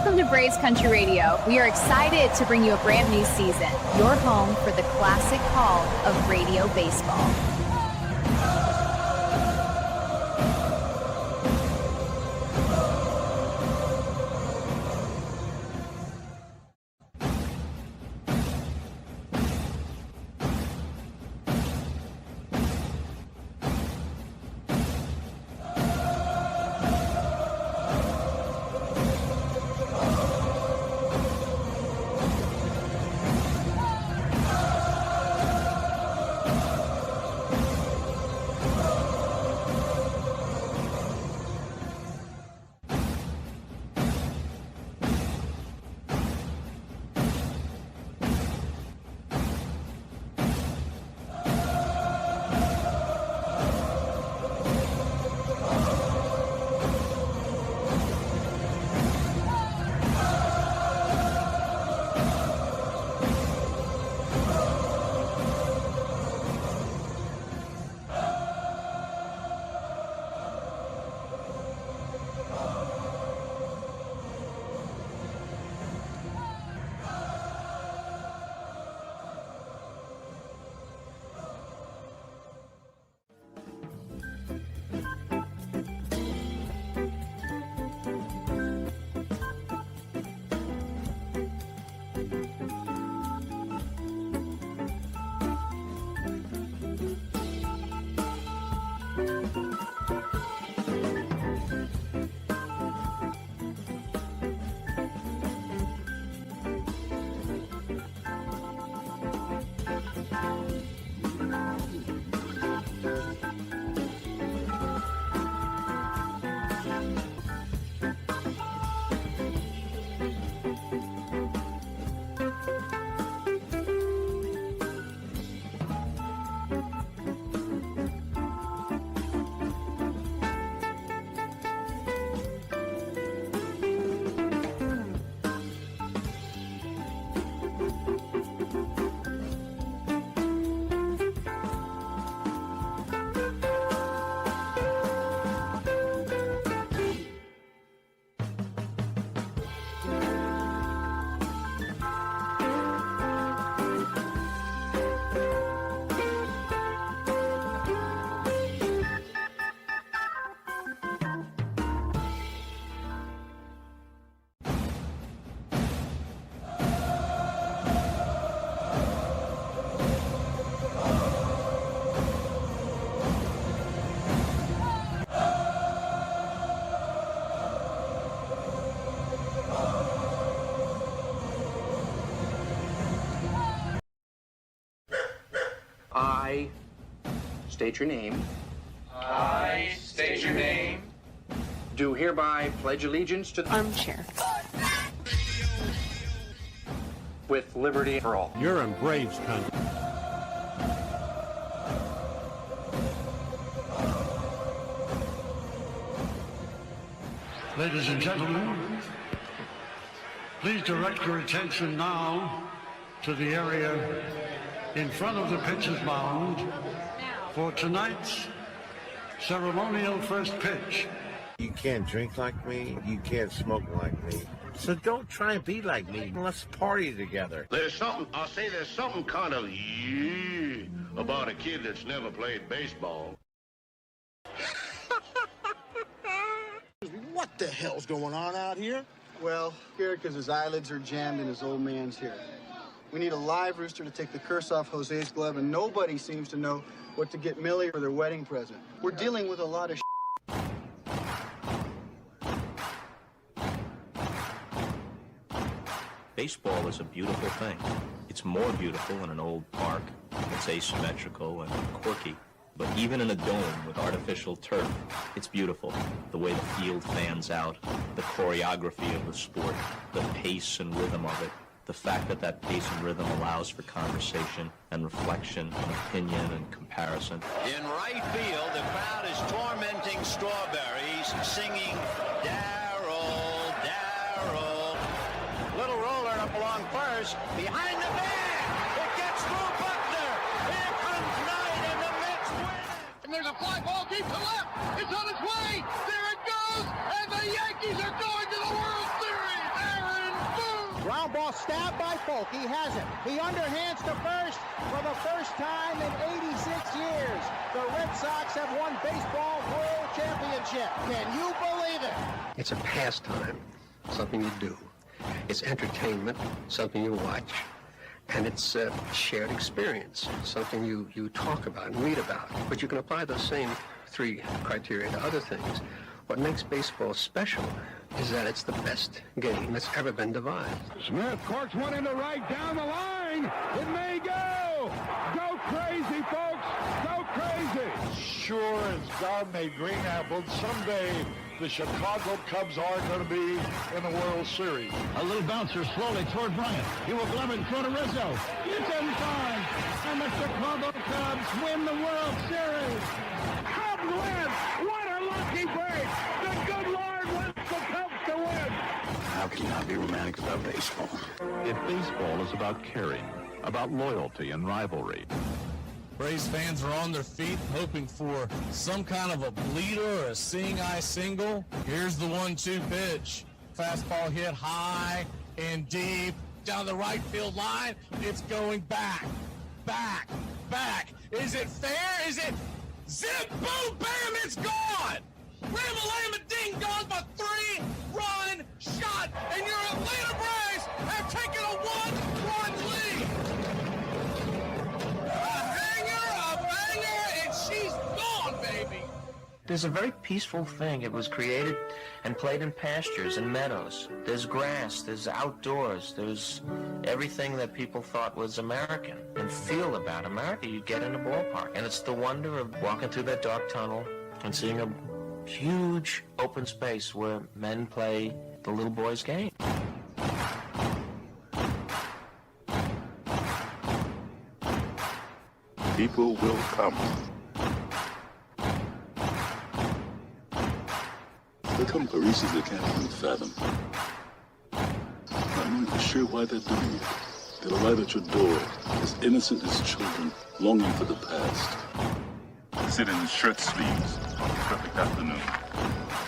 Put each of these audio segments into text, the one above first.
Welcome to Braves Country Radio. We are excited to bring you a brand new season, your home for the classic call of radio baseball. I state your name. I state your name. Do hereby pledge allegiance to the Armchair. with liberty for all. You're in Braves country. Ladies and gentlemen, please direct your attention now to the area in front of the pitcher's mound for tonight's ceremonial first pitch. You can't drink like me, you can't smoke like me. So don't try and be like me. Let's party together. There's something kind of about a kid that's never played baseball. What the hell's going on out here? Well, scared because his eyelids are jammed and his old man's here. We need a live rooster to take the curse off Jose's glove, and nobody seems to know what to get Millie for their wedding present. We're dealing with a lot of Baseball is a beautiful thing. It's more beautiful in an old park. It's asymmetrical and quirky. But even in a dome with artificial turf, it's beautiful. The way the field fans out, the choreography of the sport, the pace and rhythm of it, the fact that that pace and rhythm allows for conversation and reflection and opinion and comparison. In right field, the crowd is tormenting Strawberries, singing, Darryl, Darryl. Little roller up along first, behind the man. It gets through Buckner. Here comes Knight, and the Mets win. And there's a fly ball deep to left. It's on its way. There it goes. And the Yankees are going to the World Series. There Ground ball stabbed by Folk. He has it. He underhands to first for the first time in 86 years. The Red Sox have won baseball world championship. Can you believe it? It's a pastime, something you do. It's entertainment, something you watch. And it's a shared experience, something you talk about and read about. But you can apply those same three criteria to other things. What makes baseball special is that it's the best game that's ever been devised. Smith corks one into right down the line. It may go. Go crazy, folks. Go crazy. Sure as God made green apples, someday the Chicago Cubs are going to be in the World Series. A little bouncer slowly toward Bryant. He will glove it in front of Rizzo. It's in time. And the Chicago Cubs win the World Series. Cubs win. What a lucky break. The good Lord wants the Cubs to win. How can you not be romantic about baseball? If baseball is about caring, about loyalty and rivalry, Braves fans are on their feet hoping for some kind of a bleeder or a seeing-eye single. Here's the 1-2 pitch. Fastball hit high and deep down the right field line. It's going back, back, back. Is it fair? Is it zip, boom, bam, it's gone. Ram-a-lam-a ding dong, a 3-run shot, and your Atlanta Braves have taken a 1-run lead. She's gone, baby! There's a very peaceful thing. It was created and played in pastures and meadows. There's grass, there's outdoors, there's everything that people thought was American and feel about America you get in a ballpark. And it's the wonder of walking through that dark tunnel and seeing a huge open space where men play the little boy's game. People will come. They'll come for reasons they can't even fathom. Not knowing for sure why they're doing it. They'll arrive at your door, as innocent as children, longing for the past. They sit in shirt sleeves on a perfect afternoon.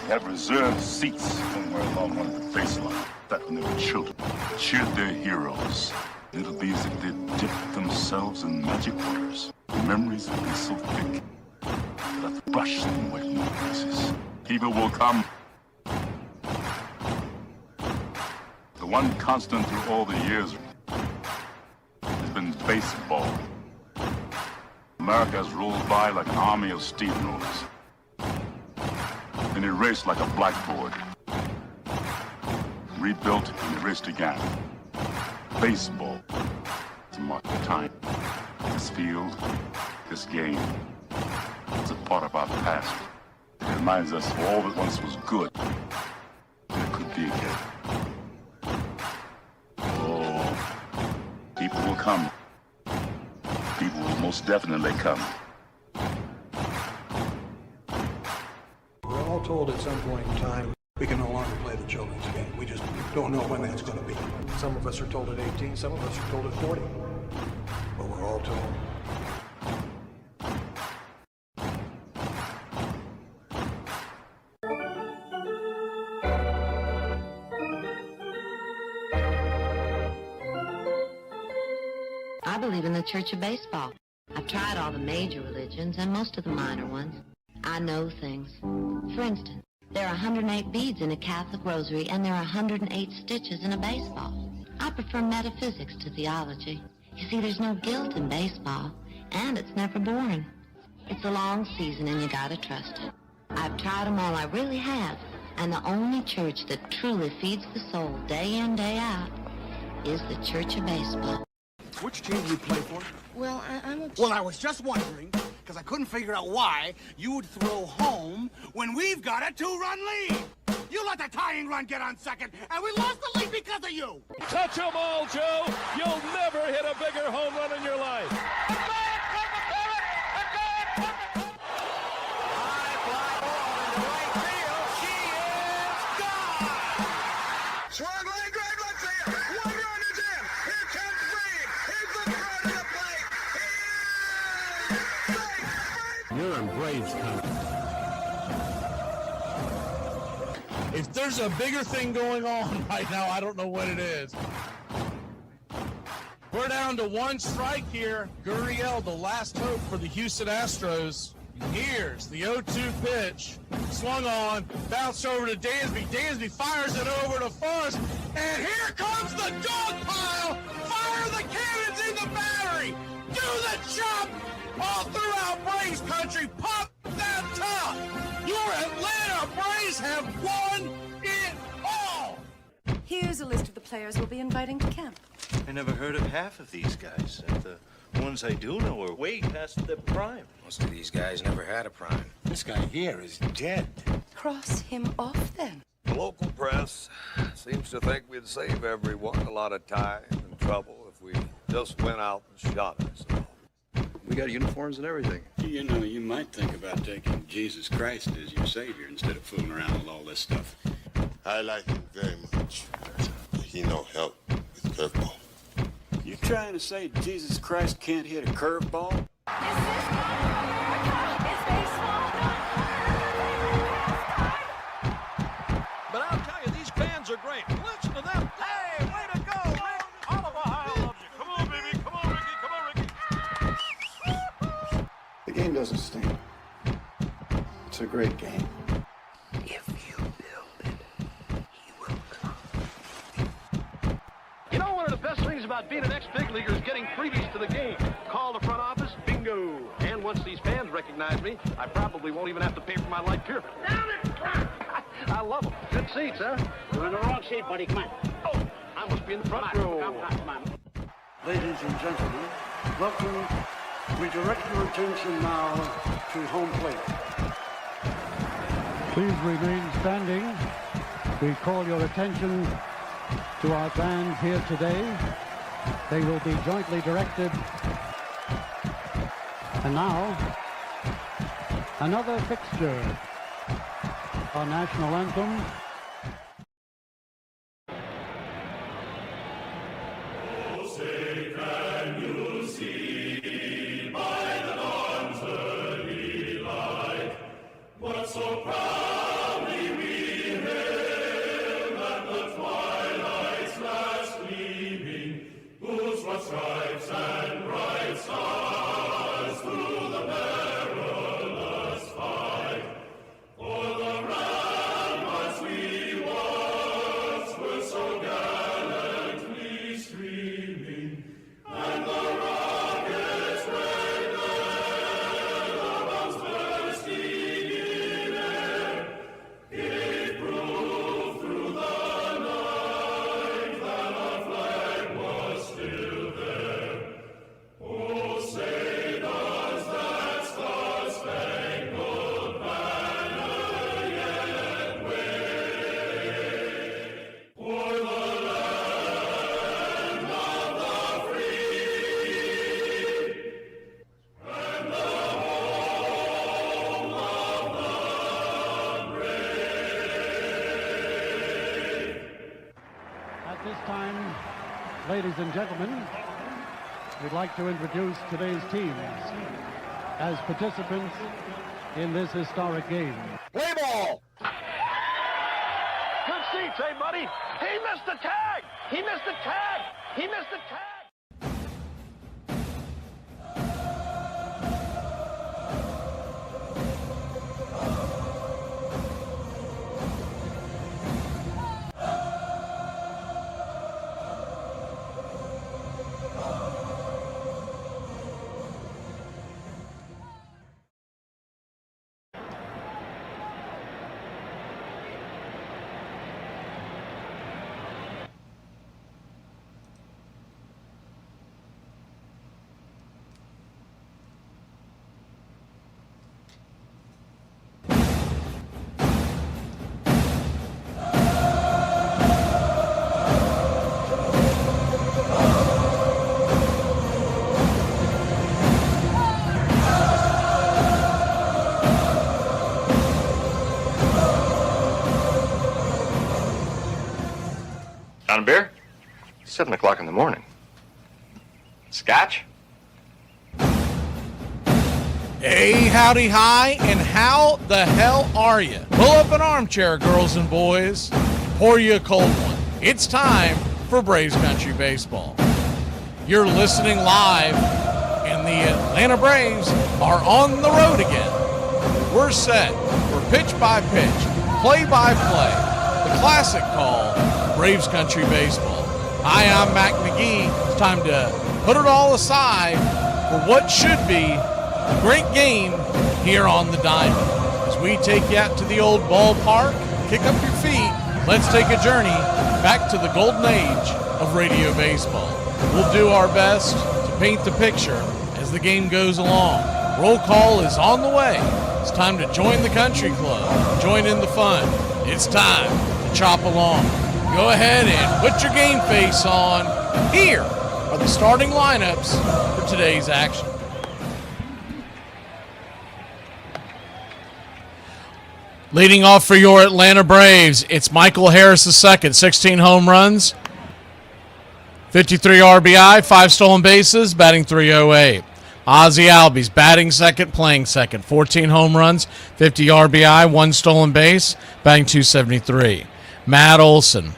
They have reserved seats somewhere along one of the facelines. Back when they were children, cheered their heroes. And it'll be as if they'd dipped themselves in magic waters. The memories will be so thick that I'll brush them away from their faces. People will come. The one constant through all the years has been baseball. America has rolled by like an army of steamrollers and erased like a blackboard. Rebuilt and erased again. Baseball to mark the time. This field, this game, it's a part of our past. It reminds us of all that once was good, and it could be again. Oh, people will come. People will most definitely come. We're all told at some point in time we can no longer play the children's game. We just don't know when that's going to be. Some of us are told at 18, some of us are told at 40. But we're all told. I believe in the Church of Baseball. I've tried all the major religions and most of the minor ones. I know things. For instance, there are 108 beads in a Catholic rosary, and there are 108 stitches in a baseball. I prefer metaphysics to theology. You see, there's no guilt in baseball, and it's never boring. It's a long season, and you gotta trust it. I've tried them all, I really have, and the only church that truly feeds the soul day in, day out is the Church of Baseball. Which team do you play for? Well, I'm a... Well, I was just wondering, because I couldn't figure out why you would throw home when we've got a 2-run lead. You let the tying run get on second, and we lost the lead because of you. Touch them all, Joe. You'll never hit a bigger home run in your life. You're in Braves country. If there's a bigger thing going on right now, I don't know what it is. We're down to one strike here. Gurriel, the last hope for the Houston Astros. Here's the 0-2 pitch. Swung on, bounced over to Dansby. Dansby fires it over to first, and here comes the dog pile. Fire the cannons in the battery. Do the chop all throughout Braves country. Pop that top. Your Atlanta Braves have won it all. Here's a list of the players we'll be inviting to camp. I never heard of half of these guys. And the ones I do know are way past their prime. Most of these guys never had a prime. This guy here is dead. Cross him off, then. The local press seems to think we'd save everyone a lot of time and trouble if we just went out and shot ourselves. We got uniforms and everything. You know, you might think about taking Jesus Christ as your savior instead of fooling around with all this stuff. I like him very much. He no help with curveball. You trying to say Jesus Christ can't hit a curveball? But I'll tell you, these fans are great. Listen to them. Hey, way to go, Rick. Oliver Ohio loves you. Come on, baby. Come on, Ricky. Come on, Ricky. The game doesn't stink. It's a great game. You know, one of the best things about being an ex-big leaguer is getting freebies to the game. Call the front office, bingo. And once these fans recognize me, I probably won't even have to pay for my light pyramid. I love them. Good seats, huh? You're in the wrong seat, buddy. Come on. Oh, I must be in the front row. Come on. Ladies and gentlemen, welcome. We direct your attention now to home plate. Please remain standing. We call your attention to our band here today. They will be jointly directed. And now, another fixture. Our national anthem. So proudly we hail at the twilight's last gleaming, whose broad stripes and bright stars through the perilous fight, o'er the ramparts we once were so gallantly streaming, and the rockets' red glare, the bombs bursting gave proof through the night that our flag was still there. Oh, say does that star-spangled banner yet wave o'er the land of the free and the home of the At this time, ladies and gentlemen, we'd like to introduce today's teams as participants in this historic game. Play ball! Good seats, hey, buddy. He missed the tag! He missed the tag! He missed the tag! Down a beer? 7 o'clock in the morning. Scotch? Hey, howdy, hi, and how the hell are you? Pull up an armchair, girls and boys. Pour you a cold one. It's time for Braves Country Baseball. You're listening live, and the Atlanta Braves are on the road again. We're set for pitch-by-pitch, play-by-play, the classic call, Braves Country Baseball. Hi, I'm Mac McGee. It's time to put it all aside for what should be a great game here on the Diamond. As we take you out to the old ballpark, kick up your feet, let's take a journey back to the golden age of radio baseball. We'll do our best to paint the picture as the game goes along. Roll call is on the way. It's time to join the country club, join in the fun. It's time to chop along. Go ahead and put your game face on. Here are the starting lineups for today's action. Leading off for your Atlanta Braves, it's Michael Harris II, 16 home runs, 53 RBI, 5 stolen bases, batting .308. Ozzie Albies batting second, playing second, 14 home runs, 50 RBI, 1 stolen base, batting .273. Matt Olson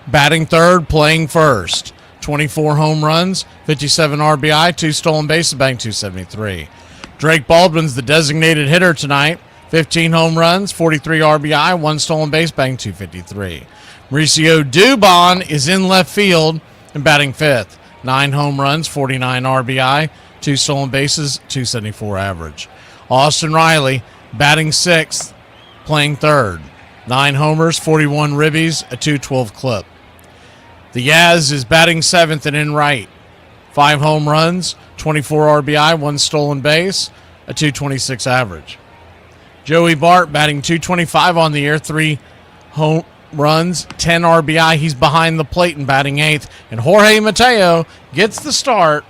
batting third, playing first, 24 home runs, 57 RBI, 2 stolen bases, batting .273. Drake Baldwin's the designated hitter tonight, 15 home runs, 43 RBI, 1 stolen base, batting .253. Mauricio Dubon is in left field and batting fifth. 9 home runs, 49 RBI, 2 stolen bases, .274 average. Austin Riley batting sixth, playing third. 9 homers, 41 ribbies, a .212 clip. The Yaz is batting seventh and in right. 5 home runs, 24 RBI, 1 stolen base, a .226 average. Joey Bart batting .225 on the year, 3 home runs, 10 RBI. He's behind the plate and batting eighth. And Jorge Mateo gets the start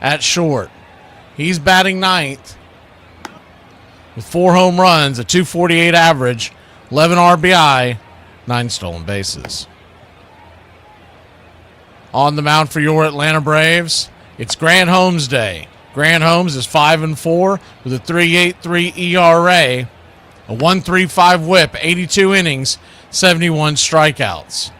at short. He's batting ninth with 4 home runs, a .248 average, 11 RBI, 9 stolen bases. On the mound for your Atlanta Braves, it's Grant Holmes Day. Grant Holmes is 5-4 with a 3.83 ERA, a 1.35 whip, 82 innings, 71 strikeouts.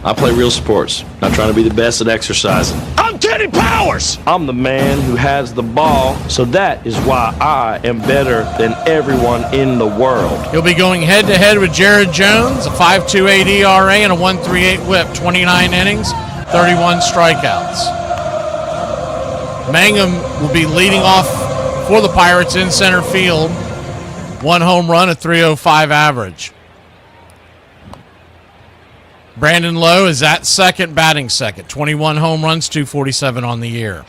I play real sports, not trying to be the best at exercising. I'm Teddy Powers! I'm the man who has the ball, so that is why I am better than everyone in the world. He'll be going head-to-head with Jared Jones, a 5.28 ERA and a 1.38 whip, 29 innings, 31 strikeouts. Mangum will be leading off for the Pirates in center field. 1 home run, a .305 average. Brandon Lowe is at second, batting second. 21 home runs, .247 on the year.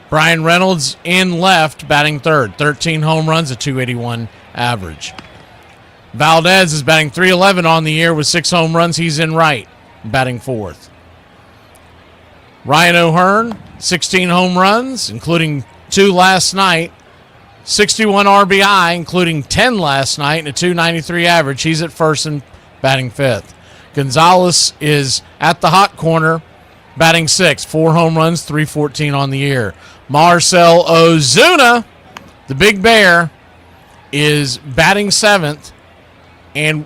Brian Reynolds in left, batting third. 13 home runs, a .281 average. Valdez is batting .311 on the year with 6 home runs. He's in right, batting fourth. Ryan O'Hearn, 16 home runs, including 2 last night. 61 RBI, including 10 last night, and a .293 average. He's at first and batting fifth. Gonzalez is at the hot corner, batting sixth. 4 home runs, .314 on the year. Marcell Ozuna, the big bear, is batting seventh and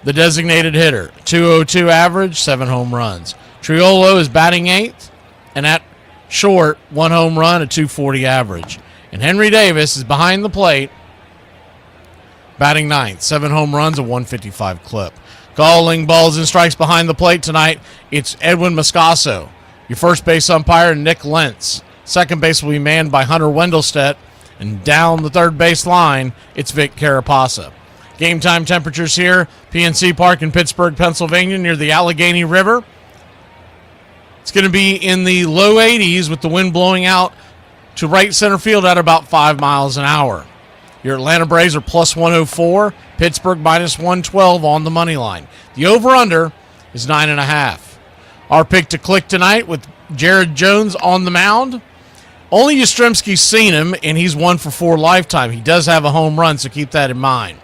the designated hitter. .202 average, 7 home runs. Triolo is batting eighth, and at short, 1 home run, a .240 average. And Henry Davis is behind the plate, batting ninth, 7 home runs, a .155 clip. Calling balls and strikes behind the plate tonight, it's Edwin Moscaso. Your first base umpire, Nick Lentz. Second base will be manned by Hunter Wendelstedt. And down the third base line, it's Vic Carapasa. Game time temperatures here, PNC Park in Pittsburgh, Pennsylvania, near the Allegheny River. It's going to be in the low 80s with the wind blowing out to right center field at about 5 miles an hour. Your Atlanta Braves are plus 104, Pittsburgh minus 112 on the money line. The over-under is 9.5. Our pick to click tonight with Jared Jones on the mound. Only Yastrzemski's seen him, and he's 1 for 4 lifetime. He does have a home run, so keep that in mind.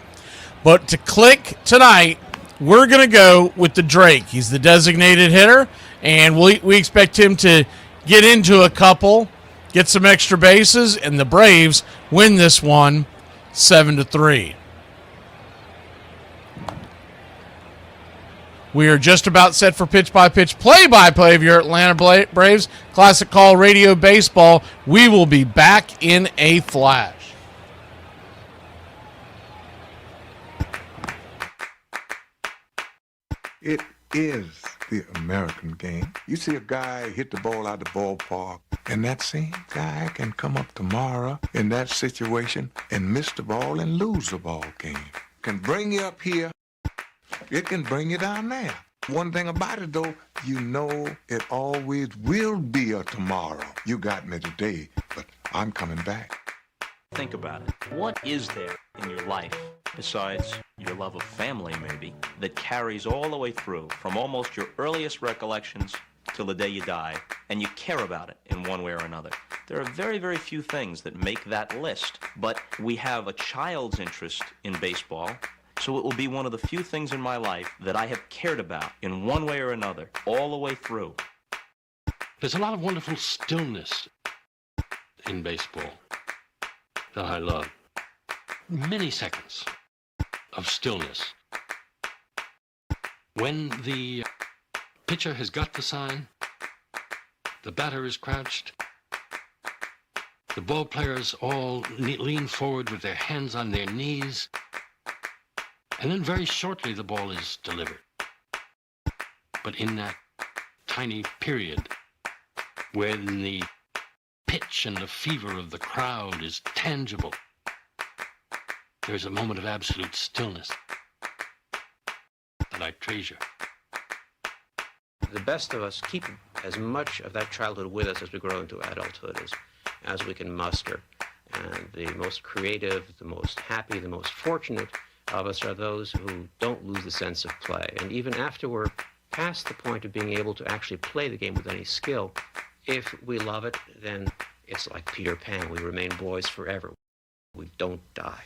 But to click tonight, we're going to go with the Drake. He's the designated hitter, and we expect him to get into a couple, get some extra bases, and the Braves win this one 7-3. We are just about set for pitch-by-pitch, play-by-play of your Atlanta Braves. Classic Call Radio Baseball. We will be back in a flash. It is the American game. You see a guy hit the ball out of the ballpark, and that same guy can come up tomorrow in that situation and miss the ball and lose the ball game. Can bring you up here, it can bring you down there. One thing about it, though, you know it always will be a tomorrow. You got me today, but I'm coming back. Think about it. What is there in your life, besides your love of family maybe, that carries all the way through from almost your earliest recollections till the day you die, and you care about it in one way or another? There are very, very few things that make that list, but we have a child's interest in baseball, so it will be one of the few things in my life that I have cared about in one way or another all the way through. There's a lot of wonderful stillness in baseball that I love. Many seconds of stillness. When the pitcher has got the sign, the batter is crouched, the ball players all lean forward with their hands on their knees, and then very shortly the ball is delivered. But in that tiny period when the pitch and the fever of the crowd is tangible, there's a moment of absolute stillness that I treasure. The best of us keep as much of that childhood with us as we grow into adulthood as we can muster. And the most creative, the most happy, the most fortunate of us are those who don't lose the sense of play. And even after we're past the point of being able to actually play the game with any skill, if we love it, then it's like Peter Pan. We remain boys forever. We don't die.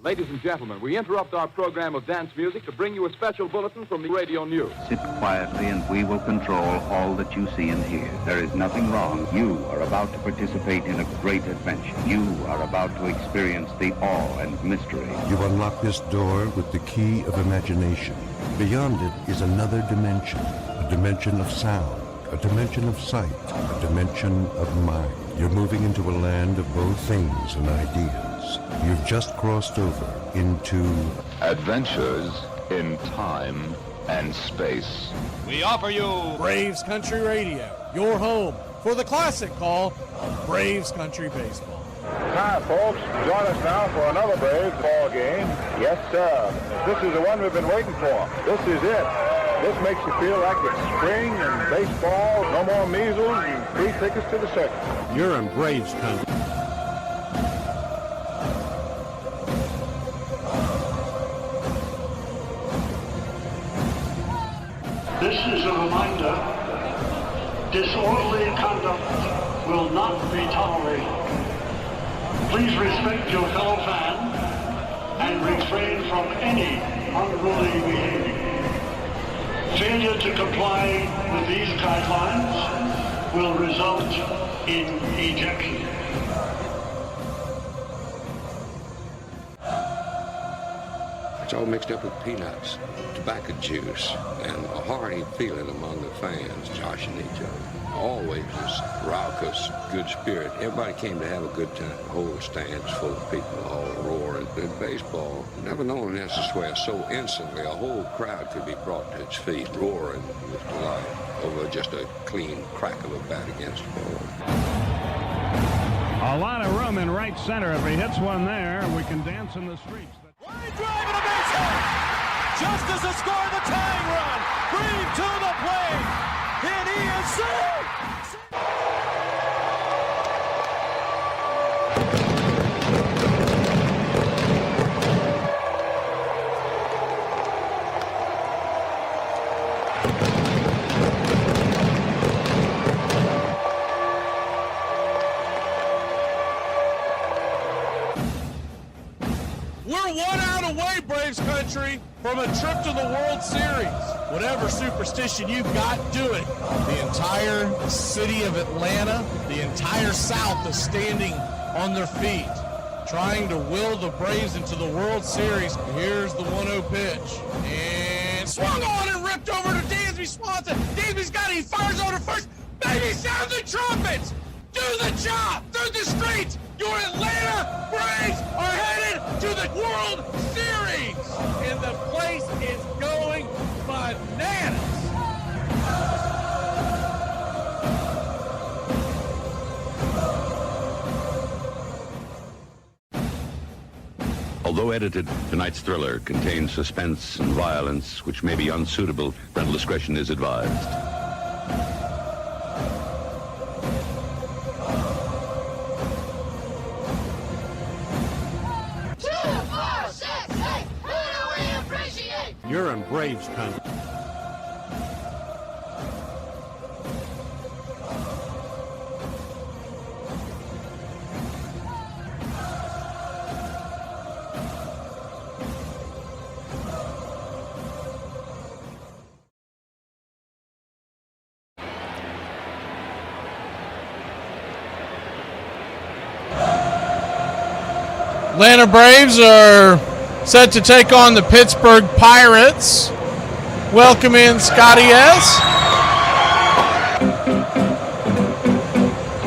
Ladies and gentlemen, we interrupt our program of dance music to bring you a special bulletin from the radio news. Sit quietly and we will control all that you see and hear. There is nothing wrong. You are about to participate in a great adventure. You are about to experience the awe and mystery. You unlock this door with the key of imagination. Beyond it is another dimension, a dimension of sound, a dimension of sight, a dimension of mind. You're moving into a land of both things and ideas. You've just crossed over into Adventures in Time and Space. We offer you Braves Country Radio, your home for the classic call of Braves Country Baseball. Hi, folks. Join us now for another Braves ball game. Yes, sir. This is the one we've been waiting for. This is it. This makes you feel like it's spring and baseball, no more measles, and free tickets to the circus. You're in Braves country. This is a reminder, disorderly conduct will not be tolerated. Please respect your fellow fan and refrain from any unruly behavior. Failure to comply with these guidelines will result in ejection. It's all mixed up with peanuts, tobacco juice, and a hearty feeling among the fans joshing each other. Always this raucous, good spirit. Everybody came to have a good time. The whole stands full of people all roaring. In baseball, never known this is where so instantly a whole crowd could be brought to its feet, roaring with delight over just a clean crack of a bat against the ball. A lot of room in right center. If he hits one there, we can dance in the streets. Line drive and a base hit. Justice has scored the tying run. Green to the plate. And he is saved. country from a trip to the World Series. Whatever superstition you've got, do it. The entire city of Atlanta, the entire South is standing on their feet, trying to will the Braves into the World Series. Here's the 1-0 pitch. And swung on and ripped over to Dansby Swanson. Dansby's got it. He fires over to first. Baby, sound the trumpets. Do the job through the streets. Your Atlanta Braves are headed to the World Series. And the place is going bananas. Although edited, tonight's thriller contains suspense and violence which may be unsuitable. Parental discretion is advised. You're in Braves country. Atlanta Braves are set to take on the Pittsburgh Pirates. Welcome in Scotty S.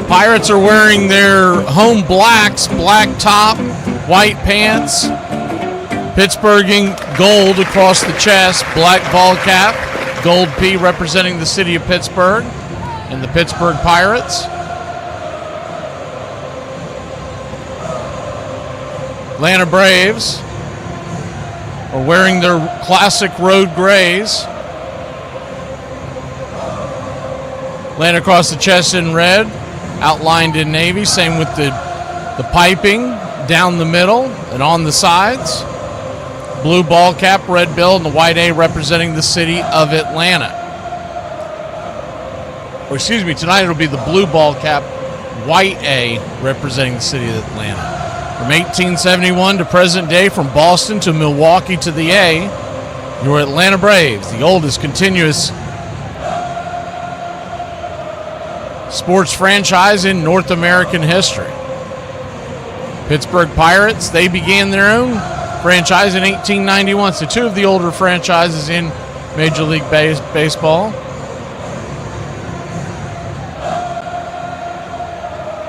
Pirates are wearing their home blacks, black top, white pants. Pittsburgh in gold across the chest, black ball cap, gold P representing the city of Pittsburgh, and the Pittsburgh Pirates. Atlanta Braves are wearing their classic road grays. Atlanta across the chest in red, outlined in navy. Same with the piping down the middle and on the sides. Blue ball cap, red bill, and the white A representing the city of Atlanta. Or excuse me, tonight it'll be the blue ball cap, white A representing the city of Atlanta. From 1871 to present day, from Boston to Milwaukee to the A, your Atlanta Braves, the oldest continuous sports franchise in North American history. Pittsburgh Pirates, they began their own franchise in 1891, so two of the older franchises in Major League Baseball.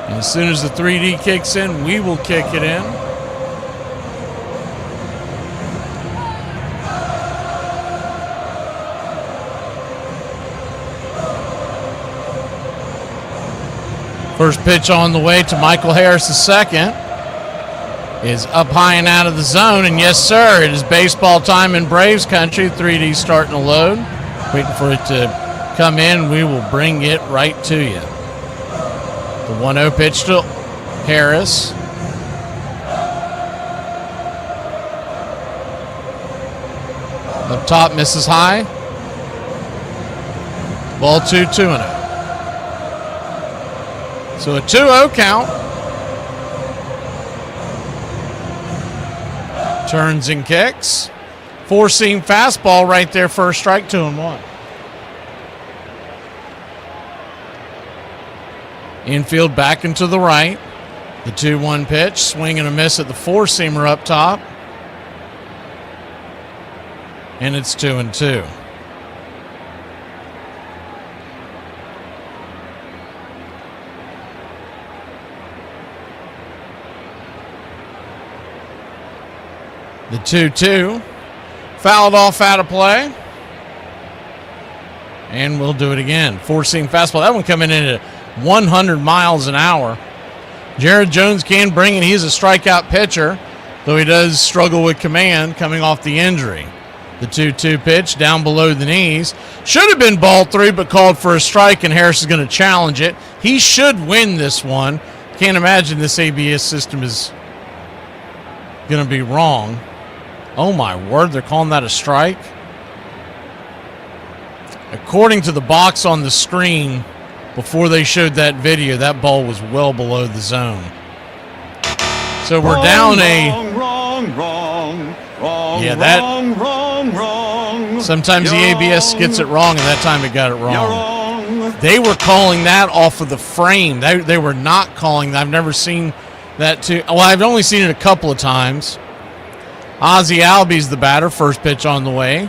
And as soon as the 3D kicks in, we will kick it in. First pitch on the way to Michael Harris II is up high and out of the zone. And yes, sir, it is baseball time in Braves country. 3D starting to load. Waiting for it to come in. We will bring it right to you. The 1-0 pitch to Harris. Up top, misses high. Ball 2-0. So a 2-0 count. Turns and kicks. Four-seam fastball right there, first strike, 2-1. Infield back and to the right. The 2-1 pitch. Swing and a miss at the four-seamer up top. And it's 2-2. The 2-2. Fouled off out of play. And we'll do it again. Four-seam fastball. That one coming in at 100 miles an hour. Jared Jones can bring it. He's a strikeout pitcher, though he does struggle with command coming off the injury. The 2-2 pitch down below the knees. Should have been ball three, but called for a strike, and Harris is going to challenge it. He should win this one. Can't imagine this ABS system is going to be wrong. Oh, my word, they're calling that a strike? According to the box on the screen, before they showed that video, that ball was well below the zone. So we're down Wrong, Yeah, that- wrong. Sometimes the ABS gets it wrong, and that time it got it wrong. They were calling that off of the frame. They were not calling that. I've never seen that too. Well, I've only seen it a couple of times. Ozzie Albies the batter. First pitch on the way.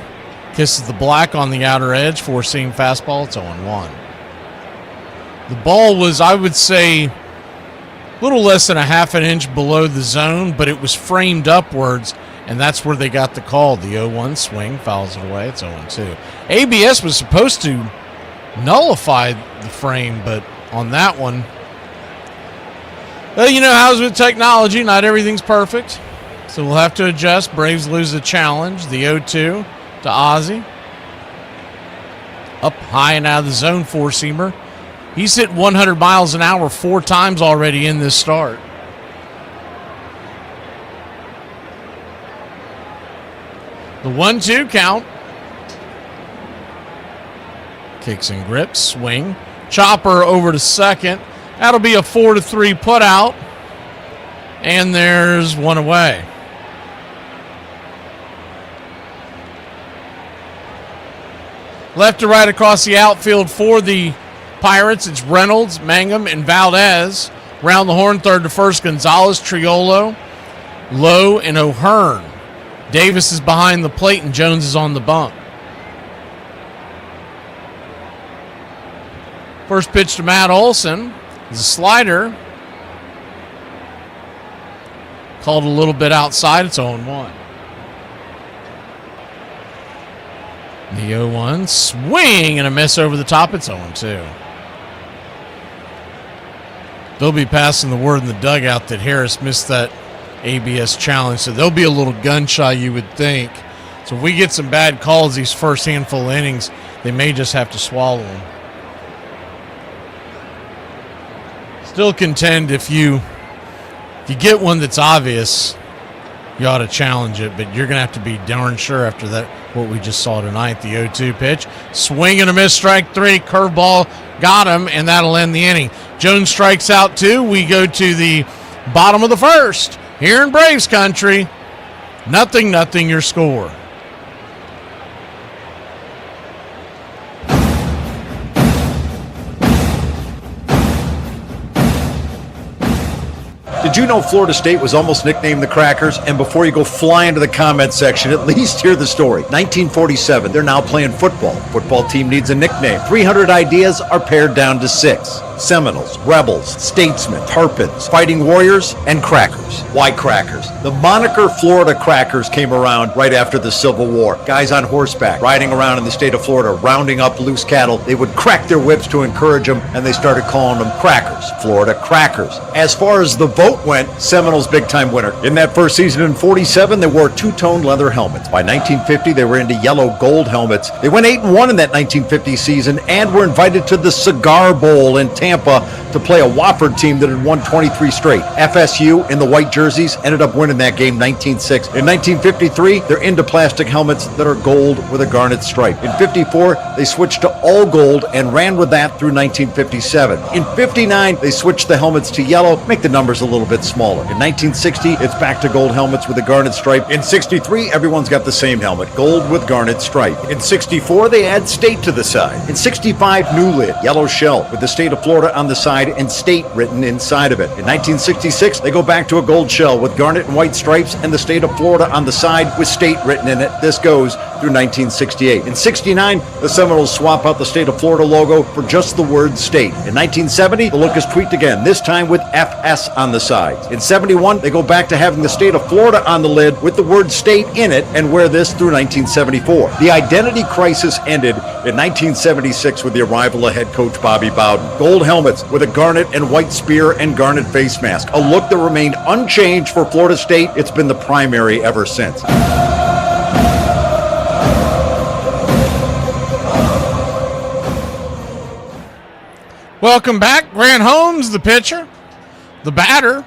Kisses the black on the outer edge. Four-seam fastball. It's 0-1. The ball was, I would say, a little less than a half an inch below the zone, but it was framed upwards, and that's where they got the call. The 0-1 swing fouls it away. It's 0-2. ABS was supposed to nullify the frame, but on that one, well, you know how it's with technology. Not everything's perfect, so we'll have to adjust. Braves lose the challenge. The 0-2 to Ozzie. Up high and out of the zone, four-seamer. He's hit 100 miles an hour 4 times already in this start. The 1-2 count. Kicks and grips, swing. Chopper over to second. That'll be a 4-3 put out. And there's one away. Left to right across the outfield for the Pirates, it's Reynolds, Mangum, and Valdez. Round the horn, third to first, Gonzalez, Triolo, Lowe, and O'Hearn. Davis is behind the plate, and Jones is on the bump. First pitch to Matt Olson is a slider. Called a little bit outside, it's 0-1. The 0-1, swing and a miss over the top, it's 0-2. They'll be passing the word in the dugout that Harris missed that ABS challenge, so they'll be a little gun shy, you would think. So if we get some bad calls these first handful of innings, they may just have to swallow them. Still contend if you get one that's obvious, you ought to challenge it, but you're going to have to be darn sure after that what we just saw tonight. The 0-2 pitch, swing and a miss, strike 3, curveball got him, and that'll end the inning. Jones strikes out 2. We go to the bottom of the first here in Braves country. 0-0 your score. Did you know Florida State was almost nicknamed the Crackers? And before you go flying to the comment section, at least hear the story. 1947, they're now playing football. Football team needs a nickname. 300 ideas are pared down to 6. Seminoles, Rebels, Statesmen, Tarpons, Fighting Warriors, and Crackers. Why Crackers? The moniker Florida Crackers came around right after the Civil War. Guys on horseback, riding around in the state of Florida, rounding up loose cattle. They would crack their whips to encourage them, and they started calling them Crackers. Florida Crackers. As far as the vote went, Seminoles big-time winner. In that first season in 47, they wore two-tone leather helmets. By 1950, they were into yellow gold helmets. They went 8-1 in that 1950 season and were invited to the Cigar Bowl in Tampa to play a Wofford team that had won 23 straight. FSU in the white jerseys ended up winning that game 19-6. In 1953, they're into plastic helmets that are gold with a garnet stripe. In 54, they switched to all gold and ran with that through 1957. In 59, they switched the helmets to yellow, make the numbers a little bit smaller. In 1960, it's back to gold helmets with a garnet stripe. In 63, everyone's got the same helmet, gold with garnet stripe. In 64, they add state to the side. In 65, new lid, yellow shell with the state of Florida on the side and state written inside of it. In 1966, they go back to a gold shell with garnet and white stripes and the state of Florida on the side with state written in it. This goes through 1968. In 69, the Seminoles swap out the state of Florida logo for just the word state. In 1970, the look is tweaked again, this time with FS on the sides. In 71, they go back to having the state of Florida on the lid with the word state in it and wear this through 1974. The identity crisis ended in 1976 with the arrival of head coach Bobby Bowden. Gold helmets with a garnet and white spear and garnet face mask, a look that remained unchanged for Florida State. It's been the primary ever since. Welcome back. Grant Holmes, the pitcher. The batter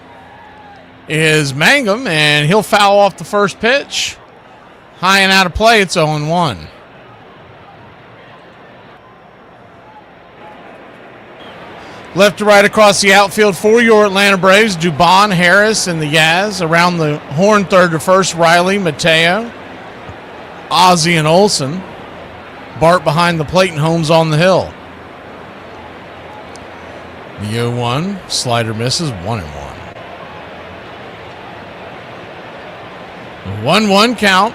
is Mangum, and he'll foul off the first pitch. High and out of play, it's 0-1. Left to right across the outfield for your Atlanta Braves, Dubon, Harris, and the Yaz. Around the horn, third to first, Riley, Mateo. Ozzie and Olsen. Bart behind the plate and Holmes on the hill. The 0-1. Slider misses. 1-1. A 1-1 count.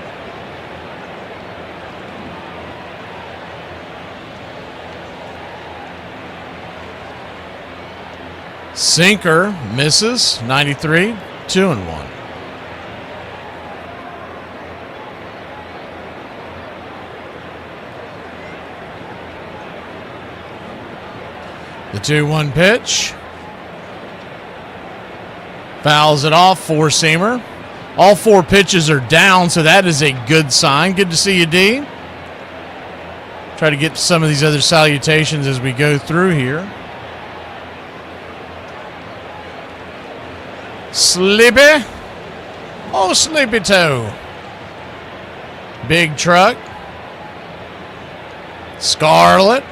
Sinker misses. 93. 2-1. The 2-1 pitch. Fouls it off. Four-seamer. All four pitches are down, so that is a good sign. Good to see you, D. Try to get to some of these other salutations as we go through here. Sleepy. Oh, Sleepy Toe. Big Truck. Scarlet.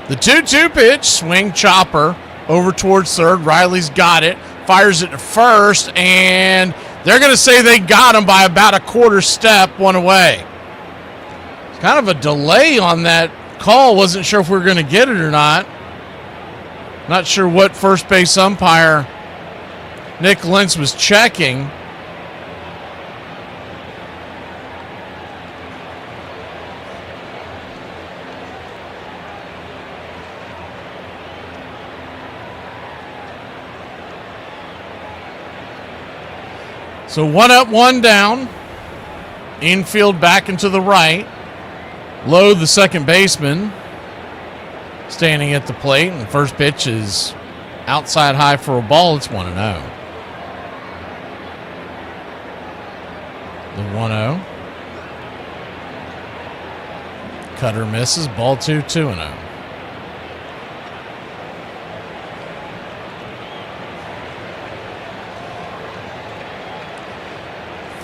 The 2-2 pitch. Swing chopper over towards third. Riley's got it. Fires it to first, and they're going to say they got him by about a quarter step, one away. It's kind of a delay on that call. Wasn't sure if we were going to get it or not. Not sure what first base umpire Nick Lentz was checking. So 1 up, 1 down. Infield back into the right. Lowe, the second baseman, standing at the plate. And the first pitch is outside high for a ball. It's 1-0. The 1-0. Cutter misses. Ball 2, 2-0.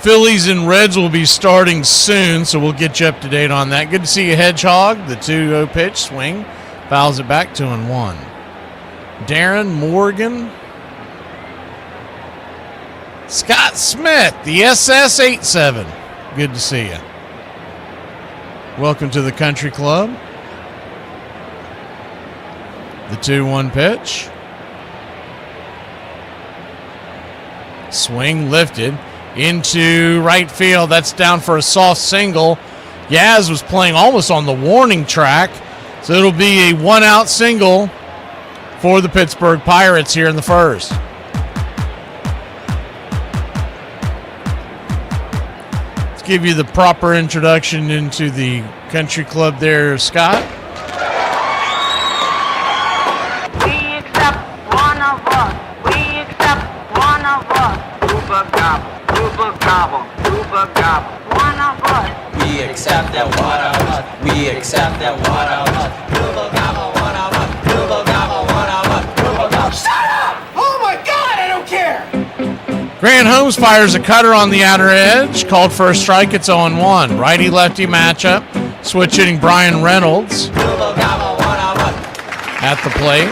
Phillies and Reds will be starting soon, so we'll get you up to date on that. Good to see you, Hedgehog. The 2-0 pitch, swing, fouls it back, 2-1. Darren Morgan. Scott Smith, the SS87. Good to see you. Welcome to the country club. The 2-1 pitch. Swing lifted. Into right field. That's down for a soft single. Yaz was playing almost on the warning track. So it'll be a 1-out single for the Pittsburgh Pirates here in the first. Let's give you the proper introduction into the country club there, Scott. We accept one of us. We accept one of us. Uber gobble. Uber gobble, Uber gobble, one of us. We accept that one of us. We accept that one of us. Uber gobble, one of us. Uber gobble, one of us. Uber gobble. Shut up! Oh my God, I don't care! Grant Holmes fires a cutter on the outer edge. Called for a strike. It's 0-1. Righty-lefty matchup. Switch hitting Brian Reynolds Uber gobble, one of us. at the plate.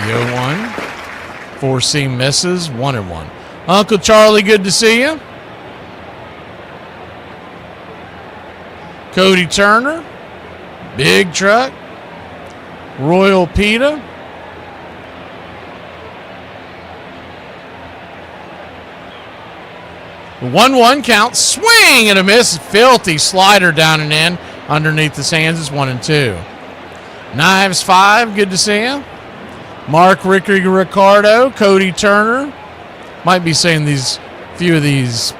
The 0-1. Four-seam misses. 1-1. Uncle Charlie, good to see you. Cody Turner. Big Truck. Royal Pita. The 1-1 count. Swing and a miss. Filthy slider down and in. Underneath the hands is 1-2. Knives 5. Good to see you. Mark Ricky Ricardo. Cody Turner. Might be saying few of these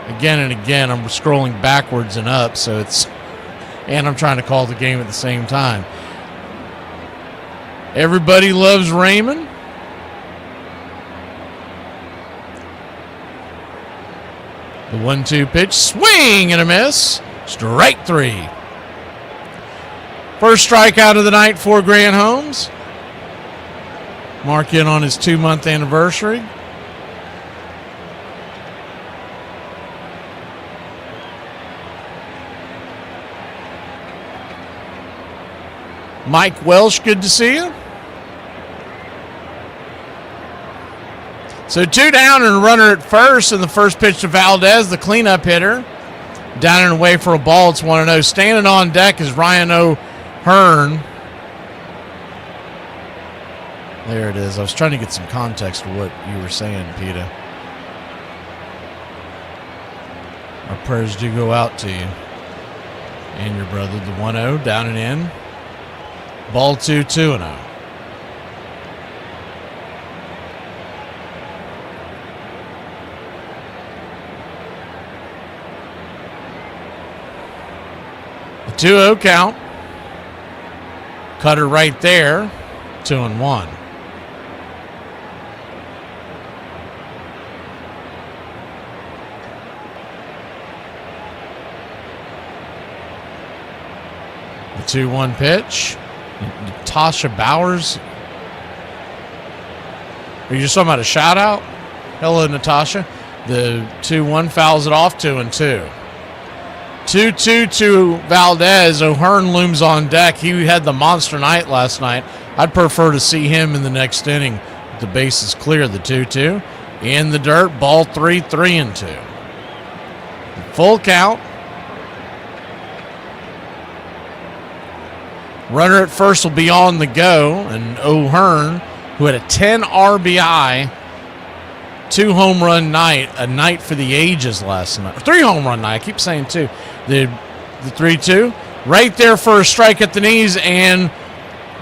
again and again. I'm scrolling backwards and up, and I'm trying to call the game at the same time. Everybody loves Raymond. The 1-2 pitch, swing and a miss. Strike 3. First strikeout of the night for Grant Holmes. Mark in on his 2-month anniversary. Mike Welsh, good to see you. So 2 down and a runner at first, and the first pitch to Valdez, the cleanup hitter. Down and away for a ball. It's 1-0. Standing on deck is Ryan O'Hearn. There it is. I was trying to get some context to what you were saying, Peter. Our prayers do go out to you and your brother. The 1-0, down and in. Ball 2, 2-0. The 2-0 count. Cutter right there. 2-1. The 2-1 pitch. Natasha Bowers. Are you just talking about a shout out? Hello, Natasha. The 2-1 fouls it off. 2-2. 2-2 to Valdez. O'Hearn looms on deck. He had the monster night last night. I'd prefer to see him in the next inning. The base is clear. The 2-2. In the dirt. Ball 3, 3-2. Full count. Runner at first will be on the go. And O'Hearn, who had a 10 RBI, 2 home run night, a night for the ages last night. 3 home run night. I keep saying 2. The 3-2. Right there for a strike at the knees, and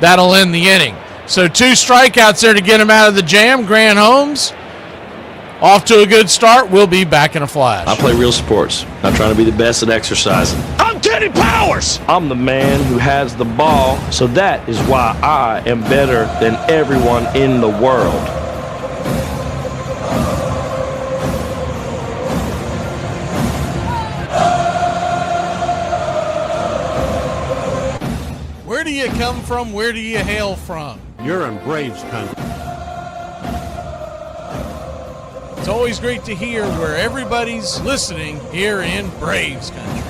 that'll end the inning. So 2 strikeouts there to get him out of the jam. Grant Holmes off to a good start. We'll be back in a flash. I play real sports, not trying to be the best at exercising. I'm Teddy Powers! I'm the man who has the ball, so that is why I am better than everyone in the world. Where do you come from? Where do you hail from? You're in Braves country. It's always great to hear where everybody's listening here in Braves country.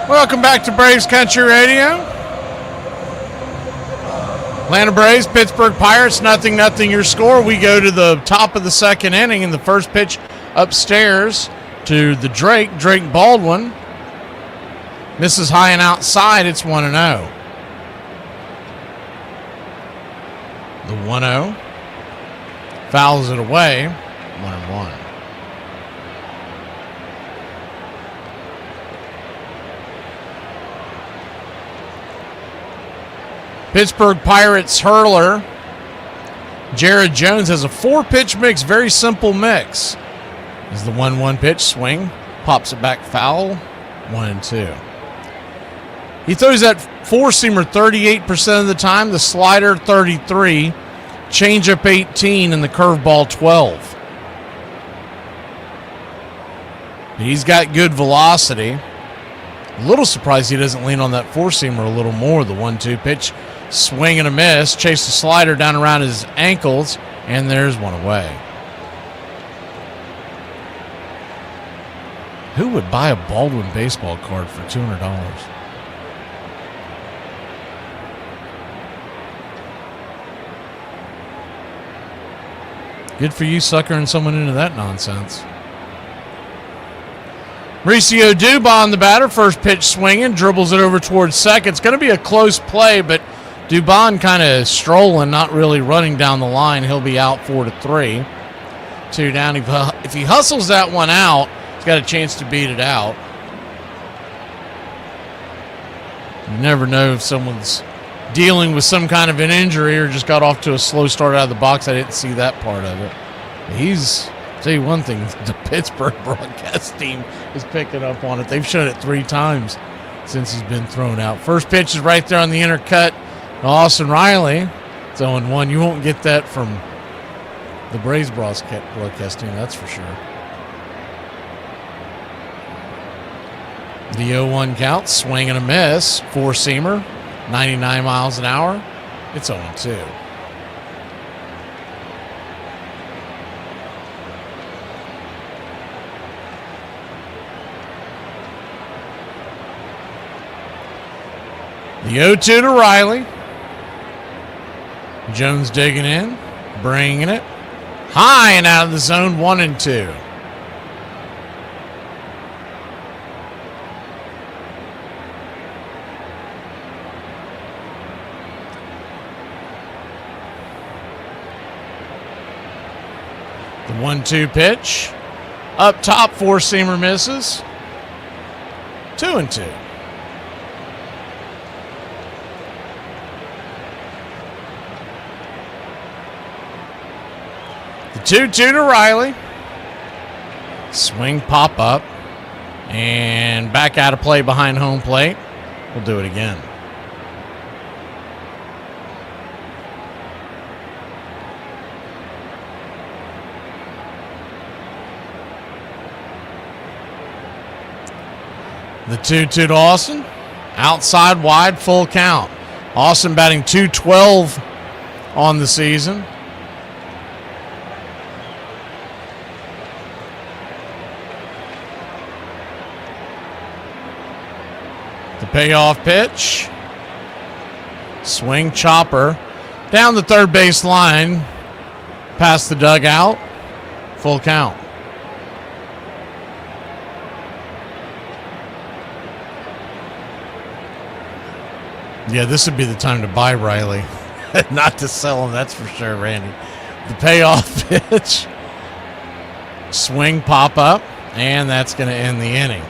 Welcome back to Braves Country Radio. Atlanta Braves, Pittsburgh Pirates, 0-0 your score. We go to the top of the second inning, and the first pitch upstairs to the Drake Baldwin. Misses high and outside. It's 1-0. The 1-0 fouls it away. 1-1. Pittsburgh Pirates hurler Jared Jones has a 4-pitch mix, very simple mix. As the 1-1 pitch, swing, pops it back foul, 1-2. He throws that 4-seamer 38% of the time, the slider 33%, changeup 18%, and the curveball 12%. He's got good velocity. A little surprised he doesn't lean on that 4-seamer a little more. The 1-2 pitch, swing and a miss, chase the slider down around his ankles, and there's one away. Who would buy a Baldwin baseball card for $200? Good for you suckering someone into that nonsense. Mauricio Dubon, the batter, first pitch swinging, dribbles it over towards second. It's going to be a close play, but Dubon kind of strolling, not really running down the line. He'll be out 4-3. 2 down. If he hustles that one out, he's got a chance to beat it out. You never know if someone's dealing with some kind of an injury or just got off to a slow start out of the box. I didn't see that part of it. I'll tell you one thing, the Pittsburgh broadcast team is picking up on it. They've shown it 3 times since he's been thrown out. First pitch is right there on the inner cut. Austin Riley, it's 0-1. You won't get that from the Braves broadcast team, that's for sure. The 0-1 count, swing and a miss. 4-seamer, 99 miles an hour. It's 0-2. The 0-2 to Riley. Jones digging in, bringing it high and out of the zone, 1-2. The 1-2 pitch. Up top, 4-seamer misses. 2-2. The 2-2 to Riley. Swing, pop up. And back out of play behind home plate. We'll do it again. The 2-2 to Austin. Outside wide, full count. Austin batting .212 on the season. The payoff pitch. Swing, chopper. Down the third base line. Past the dugout. Full count. Yeah, this would be the time to buy Riley. Not to sell him, that's for sure, Randy. The payoff pitch. Swing, pop up, and that's going to end the inning.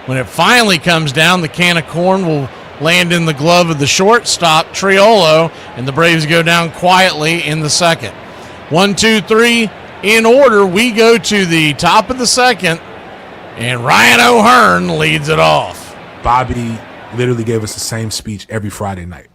When it finally comes down, the can of corn will land in the glove of the shortstop, Triolo, and the Braves go down quietly in the second. 1, 2, 3 in order. We go to the top of the second, and Ryan O'Hearn leads it off. Bobby literally gave us the same speech every Friday night.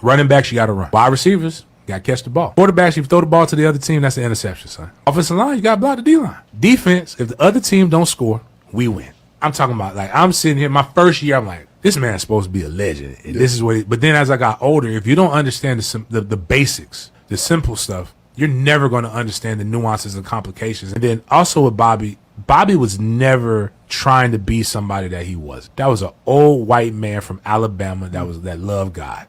Running backs, you got to run. Wide receivers, you got to catch the ball. Quarterbacks, if you throw the ball to the other team, that's an interception, son. Offensive line, you got to block the D-line. Defense, if the other team don't score, we win. I'm talking about, like, I'm sitting here, my first year, I'm like, this man's supposed to be a legend. And this is what but then as I got older, if you don't understand the basics, the simple stuff, you're never going to understand the nuances and complications. And then also with Bobby was never trying to be somebody that he wasn't. That was an old white man from Alabama that loved God.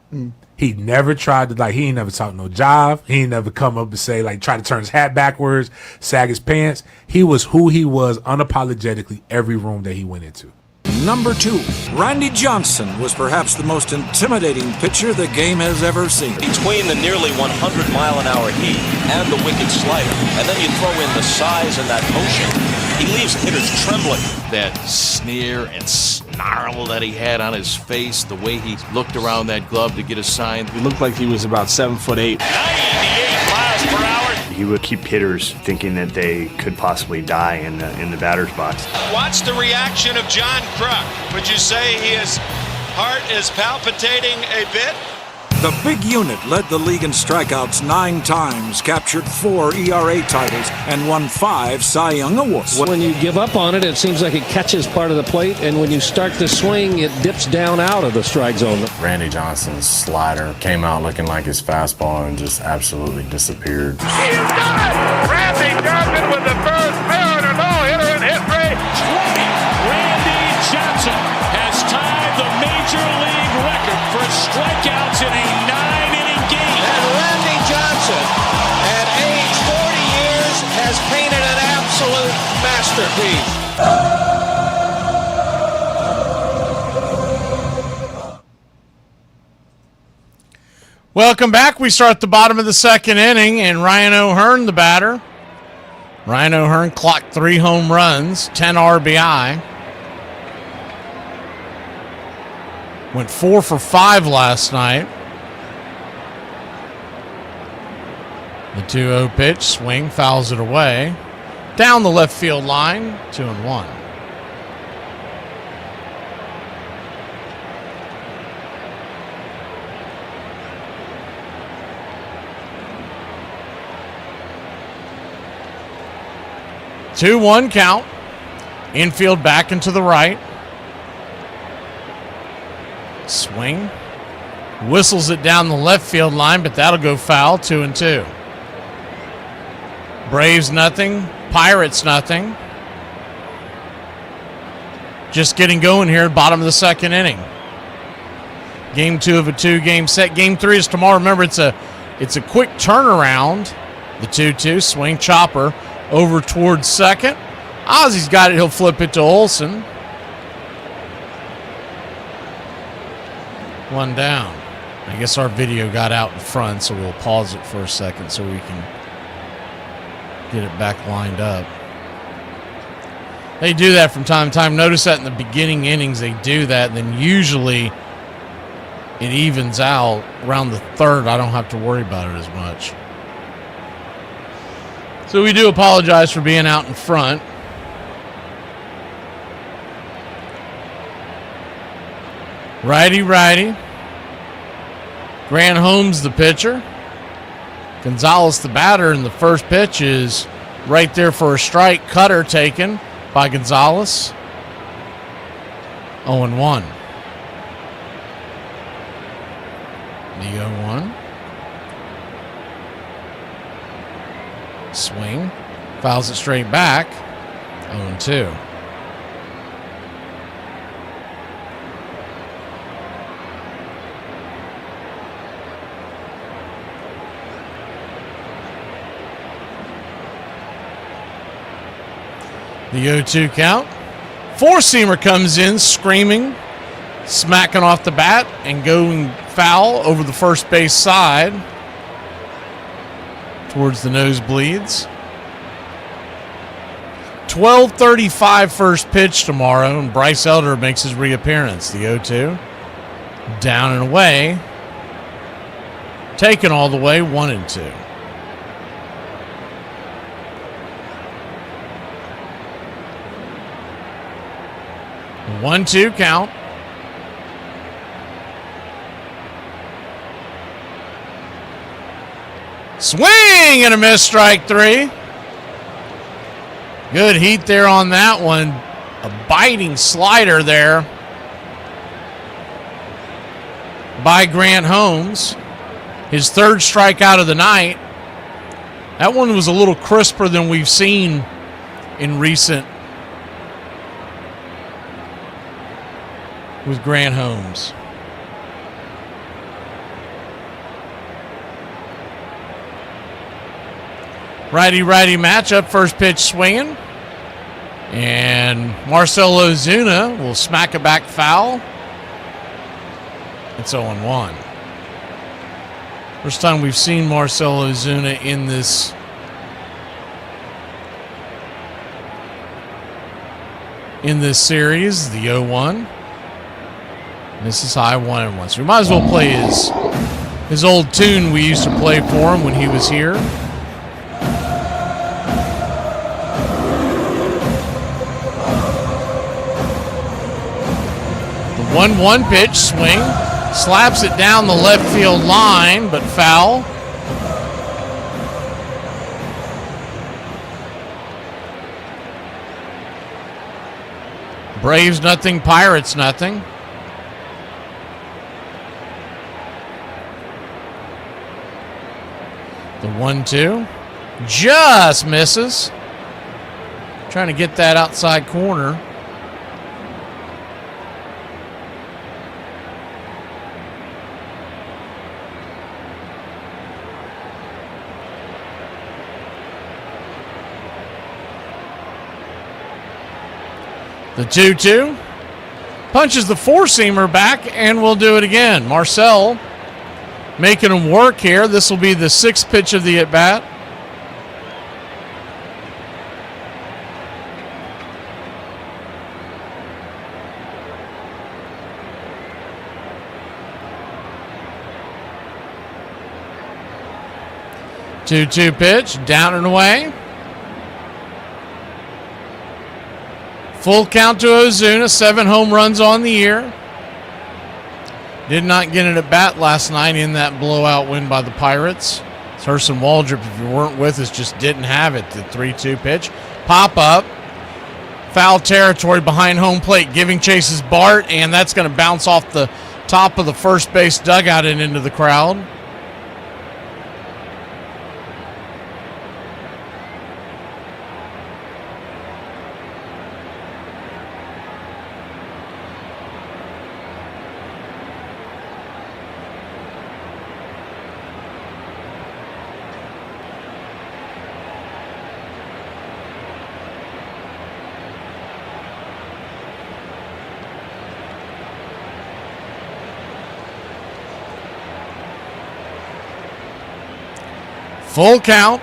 He never tried to, he ain't never talked no jive. He ain't never come up and say, try to turn his hat backwards, sag his pants. He was who he was unapologetically every room that he went into. Number 2, Randy Johnson was perhaps the most intimidating pitcher the game has ever seen. Between the nearly 100-mile-an-hour heat and the wicked slider, and then you throw in the size and that motion, he leaves hitters trembling. That sneer and snarl that he had on his face, the way he looked around that glove to get a sign. He looked like he was about 7'8". 98 miles per hour. He would keep hitters thinking that they could possibly die in the batter's box. Watch the reaction of John Kruk. Would you say his heart is palpitating a bit? The big unit led the league in strikeouts 9 times, captured 4 ERA titles, and won 5 Cy Young Awards. When you give up on it, it seems like it catches part of the plate, and when you start the swing, it dips down out of the strike zone. Randy Johnson's slider came out looking like his fastball and just absolutely disappeared. He is done! Randy Johnson with the first Mariner no-hitter in history. 20. Randy Johnson has tied the Major League record for strikeouts in a 9-inning game. And Randy Johnson, at age 40 years, Welcome back. We start at the bottom of the second inning, and Ryan O'Hearn, the batter. Ryan O'Hearn clocked 3 home runs, 10 RBI. Went 4 for 5 last night. The 2-0 pitch, swing, fouls it away. Down the left field line, 2-1. Two-one count. Infield back and to the right. Swing. Whistles it down the left field line, but that'll go foul. 2-2. Braves nothing. Pirates nothing. Just getting going here at bottom of the second inning. Game 2 of a 2-game set. Game 3 is tomorrow. Remember, it's a quick turnaround. The 2-2 swing, chopper over towards second. Ozzy's got it. He'll flip it to Olsen. One down. I guess our video got out in front, so we'll pause it for a second so we can get it back lined up. They do that from time to time. Notice that in the beginning innings they do that, and then usually it evens out around the third. I don't have to worry about it as much. So we do apologize for being out in front. Righty. Grant Holmes, the pitcher. Gonzalez, the batter, and the first pitch is right there for a strike. Cutter taken by Gonzalez. 0-1. The 0-1. Swing. Fouls it straight back. 0-2. The 0-2 count. Four-seamer comes in screaming, smacking off the bat, and going foul over the first base side towards the nosebleeds. 12:35 first pitch tomorrow, and Bryce Elder makes his reappearance. The 0-2. Down and away. Taken all the way, 1-2. The 1-2 count. Swing and a miss, strike 3. Good heat there on that one. A biting slider there by Grant Holmes. His third strikeout of the night. That one was a little crisper than we've seen in recent with Grant Holmes. Righty-righty matchup. First pitch swinging. And Marcell Ozuna will smack it back foul. It's 0-1. First time we've seen Marcell Ozuna in this series. The 0-1. This is high, 1-1. So we might as well play his old tune we used to play for him when he was here. The 1-1 pitch, swing, slaps it down the left field line, but foul. Braves nothing, Pirates nothing. The 1-2 just misses. Trying to get that outside corner. The 2-2 punches the four-seamer back, and we'll do it again. Marcell making him work here. This will be the 6th pitch of the at-bat. Two pitch, down and away. Full count to Ozuna, 7 home runs on the year. Did not get an at-bat last night in that blowout win by the Pirates. Thurston Waldrop, if you weren't with us, just didn't have it. The 3-2 pitch. Pop up. Foul territory behind home plate, giving chases Bart, and that's going to bounce off the top of the first base dugout and into the crowd. Full count.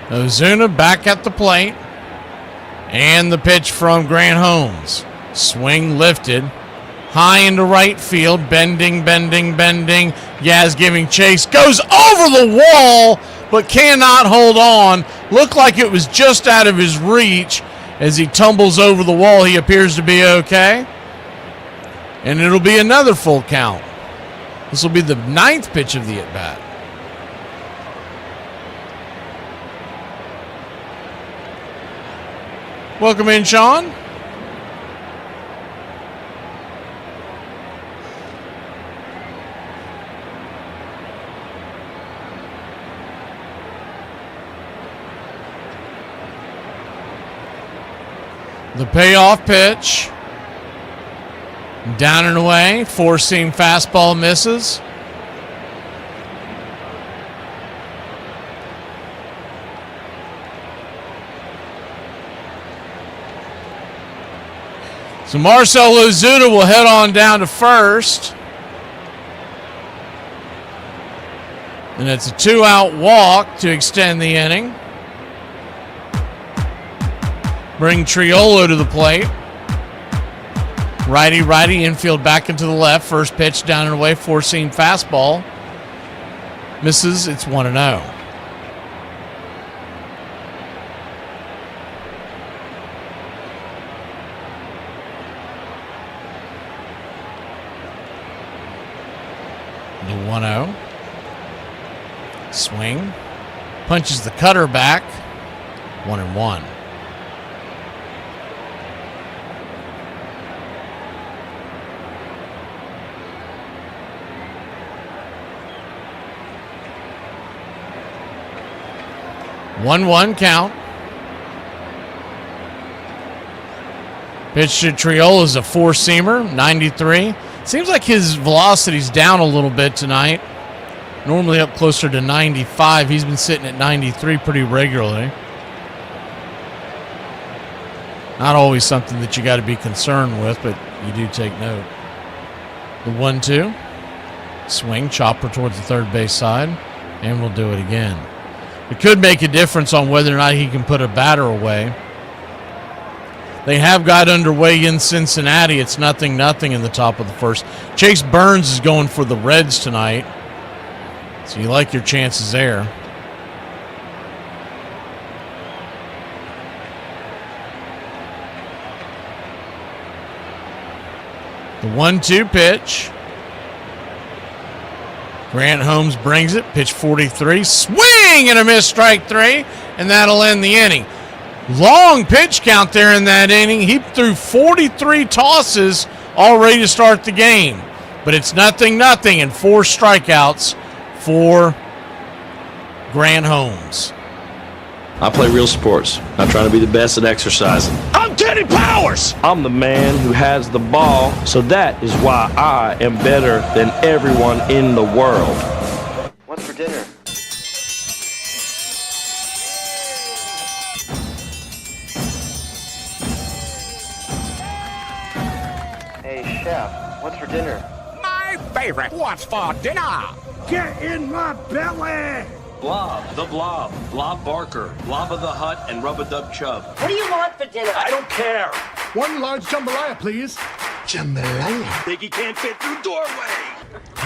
Ozuna back at the plate. And the pitch from Grant Holmes. Swing lifted. High into right field. Bending. Yaz giving chase. Goes over the wall, but cannot hold on. Looked like it was just out of his reach. As he tumbles over the wall, he appears to be okay. And it'll be another full count. This will be the 9th pitch of the at-bat. Welcome in, Sean. The payoff pitch. Down and away. 4-seam fastball misses. So Marcell Ozuna will head on down to first. And it's a 2-out walk to extend the inning. Bring Triolo to the plate. Righty, infield back into the left. First pitch down and away, 4-seam fastball. Misses, it's 1-0. The 1-0. Swing. Punches the cutter back. 1-1. One count. Pitch to Triolo is a 4-seamer, 93. Seems like his velocity's down a little bit tonight. Normally up closer to 95. He's been sitting at 93 pretty regularly. Not always something that you got to be concerned with, but you do take note. The 1-2. Swing, chopper towards the third base side, and we'll do it again. It could make a difference on whether or not he can put a batter away. They have got underway in Cincinnati. It's 0-0 in the top of the first. Chase Burns is going for the Reds tonight, so you like your chances there. The 1-2 pitch. Grant Holmes brings it. Pitch 43. Swing and a miss, strike 3. And that'll end the inning. Long pitch count there in that inning. He threw 43 tosses all ready to start the game. But it's 0-0 and 4 strikeouts for Grant Holmes. I play real sports, not trying to be the best at exercising. I'm Teddy Powers! I'm the man who has the ball, so that is why I am better than everyone in the world. What's for dinner? Chef, what's for dinner? My favorite. What's for dinner? Get in my belly! Blob, the Blob, Blob Barker, Blob of the Hut, and Rub-a-Dub Chub. What do you want for dinner? I don't care. One large jambalaya, please. Jambalaya? Biggie can't fit through doorway.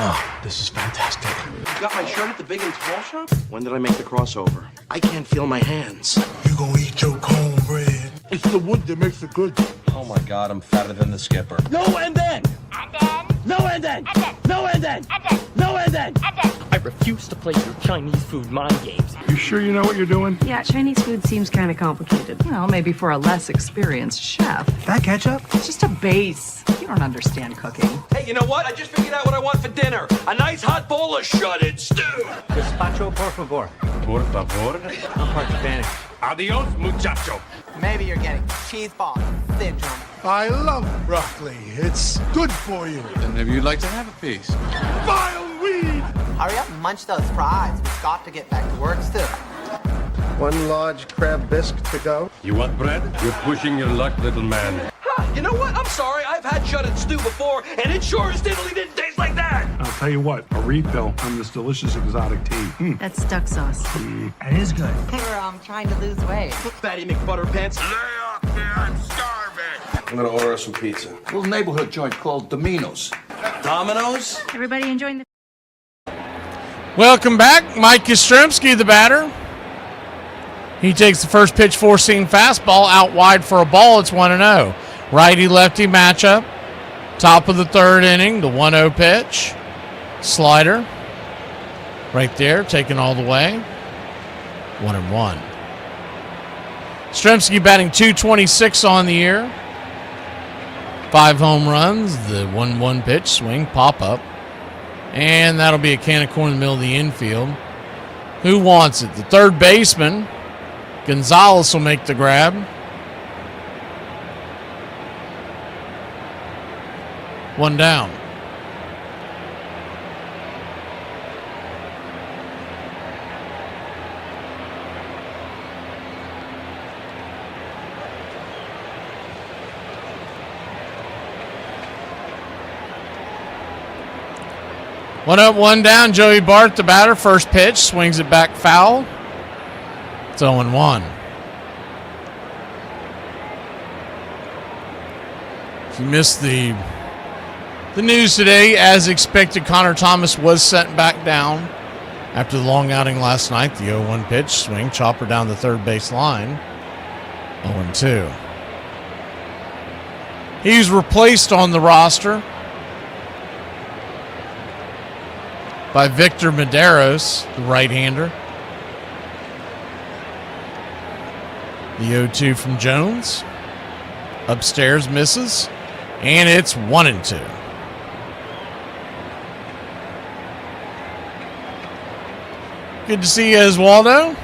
Oh, this is fantastic. You got my shirt at the big and small shop? When did I make the crossover? I can't feel my hands. You gonna eat your cornbread? It's the wood that makes it good. Oh my God, I'm fatter than the skipper. No and then! And then! No and then! And then! No and then! And then! No and then! And then! I refuse to play your Chinese food mind games. You sure you know what you're doing? Yeah, Chinese food seems kind of complicated. Well, maybe for a less experienced chef. That ketchup? It's just a base. You don't understand cooking. Hey, you know what? I just figured out what I want for dinner. A nice hot bowl of shredded stew. Gazpacho, por favor. Por favor. I'm part Spanish. Adios, muchacho. Maybe you're getting cheese ball syndrome. I love broccoli. It's good for you. And maybe you'd like to have a piece. Vile weed! Hurry up and munch those fries. We've got to get back to work soon. One large crab bisque to go. You want bread? You're pushing your luck, little man. Huh, you know what? I'm sorry. I've had shredded stew before, and it sure as diddly didn't taste like that. I'll tell you what, a refill on this delicious exotic tea. That's duck sauce. That is good. We're trying to lose weight. Fatty McButterpants. Lay off me, I'm starving. I'm gonna order us some pizza. Little neighborhood joint called Domino's. Domino's? Everybody enjoying the... Welcome back. Mike Yastrzemski, the batter. He takes the first pitch, four-seam fastball out wide for a ball. It's 1-0. Righty-lefty matchup. Top of the third inning, the 1-0 pitch. Slider. Right there, taken all the way. 1-1. Yastrzemski batting .226 on the year. 5 home runs, the 1-1 pitch, swing, pop-up. And that'll be a can of corn in the middle of the infield. Who wants it? The third baseman. Gonzalez will make the grab. One down. One up, one down. Joey Bart, the batter. First pitch, swings it back foul. It's 0-1. If you missed the news today, as expected, Connor Thomas was sent back down after the long outing last night. The 0-1 pitch, swing, chopper down the third base line. 0-2. He's replaced on the roster by Victor Medeiros, the right-hander. The 0-2 from Jones. Upstairs misses. And it's 1-2. Good to see you, Oswaldo.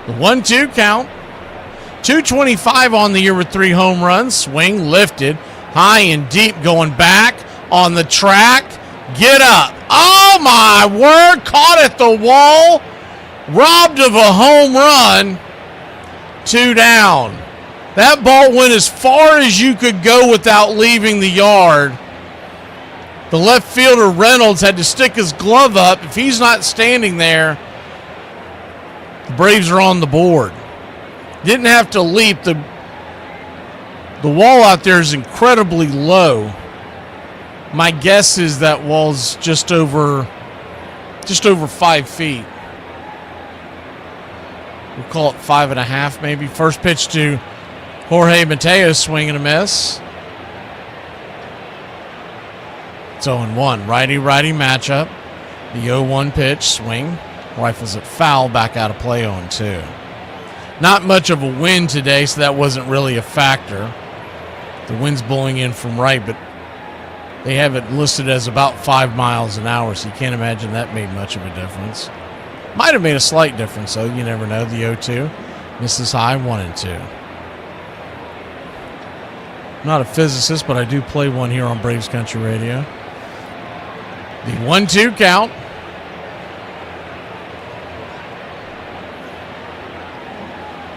The 1-2 count. 225 on the year with 3 home runs. Swing lifted. High and deep going back on the track. Get up. Oh my word. Caught at the wall. Robbed of a home run. 2 down. That ball went as far as you could go without leaving the yard. The left fielder, Reynolds, had to stick his glove up. If he's not standing there, the Braves are on the board. Didn't have to leap. The wall out there is incredibly low. My guess is that wall's just over 5 feet. We'll call it 5.5 maybe. First pitch to Jorge Mateo, swing and a miss. It's 0-1. Righty-righty matchup. The 0-1 pitch, swing. Rifles it foul, back out of play 0-2. Not much of a wind today, so that wasn't really a factor. The wind's blowing in from right, but they have it listed as about 5 miles an hour, so you can't imagine that made much of a difference. Might have made a slight difference, though. You never know. The 0-2 misses high, 1-2. I'm not a physicist, but I do play one here on Braves Country Radio. The 1-2 count.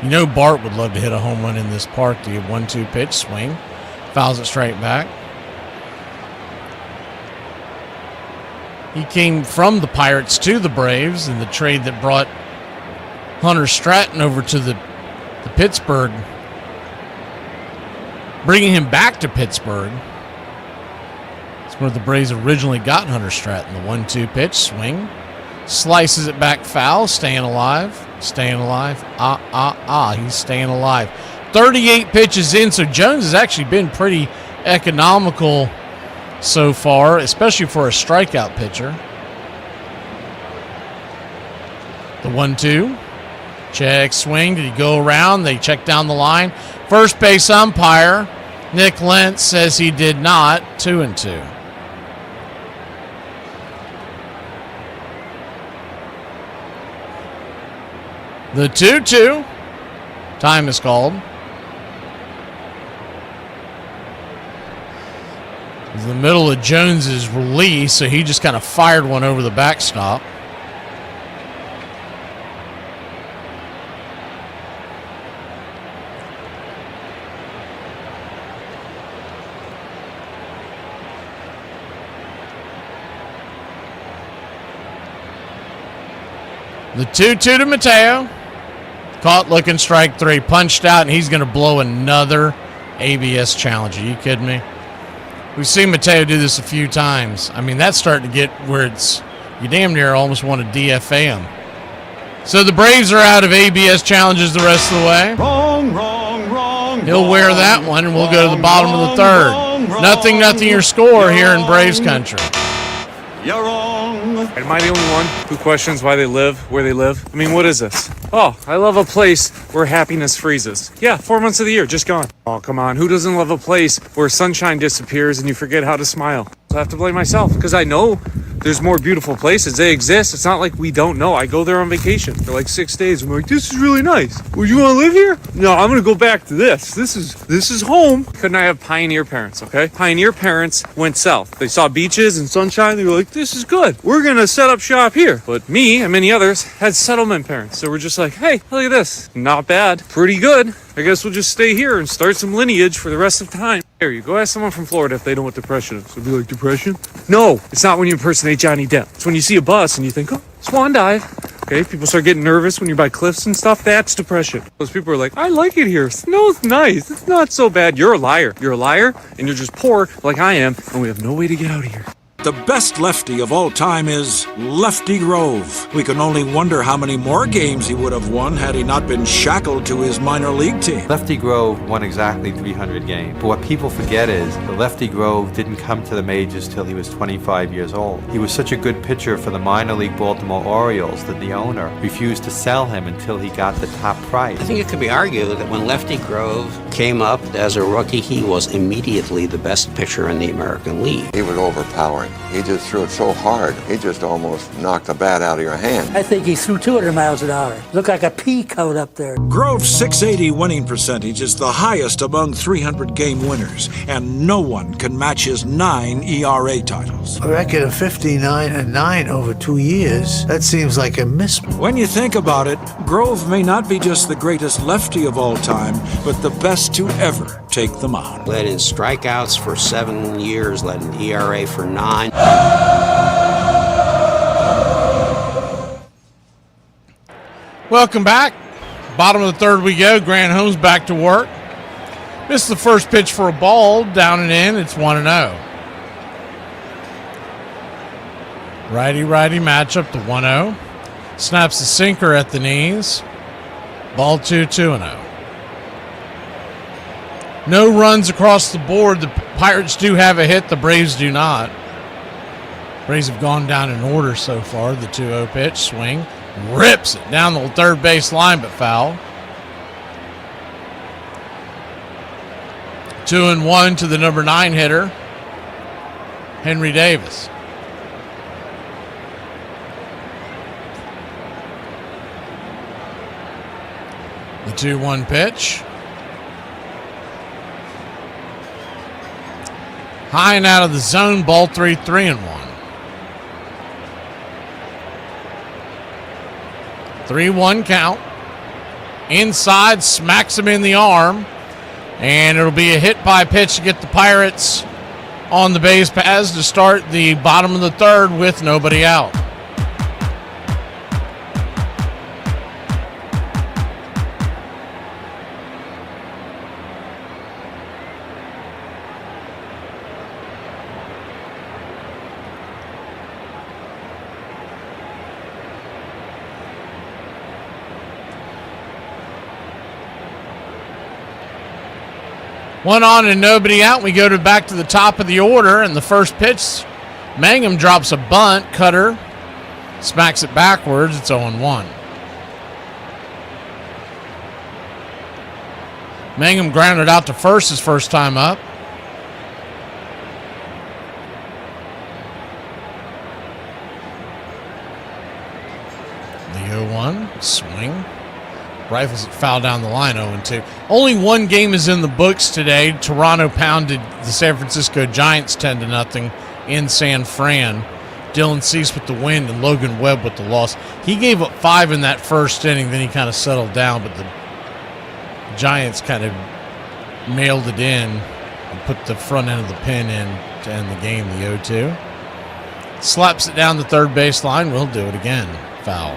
You know Bart would love to hit a home run in this park. The 1-2 pitch, swing. Fouls it straight back. He came from the Pirates to the Braves in the trade that brought Hunter Stratton over to the Pittsburgh, bringing him back to Pittsburgh. That's where the Braves originally got Hunter Stratton. The 1-2 pitch, swing, slices it back foul, staying alive. He's staying alive. 38 pitches in, so Jones has actually been pretty economical so far, especially for a strikeout pitcher. The 1-2. Check, swing. Did he go around? They check down the line. First base umpire, Nick Lentz, says he did not. 2-2. The 2-2. Time is called. It was in the middle of Jones's release, so he just kind of fired one over the backstop. The 2-2 to Mateo. Caught looking, strike three. Punched out, and he's going to blow another ABS challenge. Are you kidding me? We've seen Mateo do this a few times. I mean, that's starting to get where it's, you damn near almost want to DFA him. So the Braves are out of ABS challenges the rest of the way. Wrong. He'll wear that one, and we'll go to the bottom of the third. Nothing your score here in Braves country. You're wrong. Am I the only one who questions why they live where they live? I mean, what is this? Oh, I love a place where happiness freezes. Yeah, 4 months of the year, just gone. Oh, come on. Who doesn't love a place where sunshine disappears and you forget how to smile? I have to blame myself because I know there's more beautiful places. They exist. It's not like we don't know. I go there on vacation for like 6 days. I'm like, this is really nice. Would you want to live here? No, I'm going to go back to this. This is home. Couldn't I have pioneer parents, okay? Pioneer parents went south. They saw beaches and sunshine. They were like, this is good. We're going to set up shop here. But me and many others had settlement parents. So we're just like, hey, look at this. Not bad. Pretty good. I guess we'll just stay here and start some lineage for the rest of time. Here, you go ask someone from Florida if they know what depression is. They'll be like, depression? No, it's not when you impersonate Johnny Depp. It's when you see a bus and you think, oh, swan dive. Okay, people start getting nervous when you're by cliffs and stuff. That's depression. Those people are like, I like it here. No, it's nice. It's not so bad. You're a liar. You're a liar, and you're just poor like I am, and we have no way to get out of here. The best lefty of all time is Lefty Grove. We can only wonder how many more games he would have won had he not been shackled to his minor league team. Lefty Grove won exactly 300 games. But what people forget is that Lefty Grove didn't come to the majors till he was 25 years old. He was such a good pitcher for the minor league Baltimore Orioles that the owner refused to sell him until he got the top price. I think it could be argued that when Lefty Grove came up as a rookie, he was immediately the best pitcher in the American League. He was overpowering. He just threw it so hard, he just almost knocked the bat out of your hand. I think he threw 200 miles an hour. Looked like a pea coat up there. Grove's 680 winning percentage is the highest among 300-game winners, and no one can match his 9 ERA titles. A record of 59-9 over 2 years. That seems like a miss. When you think about it, Grove may not be just the greatest lefty of all time, but the best to ever take the mound. Led in strikeouts for 7 years, led in ERA for 9. Welcome back. Bottom of the third we go. Grant Holmes back to work. Missed the first pitch for a ball. Down and in. It's 1-0. Righty-righty matchup, the 1-0. Snaps the sinker at the knees. Ball 2-0. No runs across the board. The Pirates do have a hit. The Braves do not. Braves have gone down in order so far. The 2-0 pitch, swing, rips it down the third base line, but foul. 2-1 to the number 9 hitter, Henry Davis. The 2-1 pitch. High and out of the zone, ball 3-1. 3-1 count. Inside, smacks him in the arm. And it'll be a hit by pitch to get the Pirates on the base paths to start the bottom of the third with nobody out. One on and nobody out. We go back to the top of the order, and the first pitch, Mangum drops a bunt. Cutter smacks it backwards. It's 0-1. Mangum grounded out to first his first time up. The 0-1 swing. Rifles it foul down the line, 0-2. Only one game is in the books today. Toronto pounded the San Francisco Giants 10-0 in San Fran. Dylan Cease with the win and Logan Webb with the loss. He gave up 5 in that first inning, then he kind of settled down, but the Giants kind of nailed it in and put the front end of the pin in to end the game, the 0-2. Slaps it down the third baseline. We'll do it again. Foul.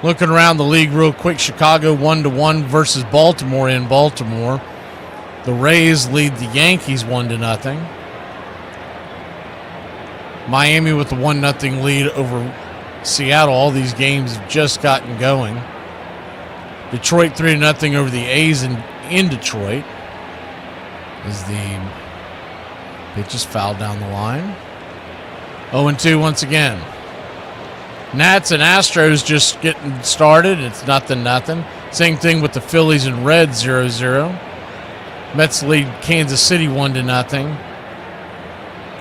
Looking around the league real quick, Chicago 1-1 versus Baltimore in Baltimore. The Rays lead the Yankees 1-0. Miami with the 1-0 lead over Seattle. All these games have just gotten going. Detroit 3-0 over the A's in Detroit. As the pitch is fouled down the line. 0-2 once again. Nats and Astros just getting started. It's 0-0. Same thing with the Phillies and Reds 0-0. Mets lead Kansas City 1-0.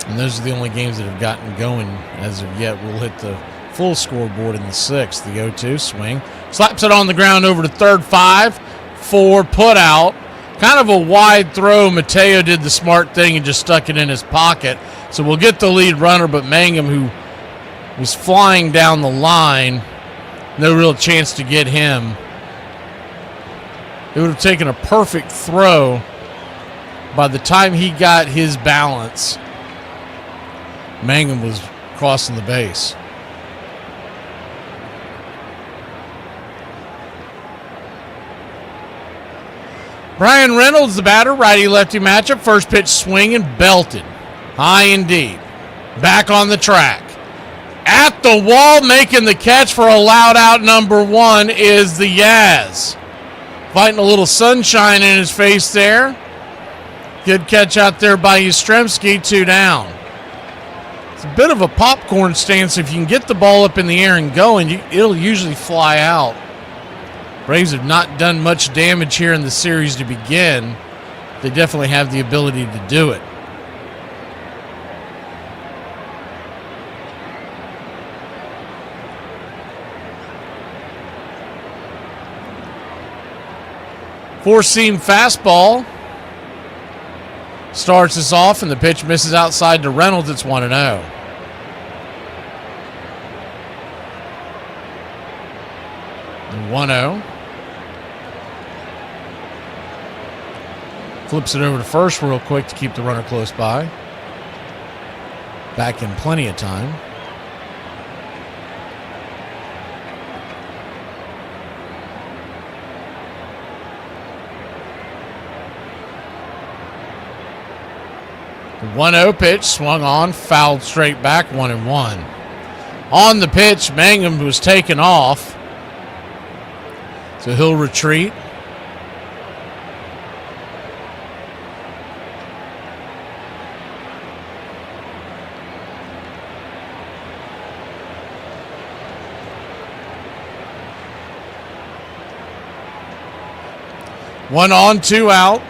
And those are the only games that have gotten going as of yet. We'll hit the full scoreboard in the sixth. The 0-2 swing. Slaps it on the ground over to third. 5-4 put out. Kind of a wide throw. Mateo did the smart thing and just stuck it in his pocket. So we'll get the lead runner, but Mangum, who was flying down the line, no real chance to get him. It would have taken a perfect throw. By the time he got his balance, Mangum was crossing the base. Brian Reynolds, the batter, righty-lefty matchup. First pitch swinging, belted. High and deep. Back on the track. At the wall, making the catch for a loud out number 1 is the Yaz. Fighting a little sunshine in his face there. Good catch out there by Yastrzemski, 2 down. It's a bit of a popcorn stance. If you can get the ball up in the air and going, it'll usually fly out. Braves have not done much damage here in the series to begin. They definitely have the ability to do it. Four-seam fastball starts us off, and the pitch misses outside to Reynolds. It's 1-0. And 1-0. Flips it over to first real quick to keep the runner close by. Back in plenty of time. The 1-0 pitch swung on, fouled straight back, 1-1. On the pitch, Mangum was taken off, so he'll retreat. One on, 2 out.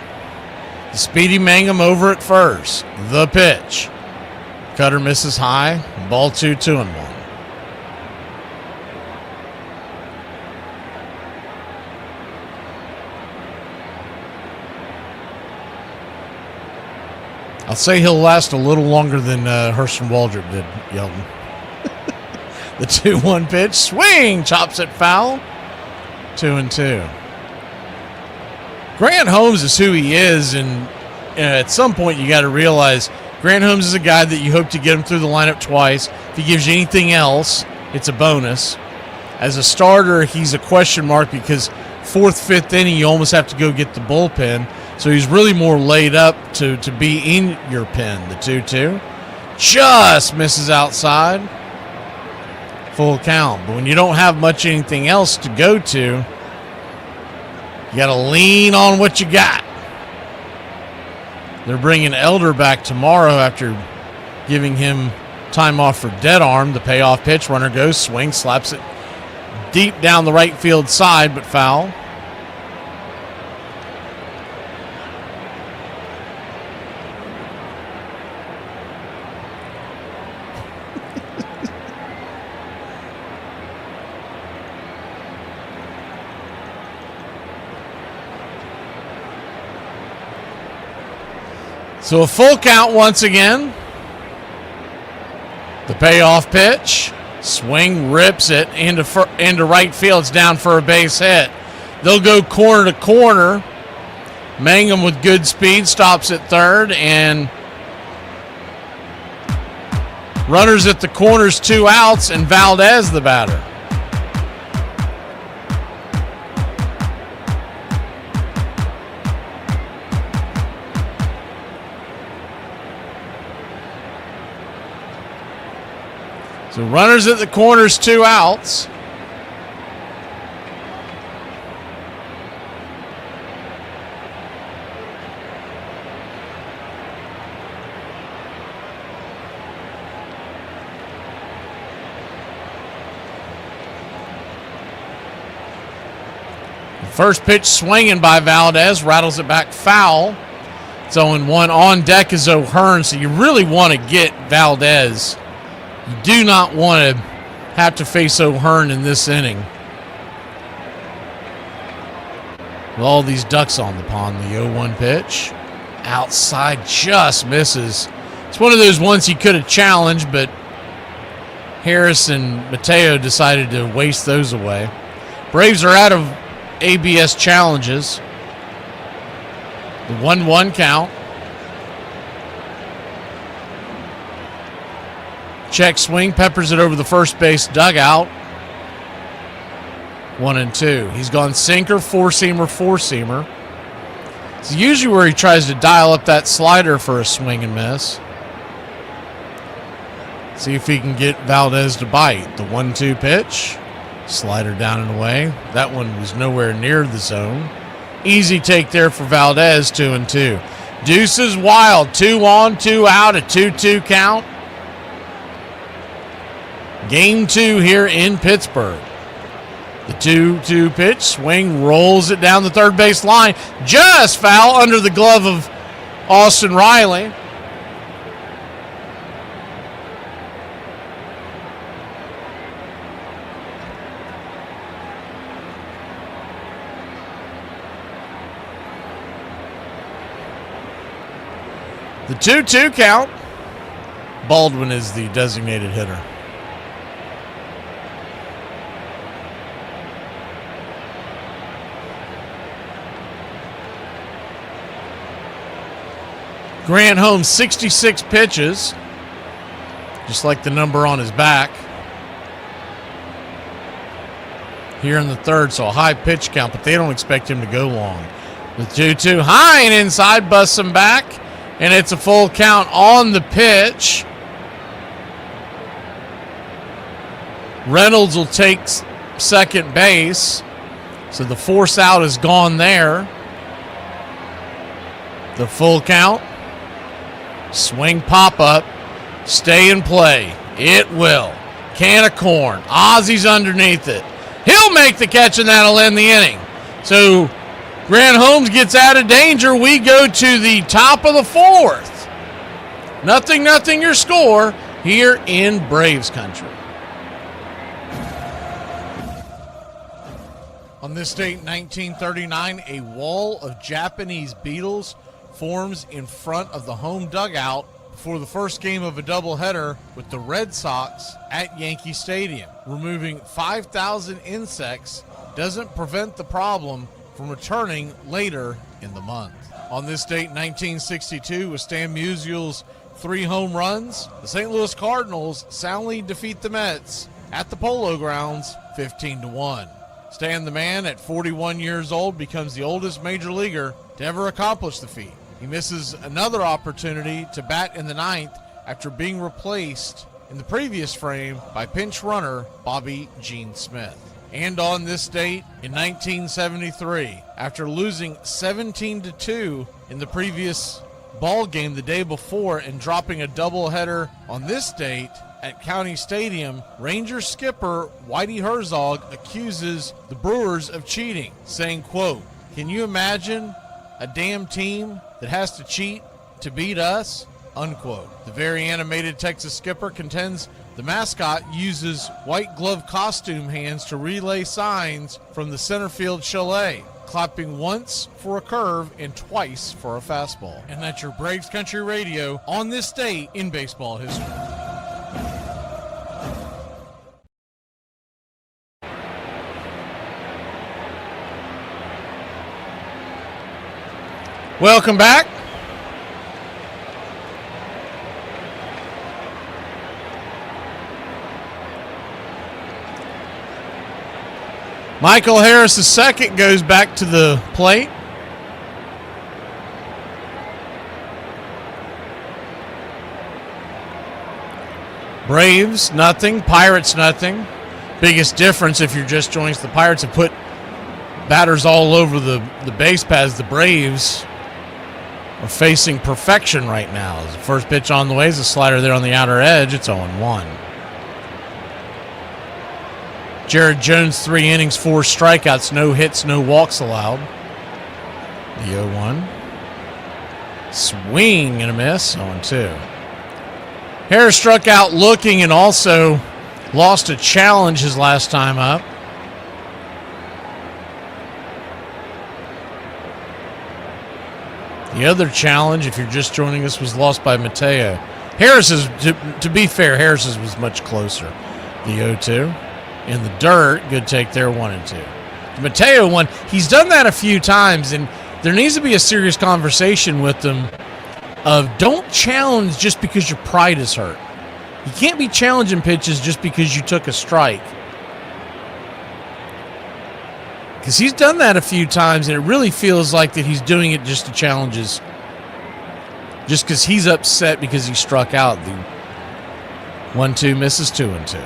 The speedy Mangum over at first. The pitch. Cutter misses high. Ball 2, 2-1. I'll say he'll last a little longer than Hurston Waldrop did, Yeldon. The 2-1 pitch. Swing! Chops it foul. 2-2. Grant Holmes is who he is, and at some point you got to realize Grant Holmes is a guy that you hope to get him through the lineup twice. If he gives you anything else, it's a bonus. As a starter, he's a question mark because fourth, fifth inning, you almost have to go get the bullpen. So he's really more laid up to be in your pen. The 2-2 just misses outside. Full count. But when you don't have much anything else to go to, you got to lean on what you got. They're bringing Elder back tomorrow after giving him time off for dead arm. The payoff pitch, runner goes, swing, slaps it deep down the right field side, but foul. So a full count once again. The payoff pitch. Swing, rips it into right field. It's down for a base hit. They'll go corner to corner. Mangum with good speed stops at third, and runners at the corners, 2 outs, and Valdez the batter. So runners at the corners, 2 outs. The first pitch swinging by Valdez, rattles it back foul. It's 0-1. On deck is O'Hearn, so you really want to get Valdez. You do not want to have to face O'Hearn in this inning. With all these ducks on the pond, the 0-1 pitch. Outside, just misses. It's one of those ones he could have challenged, but Harris and Mateo decided to waste those away. Braves are out of ABS challenges. The 1-1 count. Check swing, peppers it over the first base dugout. 1-2. He's gone sinker, four-seamer. It's usually where he tries to dial up that slider for a swing and miss. See if he can get Valdez to bite. The 1-2 pitch. Slider down and away. That one was nowhere near the zone. Easy take there for Valdez, 2-2. Deuce is wild. 2 on, 2 out, a 2-2 count. Game 2 here in Pittsburgh. The 2-2 pitch, swing, rolls it down the third base line. Just foul under the glove of Austin Riley. The 2-2 count. Baldwin is the designated hitter. Grant Holmes, 66 pitches, just like the number on his back. Here in the third, so a high pitch count, but they don't expect him to go long. The 2-2 high and inside, busts him back, and it's a full count on the pitch. Reynolds will take second base, so the force out is gone there. The full count. Swing pop-up, stay in play. It will. Can of corn. Ozzy's underneath it. He'll make the catch, and that'll end the inning. So Grant Holmes gets out of danger. We go to the top of the fourth. 0-0 your score here in Braves country. On this date, 1939, a wall of Japanese beetles forms in front of the home dugout before the first game of a doubleheader with the Red Sox at Yankee Stadium. Removing 5,000 insects doesn't prevent the problem, from returning later in the month. On this date in 1962, with Stan Musial's 3 home runs, the St. Louis Cardinals soundly defeat the Mets at the Polo Grounds 15-1. Stan the Man, at 41 years old, becomes the oldest major leaguer to ever accomplish the feat. He misses another opportunity to bat in the 9th after being replaced in the previous frame by pinch runner Bobby Gene Smith. And on this date in 1973, after losing 17-2 in the previous ball game the day before and dropping a doubleheader on this date at County Stadium, Rangers skipper Whitey Herzog accuses the Brewers of cheating, saying, quote, "Can you imagine a damn team that has to cheat to beat us?" Unquote. The very animated Texas skipper contends the mascot uses white glove costume hands to relay signs from the center field chalet, clapping once for a curve and twice for a fastball. And that's your Braves Country Radio on this date in baseball history. Welcome back. Michael Harris II goes back to the plate. Braves, nothing. Pirates, nothing. Biggest difference, if you're just joining us, the Pirates have put batters all over the base paths. The Braves are facing perfection right now. The first pitch on the way is a slider there on the outer edge. It's 0-1. Jared Jones, 3 innings, 4 strikeouts, no hits, no walks allowed. The 0-1. Swing and a miss, 0-2. Harris struck out looking and also lost a challenge his last time up. The other challenge, if you're just joining us, was lost by Mateo. Harris's, to be fair, Harris's was much closer. The 0-2. In the dirt, good take there, 1-2. The Mateo one, he's done that a few times, and there needs to be a serious conversation with them of don't challenge just because your pride is hurt. You can't be challenging pitches just because you took a strike. Because he's done that a few times, and it really feels like that he's doing it just to challenges, just because he's upset because he struck out. The 1-2 misses, 2-2.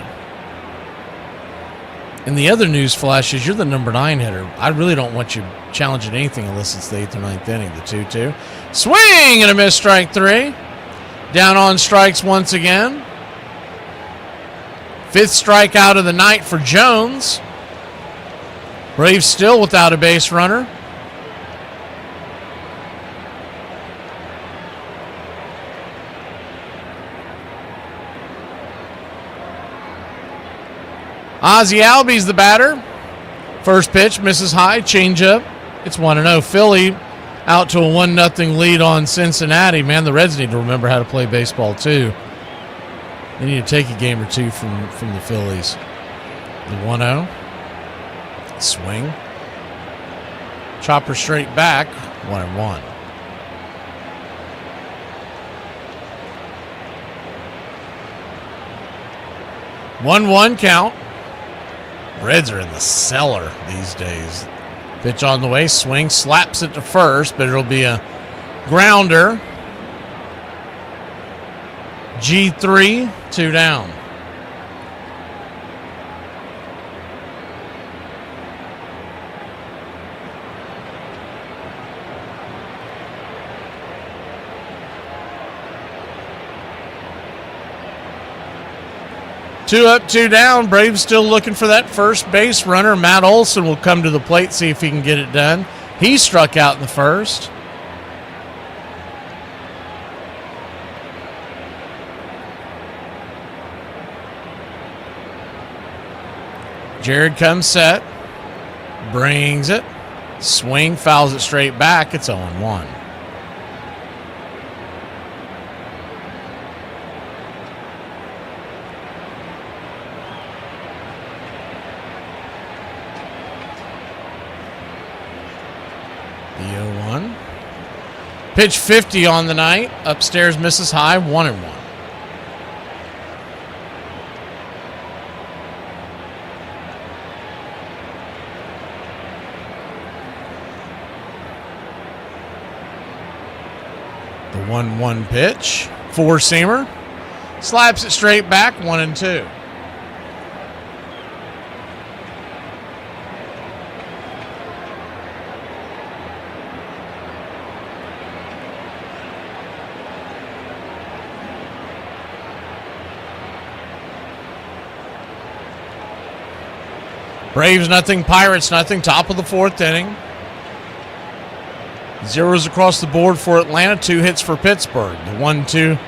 And the other news flash is you're the number 9 hitter. I really don't want you challenging anything unless it's the 8th or 9th inning. The 2-2. Swing and a miss, strike 3. Down on strikes once again. 5th strikeout of the night for Jones. Braves still without a base runner. Ozzie Albies the batter. First pitch misses high, changeup. It's 1-0. Philly out to a 1-0 lead on Cincinnati. Man, the Reds need to remember how to play baseball too. They need to take a game or two from the Phillies. The 1-0. Swing. Chopper straight back. 1-1. One count. Reds are in the cellar these days. Pitch on the way, swing, slaps it to first, but it'll be a grounder. G3, 2 down. Two up, 2 down. Braves still looking for that first base runner. Matt Olson will come to the plate, see if he can get it done. He struck out in the first. Jared comes set. Brings it. Swing, fouls it straight back. It's 0-1. The 0-1. Pitch 50 on the night. Upstairs misses high, 1-1. The 1-1 pitch. Four-seamer. Slaps it straight back, 1-2. Braves nothing, Pirates nothing. Top of the fourth inning. Zeros across the board for Atlanta. 2 hits for Pittsburgh. The 1-2.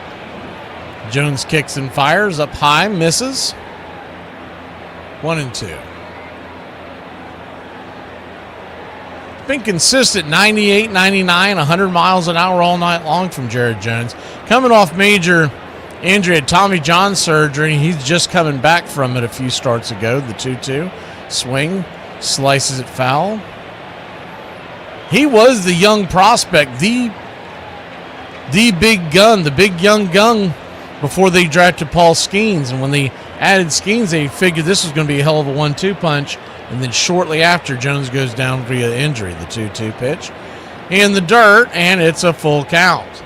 Jones kicks and fires. Up high. Misses. 1-2. Been consistent. 98, 99, 100 miles an hour all night long from Jared Jones. Coming off major injury at Tommy John surgery. He's just coming back from it a few starts ago. The 2-2. Swing, slices it foul. He was the young prospect, the big gun, the big young gun before they drafted Paul Skeens. And when they added Skeens, they figured this was going to be a hell of a 1-2 punch. And then shortly after, Jones goes down via injury, the 2-2 pitch. In the dirt, and it's a full count.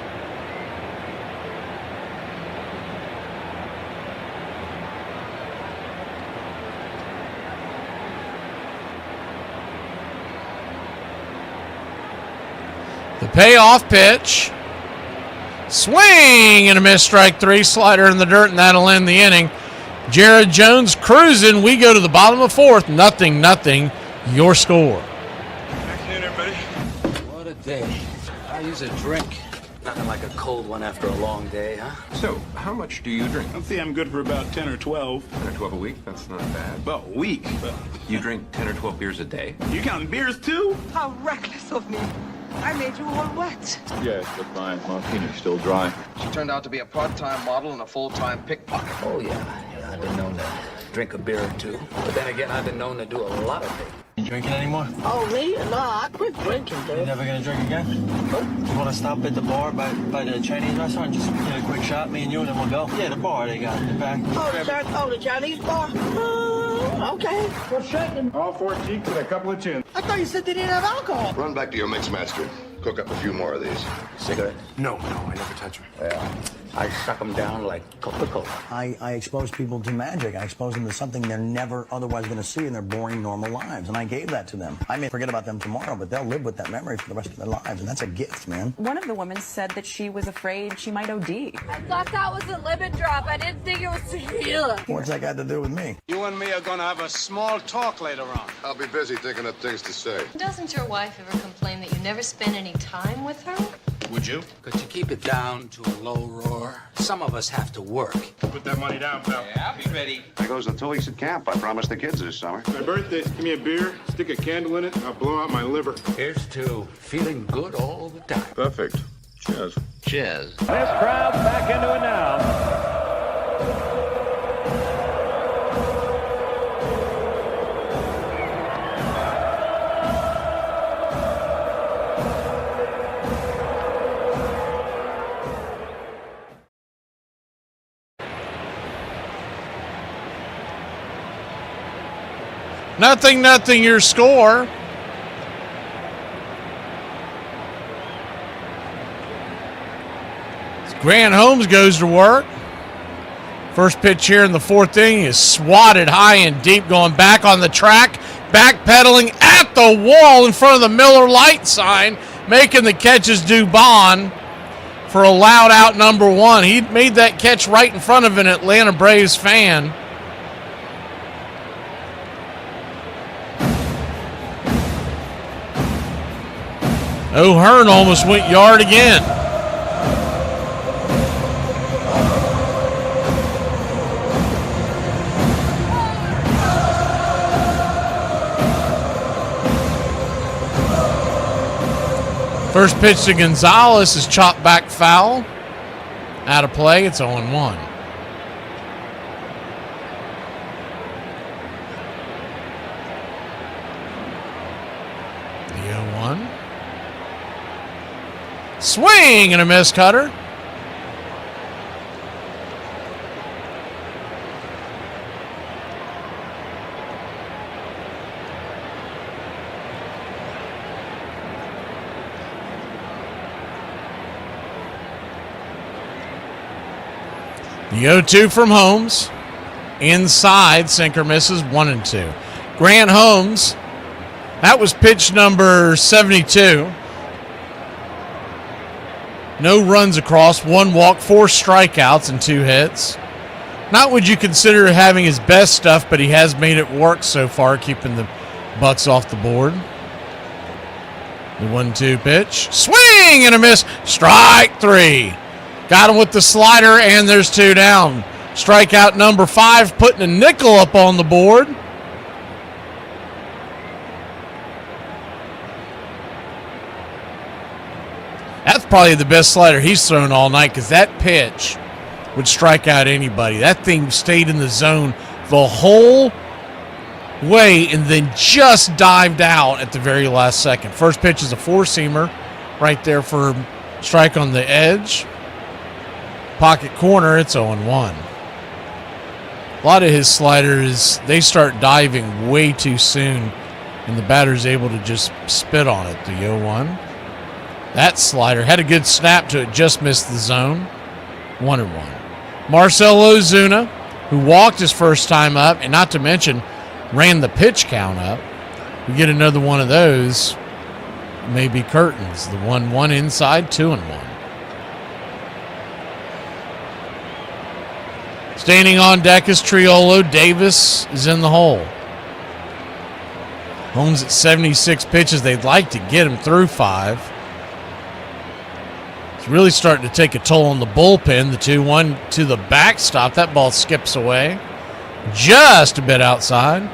The payoff pitch. Swing and a miss, strike 3. Slider in the dirt, and that'll end the inning. Jared Jones cruising. We go to the bottom of fourth. 0-0. Your score. Afternoon, everybody. What a day. I use a drink. Nothing like a cold one after a long day, huh? So, how much do you drink? I think I'm good for about 10 or 12. 10 or 12 a week? That's not bad. About a week. You drink 10 or 12 beers a day? You counting beers, too? How reckless of me. I made you all wet. Yes, but my martini's still dry. She turned out to be a part-time model and a full-time pickpocket. Oh, yeah. I've been known to drink a beer or two. But then again, I've been known to do a lot of things. You drinking anymore? Oh, me? No, I quit drinking, dude. You never gonna drink again? You wanna stop at the bar by the Chinese restaurant? Just get a quick shot, me and you, and then we'll go? Yeah, the bar they got in the back. Oh, the Chinese bar? Okay. What's shaking? All 4 cheeks and a couple of chins. I thought you said they didn't have alcohol. Run back to your mix master. Cook up a few more of these. Cigarette? No, I never touch them. Yeah. I suck them down like Coca-Cola. I expose people to magic. I expose them to something they're never otherwise going to see in their boring, normal lives. And I gave that to them. I may forget about them tomorrow, but they'll live with that memory for the rest of their lives. And that's a gift, man. One of the women said that she was afraid she might OD. I thought that was a lemon drop. I didn't think it was tequila. What's that got to do with me? You and me are gonna have a small talk later on. I'll be busy thinking of things to say. Doesn't your wife ever complain that you never spend any time with her? Would you? Could you keep it down to a low roar? Some of us have to work. Put that money down, pal. Yeah, I'll be ready. There goes the 2 weeks at camp. I promised the kids this summer. My birthday, give me a beer, stick a candle in it, and I'll blow out my liver. Here's to feeling good all the time. Perfect. Cheers. Cheers. This crowd's back into it now. Nothing, your score. Grant Holmes goes to work. First pitch here in the fourth inning is swatted high and deep, going back on the track, backpedaling at the wall in front of the Miller Lite sign, making the catch is Dubon for a loud out number 1. He made that catch right in front of an Atlanta Braves fan. O'Hearn almost went yard again. First pitch to Gonzalez is chopped back foul. Out of play, it's 0-1. The 0-1. Swing and a miss, Cutter. The 0-2 from Holmes. Inside, sinker misses, 1-2. Grant Holmes, that was pitch number 72. No runs across, 1 walk, 4 strikeouts, and 2 hits. Not what you consider having his best stuff, but he has made it work so far, keeping the Bucks off the board. The 1-2 pitch. Swing and a miss. Strike 3. Got him with the slider, and there's 2 down. Strikeout number 5, putting a nickel up on the board. That's probably the best slider he's thrown all night, because that pitch would strike out anybody. That thing stayed in the zone the whole way and then just dived out at the very last second. First pitch is a 4-seamer right there for strike on the edge. Pocket corner, it's 0-1. A lot of his sliders, they start diving way too soon, and the batter's able to just spit on it. The 0-1. That slider had a good snap to it, just missed the zone. 1-1. Marcell Ozuna, who walked his first time up, and not to mention ran the pitch count up. We get another one of those, maybe curtains. The 1-1 inside, 2-1. Standing on deck is Triolo. Davis is in the hole. Holmes at 76 pitches. They'd like to get him through 5. It's really starting to take a toll on the bullpen. The 2-1 to the backstop. That ball skips away. Just a bit outside.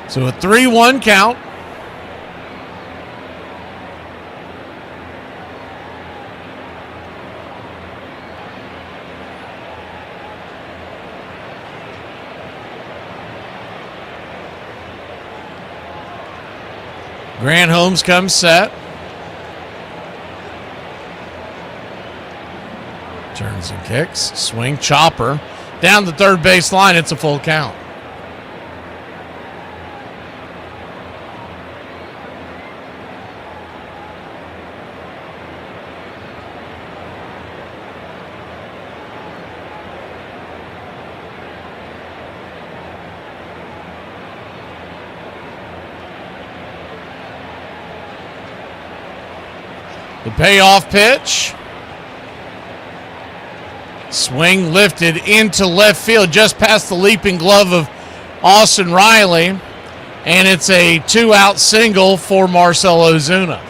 So a 3-1 count. Grant Holmes comes set. Turns and kicks. Swing, chopper. Down the third base line, it's a full count. The payoff pitch. Swing lifted into left field, just past the leaping glove of Austin Riley. And it's a 2-out single for Marcell Ozuna.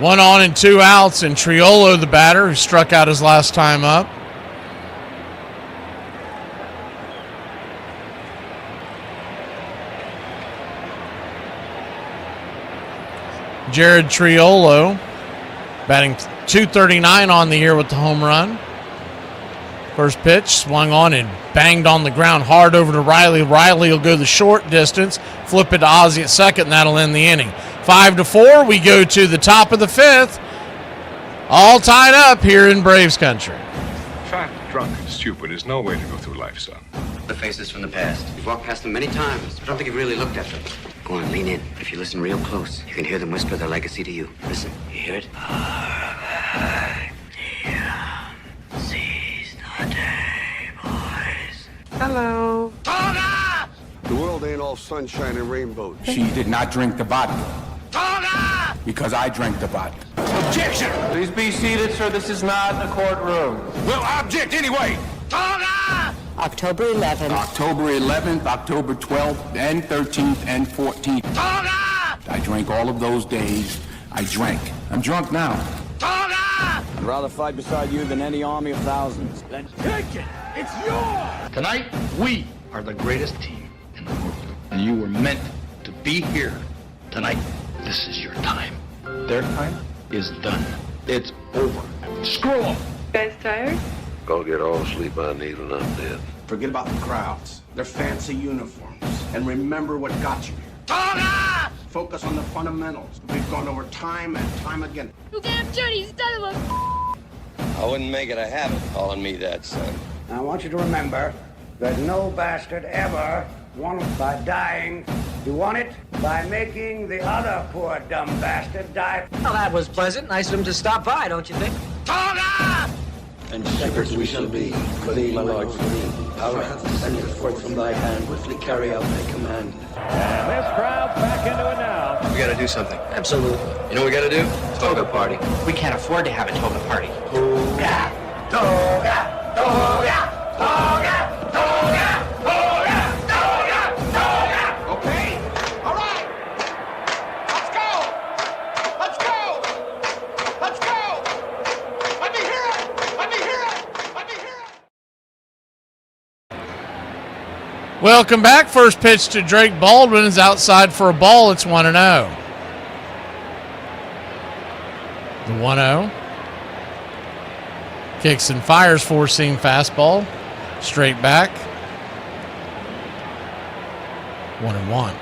One on and 2 outs, and Triolo, the batter, who struck out his last time up. Jared Triolo, batting .239 on the year with the home run. First pitch, swung on and banged on the ground hard over to Riley. Riley will go the short distance, flip it to Ozzie at second, and that'll end the inning. 5-4, we go to the top of the 5th. All tied up here in Braves country. Fat, drunk, and stupid is no way to go through life, son. The faces from the past. You've walked past them many times, but I don't think you've really looked at them. Go on, lean in. If you listen real close, you can hear them whisper their legacy to you. Listen, you hear it? Seize the day, boys. Hello. The world ain't all sunshine and rainbows. She did not drink the vodka. Because I drank the vodka. Objection! Please be seated, sir. This is not a courtroom. Well, I object anyway! October 11th. October 11th, October 12th, and 13th, and 14th. I drank all of those days. I drank. I'm drunk now. I'd rather fight beside you than any army of thousands. Then take it! It's yours! Tonight, we are the greatest team in the world. And you were meant to be here tonight. This is your time. Their time? is done. It's over. Screw them. Guys tired? Go get all the sleep I need and I'm dead. Forget about the crowds, their fancy uniforms, and remember what got you here. Toga! Focus on the fundamentals. We've gone over time and time again. You damn dirty son of a... I wouldn't make it a habit calling me that, son. I want you to remember that no bastard ever won it by dying. You won it by making the other poor dumb bastard die. Well, that was pleasant. Nice of him to stop by, don't you think? Toga! And shepherds we shall be, for thee, my lord, for thee. Power hath descended forth from thy hand, swiftly carry out thy command. And this crowd's back into it now. We gotta do something. Absolutely. You know what we gotta do? Toga party. We can't afford to have a toga party. Toga! Toga! Toga! Toga! Toga! Toga! Toga! Toga! Okay? All right. Let's go. Let's go. Let's go. Let me hear it. Let me hear it. Let me hear it. Welcome back. First pitch to Drake Baldwin is outside for a ball. It's 1-0. The 1-0. Kicks and fires, four-seam fastball. Straight back. 1-1.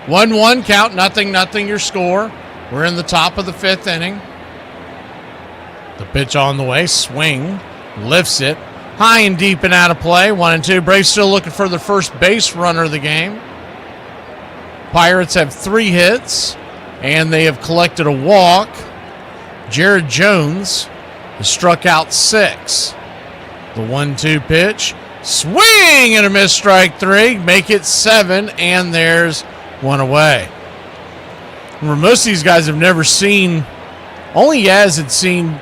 1-1 count, 0-0 your score. We're in the top of the fifth inning. The pitch on the way, swing, lifts it. High and deep and out of play, 1-2. Braves still looking for the first base runner of the game. Pirates have 3 hits, and they have collected a walk. Jared Jones has struck out 6. The 1-2 pitch, swing and a miss, strike 3. Make it 7, and there's one away. Remember, most of these guys have never seen, only Yaz had seen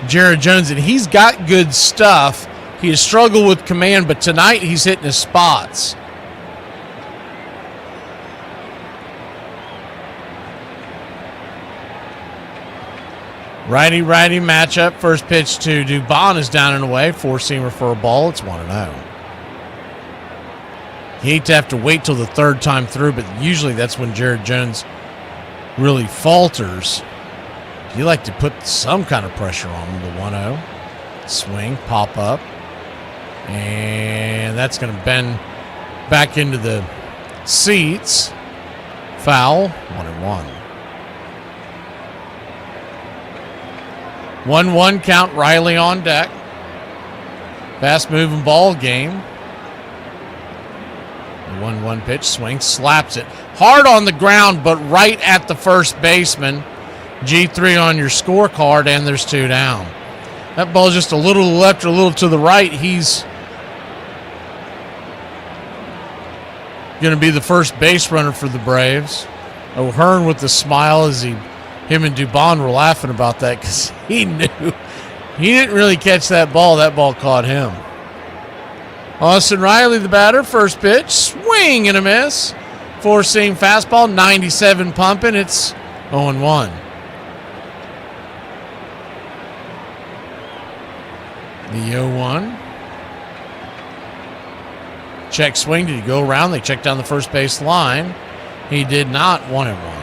Jared Jones, and he's got good stuff. He has struggled with command, but tonight he's hitting his spots. Righty-righty matchup. First pitch to Dubon is down and away. Four-seamer for a ball. It's 1-0. You hate to have to wait till the third time through, but usually that's when Jared Jones really falters. You like to put some kind of pressure on him. The 1-0. Swing, pop up. And that's going to bend back into the seats. Foul. 1-1. 1-1 count, Riley on deck. Fast-moving ball game. The 1-1 pitch, swing, slaps it. Hard on the ground, but right at the first baseman. G3 on your scorecard, and there's 2 down. That ball's just a little to the left or a little to the right. He's going to be the first base runner for the Braves. O'Hearn with the smile as him and Dubon were laughing about that because he knew he didn't really catch that ball. That ball caught him. Austin Riley, the batter, first pitch, swing and a miss. Four-seam fastball, 97 pumping. It's 0-1. The 0-1. Check swing. Did he go around? They checked down the first base line. He did not. 1-1.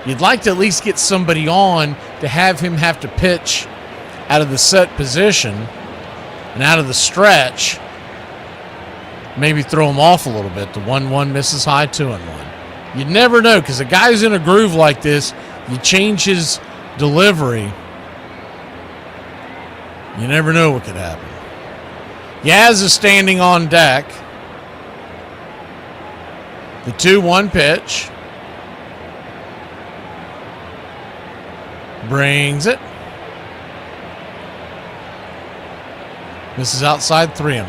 You'd like to at least get somebody on to have him have to pitch out of the set position and out of the stretch. Maybe throw him off a little bit. The 1-1 misses high, 2-1. You never know, because a guy who's in a groove like this, you change his delivery, you never know what could happen. Yaz is standing on deck. The 2-1 pitch. Brings it. This is outside, 3-1.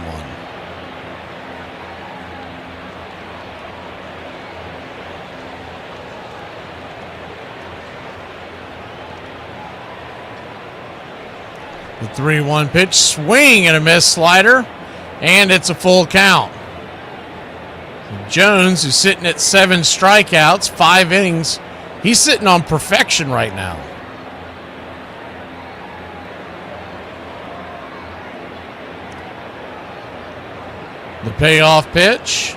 The 3-1 pitch, swing and a miss, slider, and it's a full count. Jones, who's sitting at 7 strikeouts, 5 innings, he's sitting on perfection right now. The payoff pitch.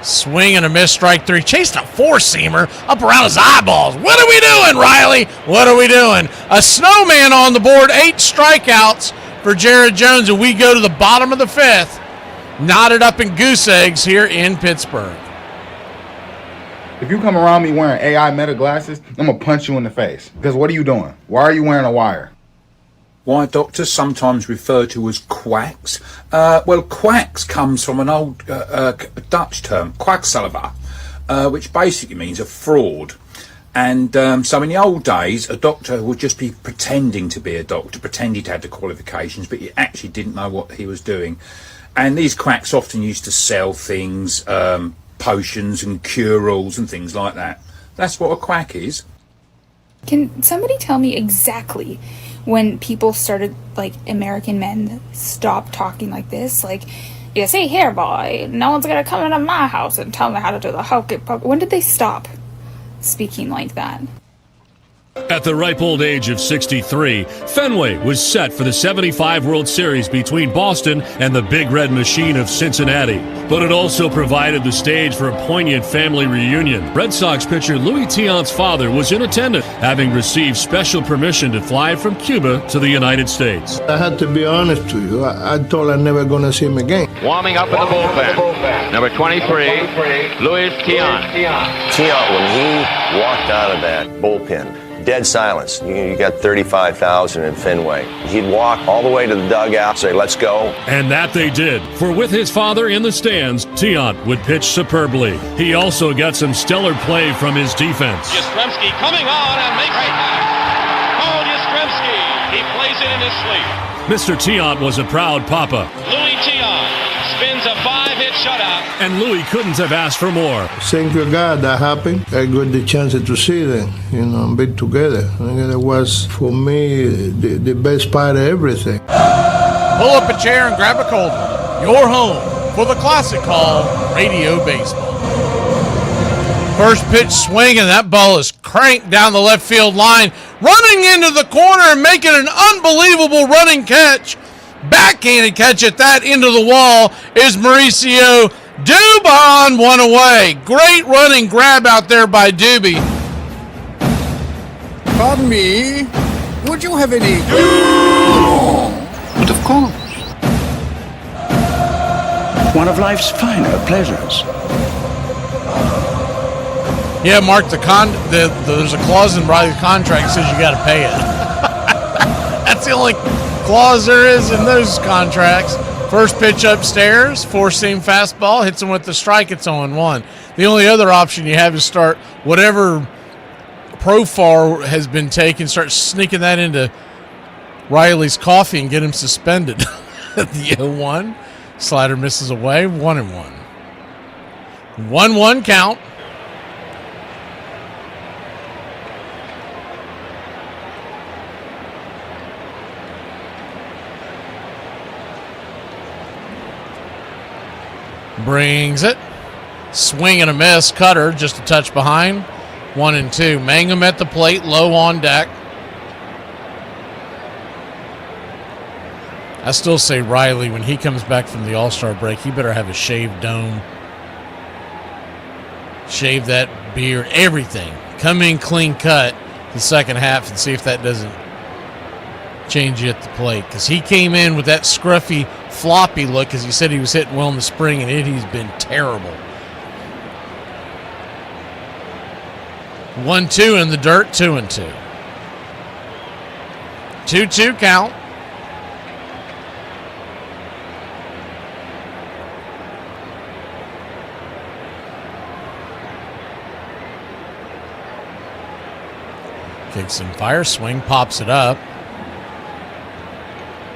Swing and a miss, strike three. Chasing a four-seamer up around his eyeballs. What are we doing, Riley? What are we doing? A snowman on the board, 8 strikeouts for Jared Jones, and we go to the bottom of the 5th. Knotted up in goose eggs here in Pittsburgh. If you come around me wearing AI meta glasses, I'm going to punch you in the face. Because what are you doing? Why are you wearing a wire? Why doctors sometimes refer to as quacks? Well, quacks comes from an old Dutch term, quacksalver, which basically means a fraud. And so in the old days, a doctor would just be pretending to be a doctor, pretend he'd had the qualifications, but he actually didn't know what he was doing. And these quacks often used to sell things, potions and cure-alls and things like that. That's what a quack is. Can somebody tell me exactly when people started, like, American men stopped talking like this? Like, you see here, boy, no one's gonna come into my house and tell me how to do the hokey pokey. When did they stop speaking like that? At the ripe old age of 63, Fenway was set for the 75 World Series between Boston and the Big Red Machine of Cincinnati. But it also provided the stage for a poignant family reunion. Red Sox pitcher Louis Tiant's father was in attendance, having received special permission to fly from Cuba to the United States. I had to be honest to you. I thought I'm never going to see him again. Warming up in the bullpen. Number 23, Louis Tiant. Tiant, when he walked out of that bullpen, dead silence. You got 35,000 in Fenway. He'd walk all the way to the dugout, say, let's go. And that they did. For with his father in the stands, Tiant would pitch superbly. He also got some stellar play from his defense. Yastrzemski coming on and makes it. Called Yastrzemski. He plays it in his sleep. Mr. Tiant was a proud papa. Louis Tiant spins a 5-hit shutout. And Louis couldn't have asked for more. Thank you, God, that happened. I got the chance to see them, be together. And it was, for me, the best part of everything. Pull up a chair and grab a cold one. You're home for the classic call, Radio Baseball. First pitch swing, and that ball is cranked down the left field line, running into the corner and making an unbelievable running catch. Backhanded catch at that, into the wall is Mauricio Dubon, one away. Great running grab out there by Doobie. Pardon me, would you have any? But of course. One of life's finer pleasures. Yeah, Mark, there's a clause in Riley's contract that says you got to pay it. That's the only clause there is in those contracts. First pitch upstairs, four-seam fastball, hits him with the strike, it's 0-1. The only other option you have is start whatever Profar has been taken, start sneaking that into Riley's coffee and get him suspended. The 0-1. Slider misses away, 1-1. 1-1 count. Brings it. Swing and a miss. Cutter just a touch behind. 1-2. Mangum at the plate, low on deck. I still say Riley, when he comes back from the All-Star break, he better have a shaved dome. Shave that beard, everything. Come in clean cut the second half and see if that doesn't change you at the plate. Because he came in with that scruffy, floppy look, because he said he was hitting well in the spring, and he's been terrible. 1-2 in the dirt, 2-2. 2-2 count. Kicks and fire, swing, pops it up.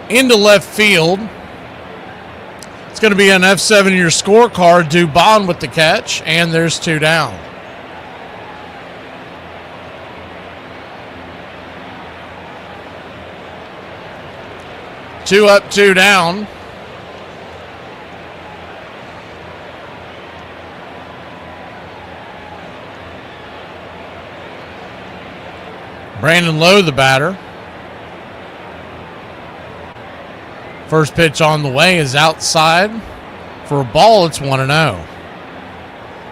Into left field. It's going to be an F7 in your scorecard. Dubon with the catch, and there's 2 down. Two up, 2 down. Brandon Lowe, the batter. First pitch on the way is outside. For a ball, it's 1-0.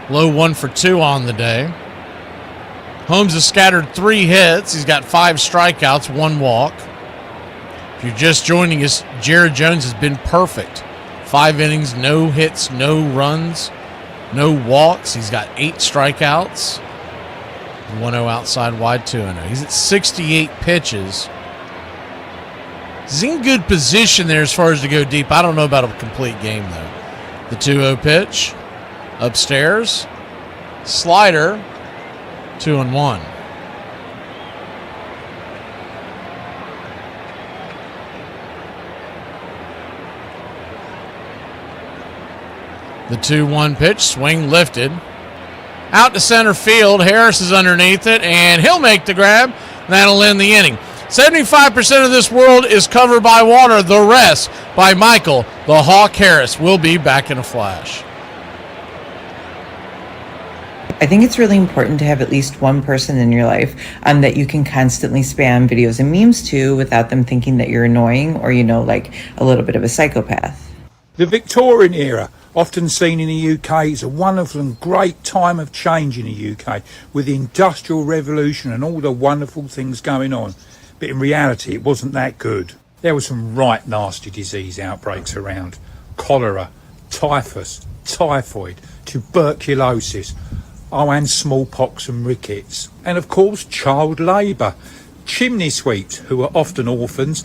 Low 1 for 2 on the day. Holmes has scattered 3 hits. He's got 5 strikeouts, 1 walk. If you're just joining us, Jared Jones has been perfect. 5 innings, no hits, no runs, no walks. He's got 8 strikeouts. 1-0 outside wide, 2-0. He's at 68 pitches. He's in good position there as far as to go deep. I don't know about a complete game, though. The 2-0 pitch. Upstairs. Slider. 2-1. The 2-1 pitch. Swing lifted. Out to center field. Harris is underneath it, and he'll make the grab. That'll end the inning. 75% of this world is covered by water. The rest by Michael, the Hawk Harris. We'll be back in a flash. I think it's really important to have at least one person in your life that you can constantly spam videos and memes to without them thinking that you're annoying or, like a little bit of a psychopath. The Victorian era, often seen in the UK, is a wonderful and great time of change in the UK with the Industrial Revolution and all the wonderful things going on. But in reality, it wasn't that good. There were some right nasty disease outbreaks around. Cholera, typhus, typhoid, tuberculosis, and smallpox and rickets. And of course, child labour. Chimney sweeps, who were often orphans,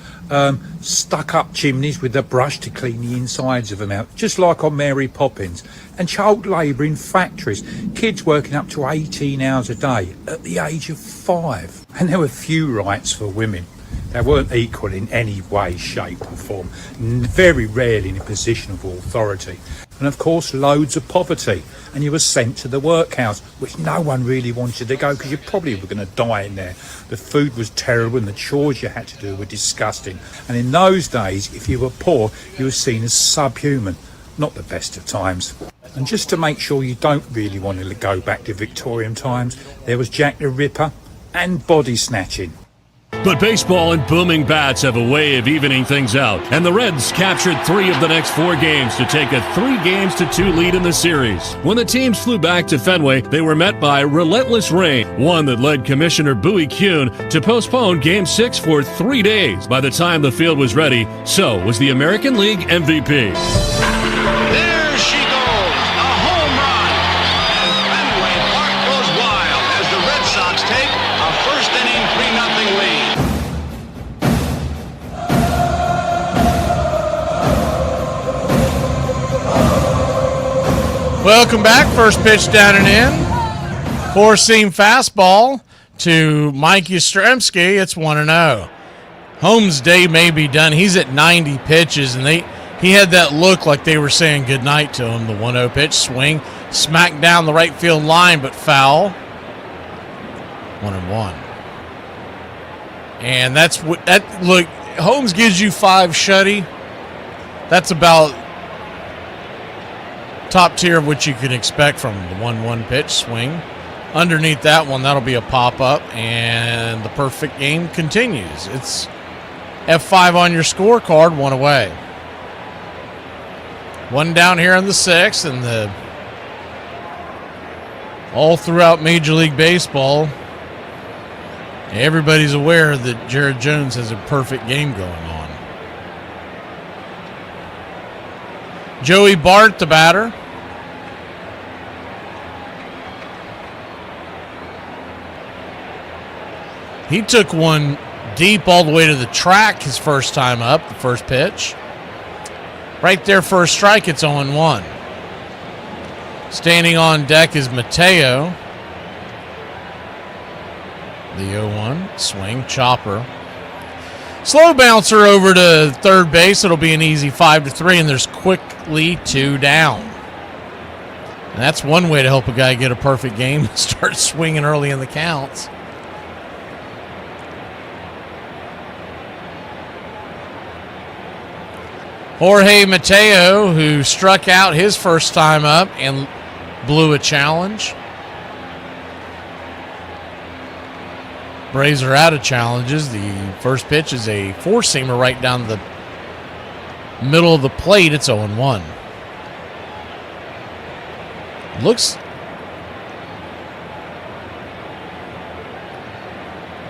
stuck up chimneys with a brush to clean the insides of them out, just like on Mary Poppins. And child labour in factories, kids working up to 18 hours a day at the age of 5. And there were few rights for women. They weren't equal in any way, shape or form, very rarely in a position of authority. And of course, loads of poverty. And you were sent to the workhouse, which no one really wanted to go because you probably were going to die in there. The food was terrible and the chores you had to do were disgusting. And in those days, if you were poor, you were seen as subhuman. Not the best of times. And just to make sure you don't really want to go back to Victorian times, there was Jack the Ripper and body snatching. But baseball and booming bats have a way of evening things out, and the Reds captured 3 of the next 4 games to take a 3-2 lead in the series. When the teams flew back to Fenway, they were met by relentless rain, one that led Commissioner Bowie Kuhn to postpone Game 6 for 3 days. By the time the field was ready, so was the American League MVP. There she goes, a home run. And Fenway Park goes wild as the Red Sox take a first-inning 3-0 lead. Welcome back. First pitch down and in. 4-seam fastball to Mike Yastrzemski. It's 1-0. Holmes' day may be done. He's at 90 pitches, and he had that look like they were saying goodnight to him. The 1-0 pitch, swing, smack down the right field line, but foul. 1-1. And that's what that look. Holmes gives you 5 shutty. That's about top tier of what you can expect from the 1-1 pitch, swing. Underneath that one, that'll be a pop-up, and the perfect game continues. It's F5 on your scorecard, 1 away. 1 down here in the 6th, and all throughout Major League Baseball, everybody's aware that Jared Jones has a perfect game going on. Joey Bart, the batter. He took one deep all the way to the track his first time up, the first pitch. Right there, first strike, it's 0-1. Standing on deck is Mateo. The 0-1, swing, chopper. Slow bouncer over to third base. It'll be an easy 5-3, and there's quickly 2 down. And that's one way to help a guy get a perfect game, start swinging early in the counts. Jorge Mateo, who struck out his first time up and blew a challenge. Braves are out of challenges. The first pitch is a 4-seamer right down the middle of the plate. It's 0-1. Looks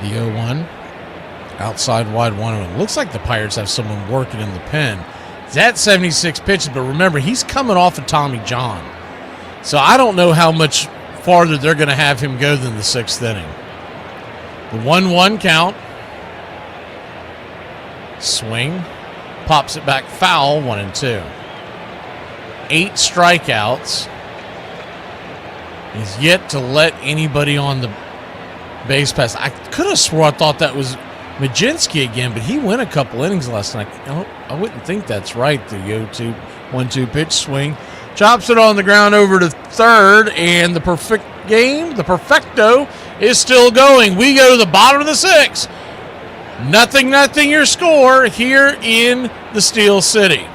The 0-1. Outside wide 1-0. Looks like the Pirates have someone working in the pen. He's at 76 pitches, but remember, he's coming off of Tommy John. So I don't know how much farther they're going to have him go than the 6th inning. The 1-1 count. Swing. Pops it back foul, 1-2. 8 strikeouts. He's yet to let anybody on the base pass. I could have swore I thought that was Majinski again, but he went a couple innings last night. I wouldn't think that's right. The 0-2-1-2 pitch swing. Chops it on the ground over to third, and the perfecto is still going. We go to the bottom of the 6th. 0-0 your score here in the Steel City.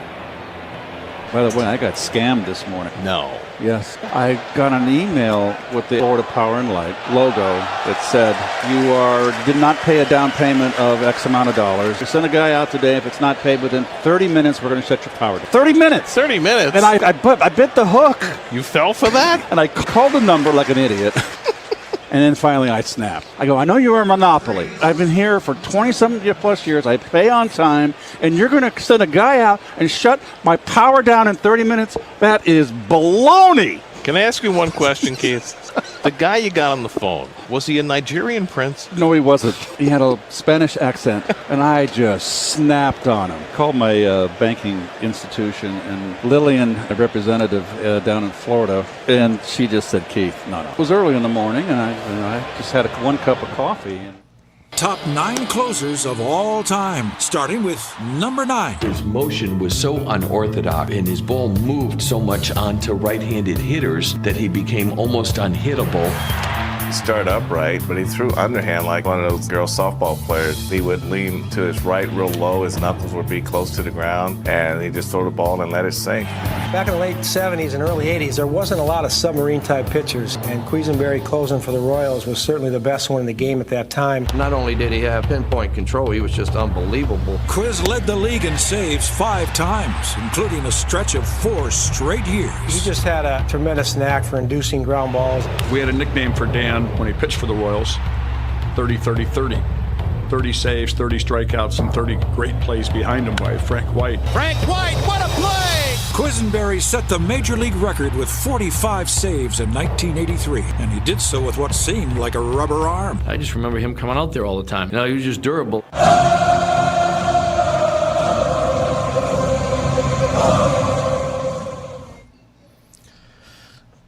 By the way, I got scammed this morning. No. Yes. I got an email with the Florida Power and Light logo that said, you did not pay a down payment of X amount of dollars. You send a guy out today. If it's not paid within 30 minutes, we're going to shut your power down. 30 minutes. 30 minutes. And I bit the hook. You fell for that? And I called the number like an idiot. And then finally I snapped. I go, I know you are a monopoly. I've been here for 20-something plus years. I pay on time. And you're going to send a guy out and shut my power down in 30 minutes? That is baloney. Can I ask you one question, Keith? The guy you got on the phone, was he a Nigerian prince? No, he wasn't. He had a Spanish accent, and I just snapped on him. Called my banking institution, and Lillian, a representative down in Florida, and she just said, Keith, no. It was early in the morning, and I just had 1 cup of coffee. Top 9 closers of all time, starting with number 9. His motion was so unorthodox and his ball moved so much onto right-handed hitters that he became almost unhittable. He started upright, but he threw underhand like one of those girl softball players. He would lean to his right real low, his knuckles would be close to the ground, and he just throw the ball and let it sink. Back in the late 70s and early 80s, there wasn't a lot of submarine-type pitchers, and Quisenberry closing for the Royals was certainly the best one in the game at that time. Not only did he have pinpoint control, he was just unbelievable. Quiz led the league in saves 5 times, including a stretch of 4 straight years. He just had a tremendous knack for inducing ground balls. We had a nickname for Dan when he pitched for the Royals, 30-30-30. 30 saves, 30 strikeouts, and 30 great plays behind him by Frank White. Frank White, what a play! Quisenberry set the major league record with 45 saves in 1983, and he did so with what seemed like a rubber arm. I just remember him coming out there all the time. He was just durable.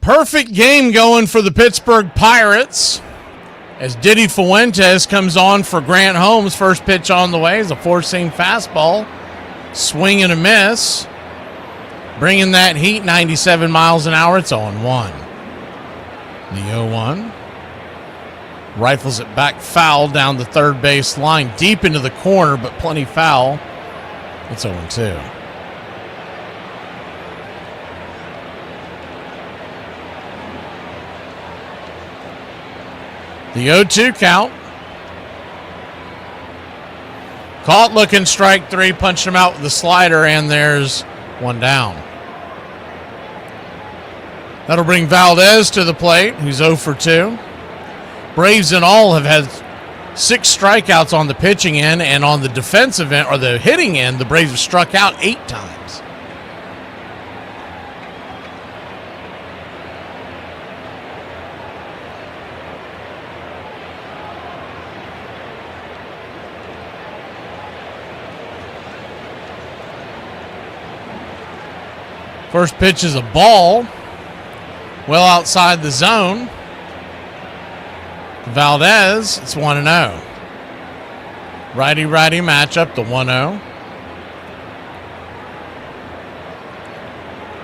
Perfect game going for the Pittsburgh Pirates as Diddy Fuentes comes on for Grant Holmes. First pitch on the way is a 4-seam fastball. Swing and a miss. Bringing that heat 97 miles an hour. It's 0-1. The 0-1. Rifles it back foul down the third base line. Deep into the corner, but plenty foul. It's 0-2. The 0-2 count. Caught looking, strike 3, punched him out with the slider, and there's 1 down. That'll bring Valdez to the plate, who's 0 for 2. Braves in all have had 6 strikeouts on the pitching end, and on the defensive end, or the hitting end, the Braves have struck out 8 times. First pitch is a ball, well outside the zone. Valdez, it's 1-0. Righty-righty matchup, the 1-0.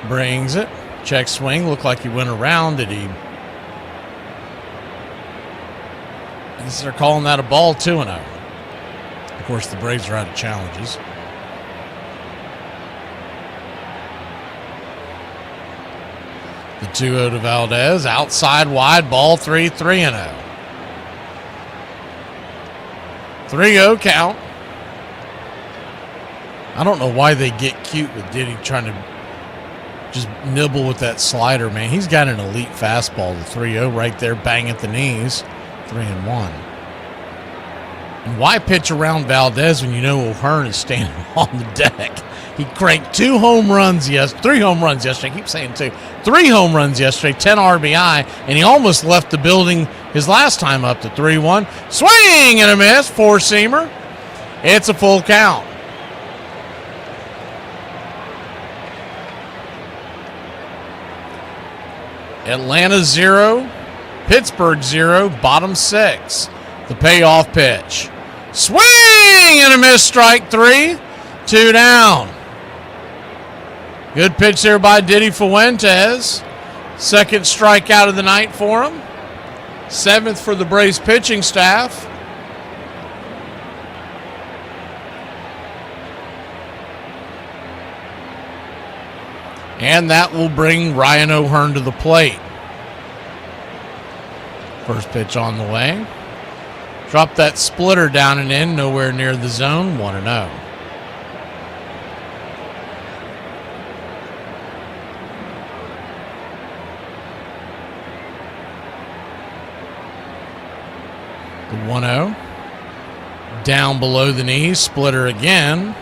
Brings it. Check swing, looked like he went around. Did he? I guess they're calling that a ball, 2-0. Of course, the Braves are out of challenges. The 2-0 to Valdez. Outside wide ball 3-0. 3-0 count. I don't know why they get cute with Diddy trying to just nibble with that slider, man. He's got an elite fastball. The 3-0 right there, bang at the knees. 3-1. And why pitch around Valdez when you know O'Hearn is standing on the deck? He cranked 3 home runs yesterday. I keep saying 2. 3 home runs yesterday, 10 RBI, and he almost left the building his last time up to 3-1. Swing and a miss, 4-seamer. It's a full count. Atlanta 0, Pittsburgh 0, bottom 6. The payoff pitch. Swing and a miss, strike 3. 2 down. Good pitch there by Diddy Fuentes. Second strikeout of the night for him. 7th for the Braves pitching staff. And that will bring Ryan O'Hearn to the plate. First pitch on the way. Drop that splitter down and in, nowhere near the zone, 1-0. The 1-0. Down below the knees, splitter again.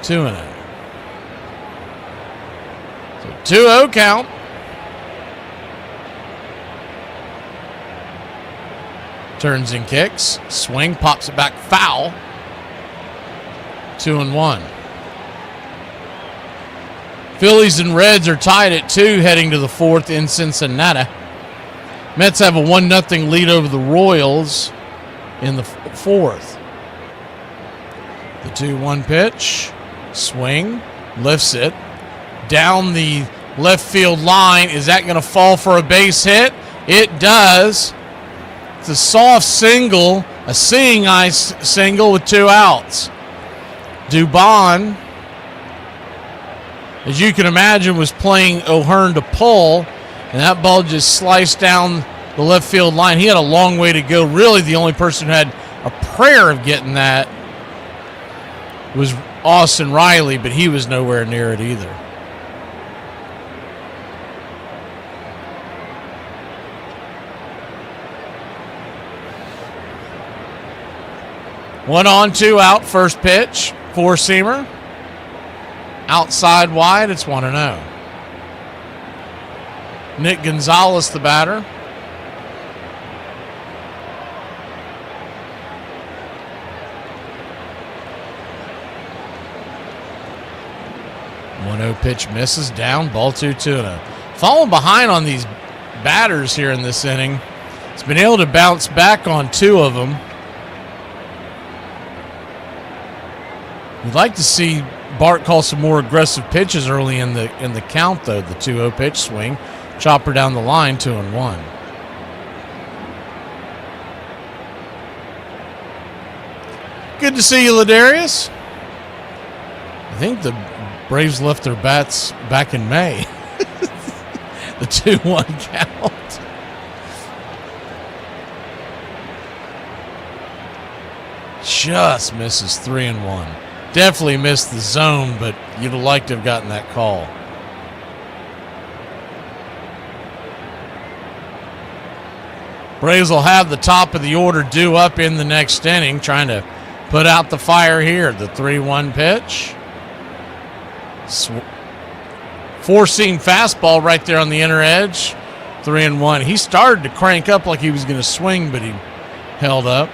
2-0. So 2-0 count. Turns and kicks. Swing, pops it back, foul. 2-1. Phillies and Reds are tied at 2 heading to the 4th in Cincinnati. Mets have a 1-0 lead over the Royals in the 4th. The 2-1 pitch. Swing. Lifts it. Down the left field line. Is that going to fall for a base hit? It does. It's a soft single. A seeing eye single with 2 outs. Dubon, as you can imagine, was playing O'Hearn to pull. And that ball just sliced down the left field line. He had a long way to go. Really, the only person who had a prayer of getting that was Austin Riley, but he was nowhere near it either. One on, 2 out, first pitch, 4-seamer. Outside wide, it's 1-0. Nick Gonzalez, the batter. Pitch misses, down, ball 2-2. Falling behind on these batters here in this inning. He's been able to bounce back on 2 of them. We'd like to see Bart call some more aggressive pitches early in the count, though. The 2-0 pitch swing. Chopper down the line, 2-1. Good to see you, Ladarius. I think the Braves left their bats back in May. The 2-1 count. Just misses, 3-1. Definitely missed the zone, but you'd have liked to have gotten that call. Braves will have the top of the order due up in the next inning, trying to put out the fire here. The 3-1 pitch. 4-seam fastball right there on the inner edge. 3-1. He started to crank up like he was going to swing, but he held up.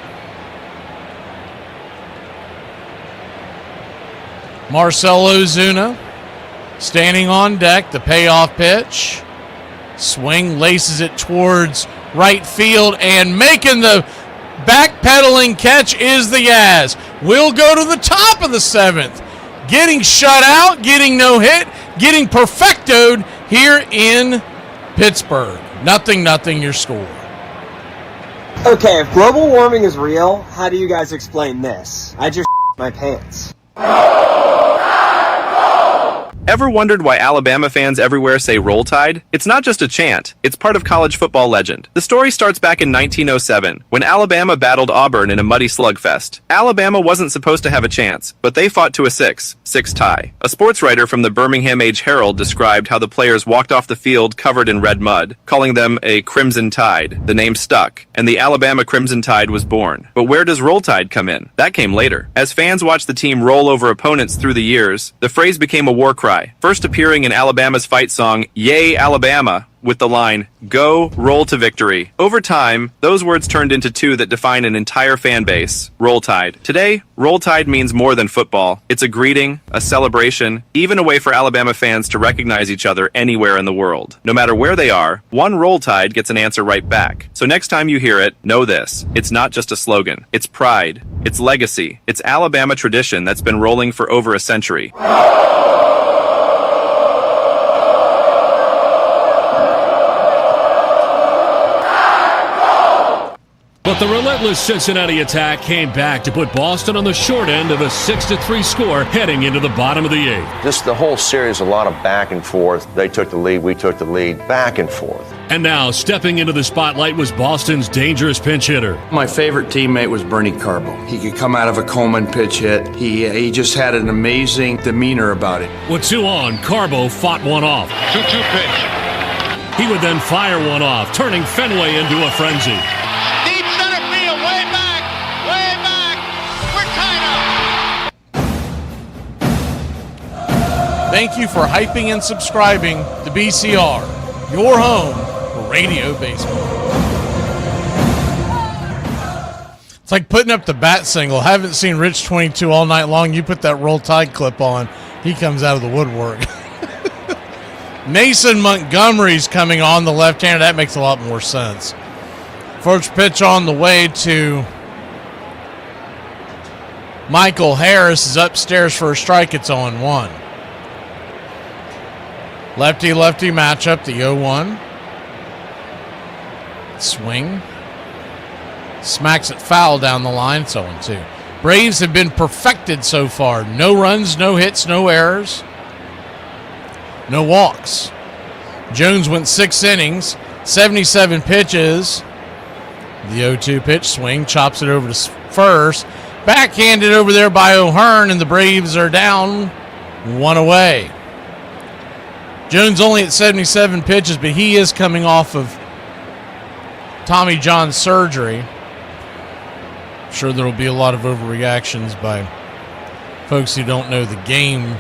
Marcell Ozuna standing on deck. The payoff pitch. Swing, laces it towards right field, and making the backpedaling catch is the Yaz. We'll go to the top of the 7th. Getting shut out, getting no hit, getting perfectoed here in Pittsburgh. 0-0 your score. Okay, if global warming is real, how do you guys explain this? I just my pants. Ever wondered why Alabama fans everywhere say Roll Tide? It's not just a chant, it's part of college football legend. The story starts back in 1907, when Alabama battled Auburn in a muddy slugfest. Alabama wasn't supposed to have a chance, but they fought to a 6 tie. A sports writer from the Birmingham Age Herald described how the players walked off the field covered in red mud, calling them a Crimson Tide. The name stuck, and the Alabama Crimson Tide was born. But where does Roll Tide come in? That came later. As fans watched the team roll over opponents through the years, the phrase became a war cry, first appearing in Alabama's fight song, Yay, Alabama, with the line, Go, Roll to Victory. Over time, those words turned into two that define an entire fan base, Roll Tide. Today, Roll Tide means more than football. It's a greeting, a celebration, even a way for Alabama fans to recognize each other anywhere in the world. No matter where they are, one Roll Tide gets an answer right back. So next time you hear it, know this. It's not just a slogan. It's pride. It's legacy. It's Alabama tradition that's been rolling for over a century. But the relentless Cincinnati attack came back to put Boston on the short end of a 6-3 score heading into the bottom of the 8th. Just the whole series, a lot of back and forth. They took the lead, we took the lead, back and forth. And now, stepping into the spotlight was Boston's dangerous pinch hitter. My favorite teammate was Bernie Carbo. He could come out of a Coleman pitch hit. He just had an amazing demeanor about it. With 2 on, Carbo fought one off. 2-2 pitch. He would then fire one off, turning Fenway into a frenzy. Deep center field, way back. We're tied up. Thank you for hyping and subscribing to BCR, your home for radio baseball. It's like putting up the bat single. Haven't seen Rich 22 all night long. You put that Roll Tide clip on, he comes out of the woodwork. Mason Montgomery's coming on the left-hander. That makes a lot more sense. First pitch on the way to Michael Harris is upstairs for a strike. It's 0-1. Lefty-lefty matchup, the 0-1. Swing. Smacks it foul down the line. It's 0-2. Braves have been perfected so far. No runs, no hits, no errors. No walks. Jones went 6 innings, 77 pitches. The 0-2 pitch swing, chops it over to first. Backhanded over there by O'Hearn, and the Braves are down 1 away. Jones only at 77 pitches, but he is coming off of Tommy John surgery. I'm sure there will be a lot of overreactions by folks who don't know the game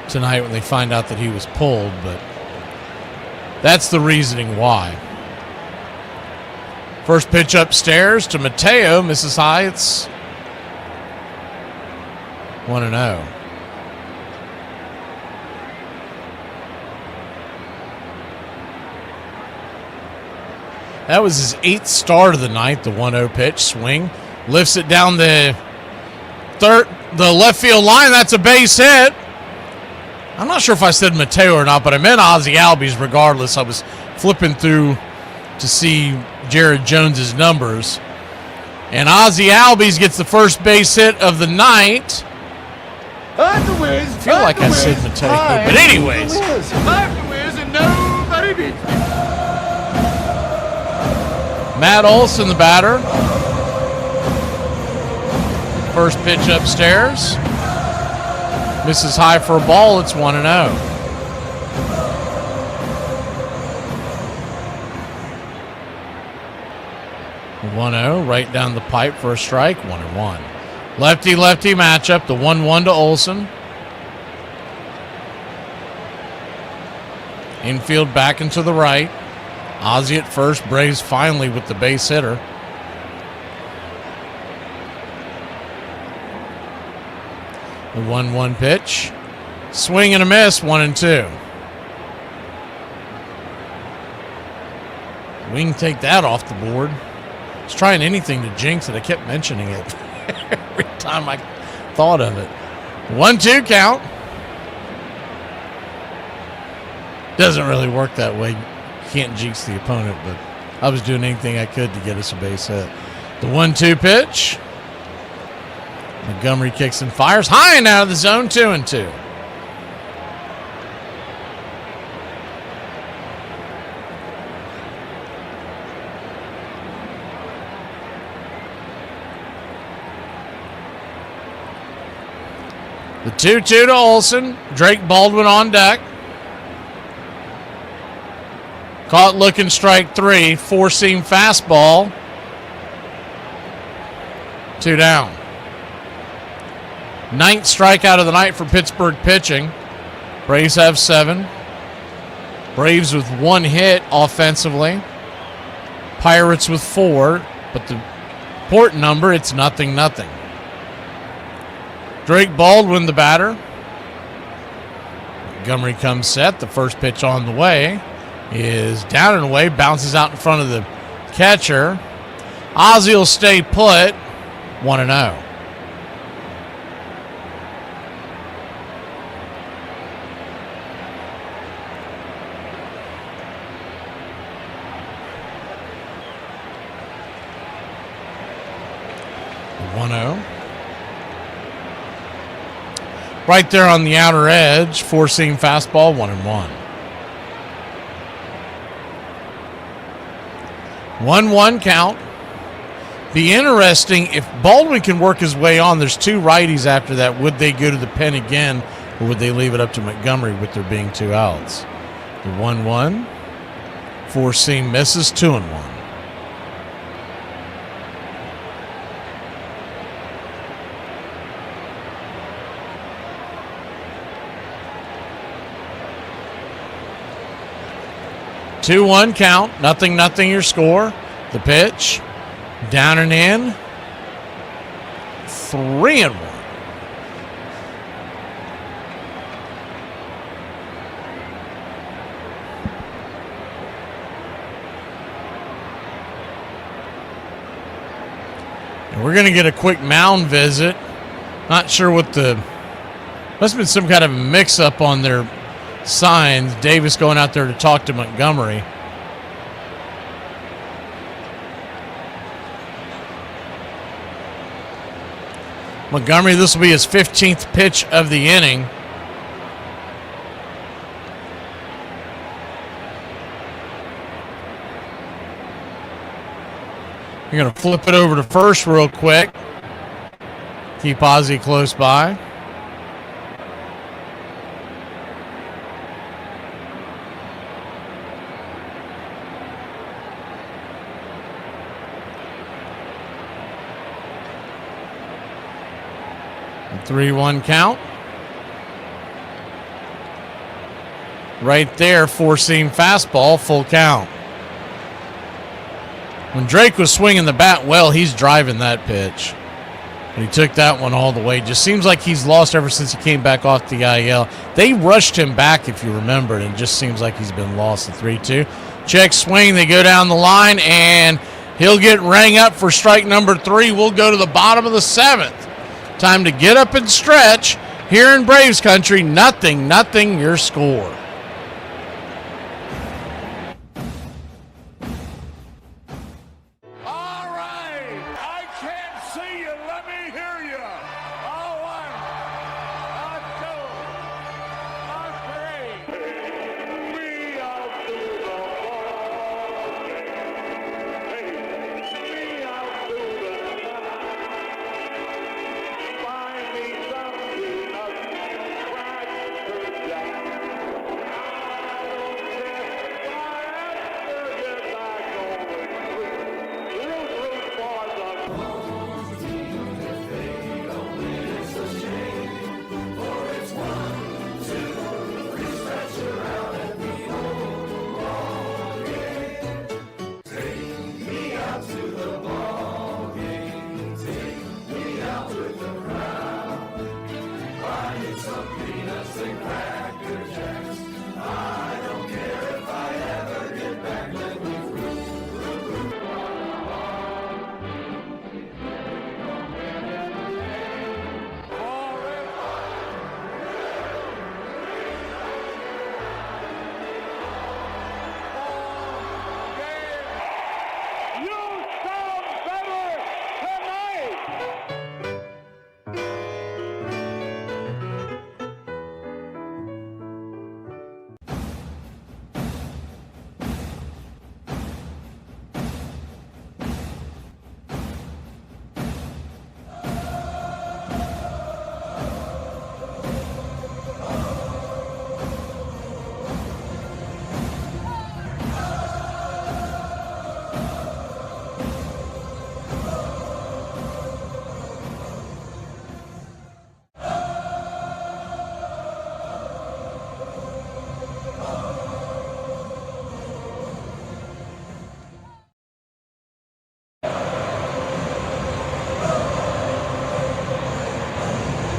tonight when they find out that he was pulled, but that's the reasoning why. First pitch upstairs to Mateo, misses high. It's 1-0. That was his 8th start of the night, the 1-0 pitch, swing. Lifts it down the left field line. That's a base hit. I'm not sure if I said Mateo or not, but I meant Ozzie Albies regardless. I was flipping through to see Jared Jones's numbers. And Ozzie Albies gets the first base hit of the night. I feel like I said Mateo, but anyways. Matt Olson, the batter. First pitch upstairs. Misses high for a ball. It's 1-0. 1-0, right down the pipe for a strike. 1-1. Lefty-lefty matchup. The 1-1 to Olson. Infield back and to the right. Ozzie at first. Braves finally with the base hitter. The 1-1 pitch. Swing and a miss, 1-2. We can take that off the board. I was trying anything to jinx it. I kept mentioning it every time I thought of it. 1-2 count. Doesn't really work that way. You can't jinx the opponent, but I was doing anything I could to get us a base hit. The 1-2 pitch. Montgomery kicks and fires high and out of the zone, 2-2. The 2-2 to Olsen. Drake Baldwin on deck. Caught looking strike 3. Four-seam fastball. 2 down. 9th strikeout of the night for Pittsburgh pitching. Braves have 7. Braves with 1 hit offensively. Pirates with 4. But the port number, it's 0-0. Drake Baldwin, the batter. Montgomery comes set. The first pitch on the way is down and away. Bounces out in front of the catcher. Ozzie will stay put. 1-0. Right there on the outer edge, four-seam fastball, 1-1. 1-1 count. Be interesting if Baldwin can work his way on. There's 2 righties after that. Would they go to the pen again, or would they leave it up to Montgomery with there being 2 outs? The 1-1. Four-seam misses, 2-1. Two-one count, 0-0 your score. The pitch, down and in, 3-1. And we're going to get a quick mound visit. Not sure what must have been some kind of mix-up on their signs. Davis going out there to talk to Montgomery. Montgomery, this will be his 15th pitch of the inning. You're going to flip it over to first real quick. Keep Ozzie close by. A 3-1 count. Right there, four-seam fastball, full count. When Drake was swinging the bat well, he's driving that pitch. But he took that one all the way. Just seems like he's lost ever since he came back off the IL. They rushed him back, if you remember, and it just seems like he's been lost. The 3-2. Check swing. They go down the line, and he'll get rang up for strike number 3. We'll go to the bottom of the 7th. Time to get up and stretch. Here in Braves country, 0-0 your score.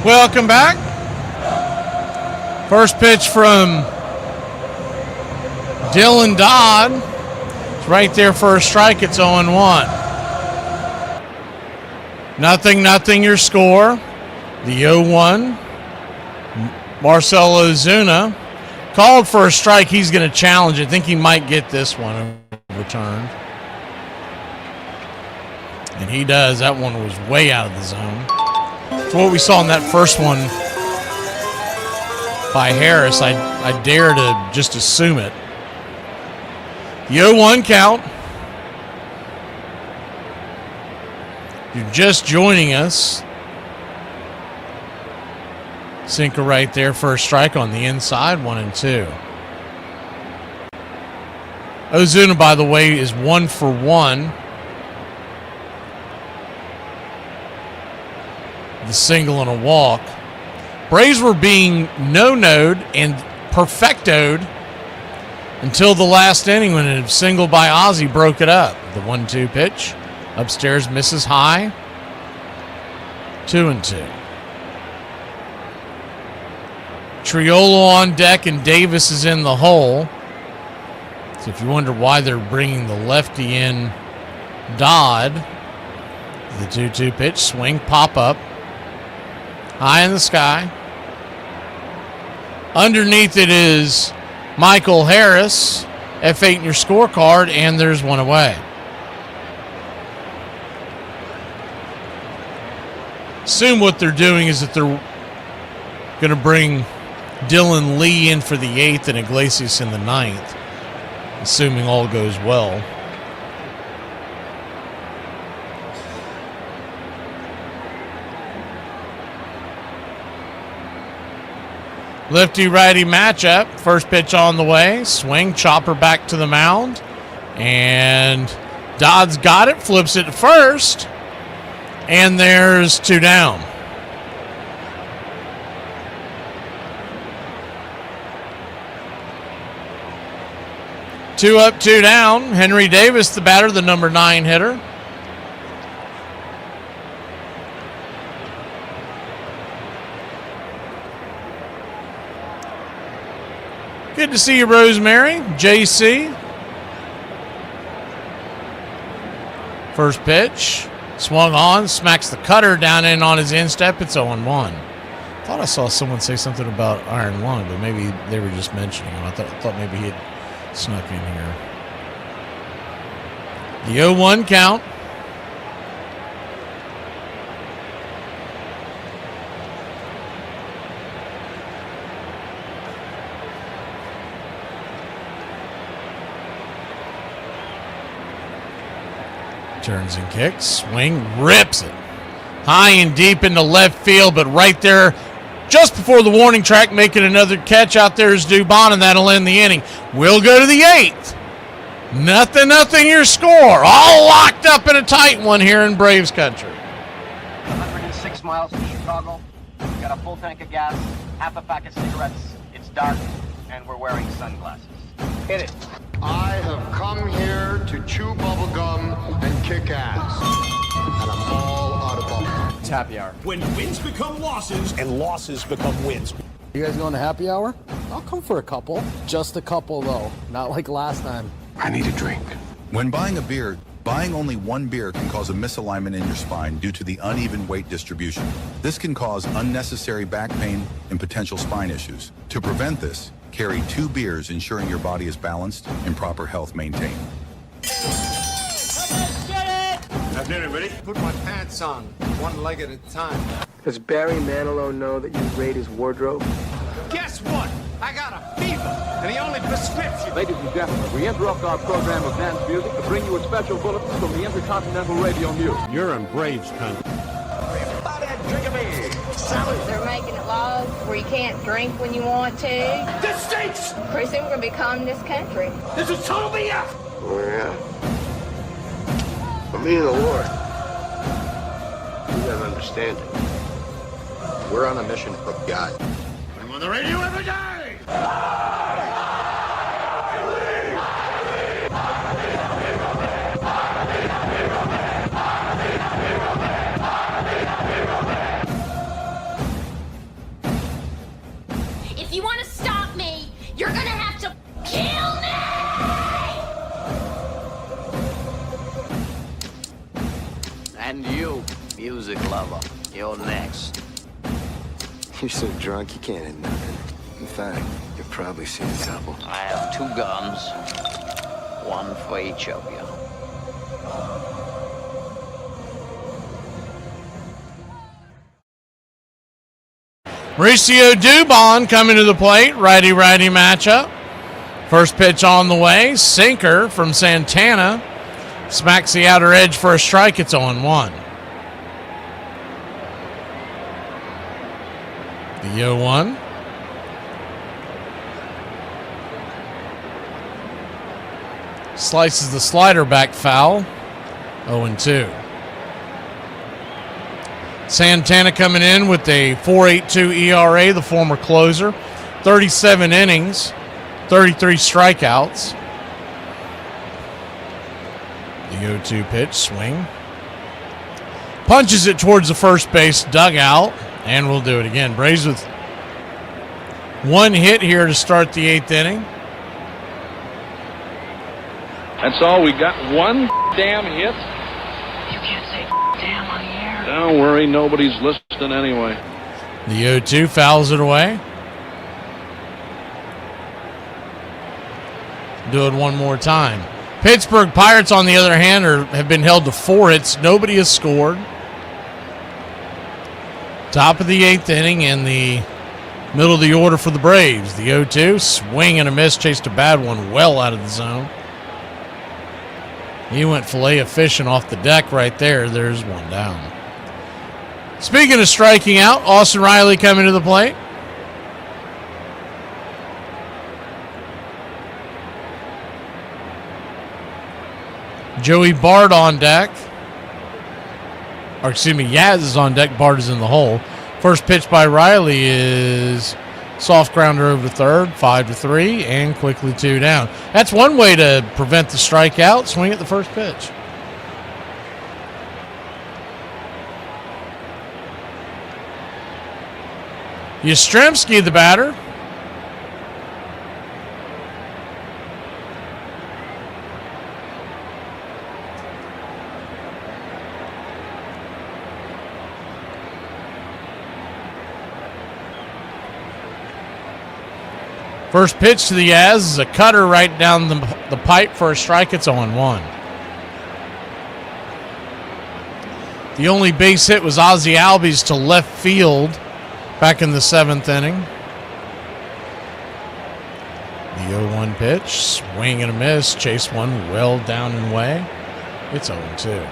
Welcome back. First pitch from Dylan Dodd. It's right there for a strike. It's 0-1. 0-0 your score. The 0-1. Marcell Ozuna called for a strike. He's going to challenge it. I think he might get this one overturned. And he does. That one was way out of the zone. It's what we saw in that first one by Harris. I dare to just assume it. The 0-1 count. You're just joining us. Sinker right there for a strike on the inside, 1-2. Ozuna, by the way, is 1 for 1. The single and a walk. Braves were being no-noed and perfectoed until the last inning when a single by Ozzie broke it up. The 1-2 pitch. Upstairs misses high. 2-2. Triolo on deck and Davis is in the hole. So if you wonder why they're bringing the lefty in, Dodd. The 2-2 pitch. Swing, pop up. High in the sky. Underneath it is Michael Harris. F8 in your scorecard, and there's one away. Assume what they're doing is that they're going to bring Dylan Lee in for the 8th and Iglesias in the 9th, assuming all goes well. Lefty-righty matchup. First pitch on the way. Swing, chopper back to the mound. And Dodd's got it, flips it to first. And there's 2 down. Two up, 2 down. Henry Davis, the batter, the number 9 hitter. Good to see you, Rosemary. JC. First pitch. Swung on. Smacks the cutter down in on his instep. It's 0-1. Thought I saw someone say something about iron lung, but maybe they were just mentioning him. I thought maybe he had snuck in here. The 0-1 count. Turns and kicks. Swing. Rips it. High and deep into left field, but right there, just before the warning track, making another catch out there is Dubon, and that'll end the inning. We'll go to the 8th. 0-0 your score. All locked up in a tight one here in Braves country. 106 miles from Chicago. We've got a full tank of gas, half a pack of cigarettes. It's dark, and we're wearing sunglasses. Hit it. I have come here to chew bubblegum and kick ass. And I'm all out of bubblegum. It's happy hour. When wins become losses and losses become wins. You guys going to happy hour? I'll come for a couple. Just a couple, though. Not like last time. I need a drink. When buying a beer, buying only one beer can cause a misalignment in your spine due to the uneven weight distribution. This can cause unnecessary back pain and potential spine issues. To prevent this, carry 2 beers, ensuring your body is balanced and proper health maintained. Have dinner, ready? Put my pants on, one leg at a time. Does Barry Manilow know that you raid his wardrobe? Guess what? I got a fever, and the only prescription. Ladies and gentlemen, we interrupt our program of dance music to bring you a special bulletin from the Intercontinental Radio News. You're in Braves country. Everybody drink a beer. Salad. They're making it laws where you can't drink when you want to. This stinks! Pretty soon we're going to become this country. This is total BS! Oh, yeah. For me and the Lord, you gotta understand it. We're on a mission from God. I'm on the radio every day! music lover. You're next. You're so drunk you can't hit nothing. In fact, you've probably seen a couple. I have 2 guns. One for each of you. Mauricio Dubon coming to the plate. Righty-righty matchup. First pitch on the way. Sinker from Santana. Smacks the outer edge for a strike. It's 0-1. The 0-1. Slices the slider back foul. 0-2. Santana coming in with a 4.82 ERA, the former closer. 37 innings, 33 strikeouts. The 0-2 pitch, swing. Punches it towards the first base dugout, and we'll do it again. Braves with 1 hit here to start the 8th inning. That's all. We got 1 damn hit. You can't say damn on the air. Don't worry, nobody's listening anyway. The 0-2 fouls it away. Do it one more time. Pittsburgh Pirates, on the other hand, have been held to 4 hits. Nobody has scored. Top of the 8th inning in the middle of the order for the Braves. The 0-2, swing and a miss, chased a bad one well out of the zone. He went fillet-of-fishing off the deck right there. There's 1 down. Speaking of striking out, Austin Riley coming to the plate. Joey Bart on deck. Or excuse me, Yaz is on deck. Bart is in the hole. First pitch by Riley is soft grounder over to third, 5-3, and quickly 2 down. That's one way to prevent the strikeout. Swing at the first pitch. Yastrzemski, the batter. First pitch to the Yaz is a cutter right down the pipe for a strike. It's 0-1. The only base hit was Ozzie Albies to left field back in the 7th inning. The 0-1 pitch, swing and a miss, chase one well down and away. It's 0-2.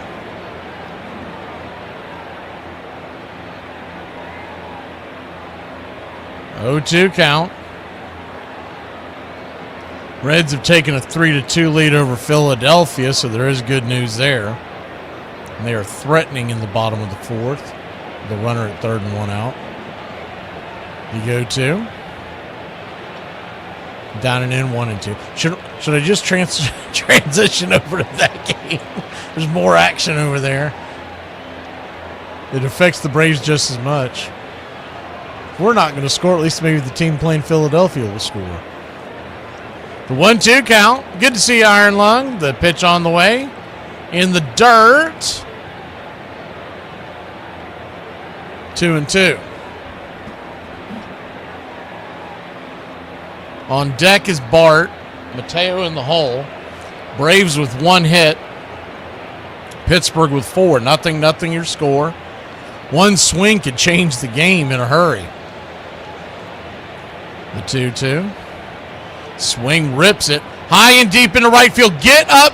(0-2) count. Reds have taken a 3-2 lead over Philadelphia, so there is good news there. And they are threatening in the bottom of the 4th. The runner at 3rd and 1 out. The 0-2. Down and in, 1-2. Should I just transition over to that game? There's more action over there. It affects the Braves just as much. If we're not going to score, at least maybe the team playing Philadelphia will score. The 1-2 count. Good to see Iron Lung. The pitch on the way. In the dirt. 2-2. On deck is Bart. Mateo in the hole. Braves with 1 hit. Pittsburgh with 4. 0-0 your score. 1 swing could change the game in a hurry. The 2-2. Swing rips it. High and deep into right field. Get up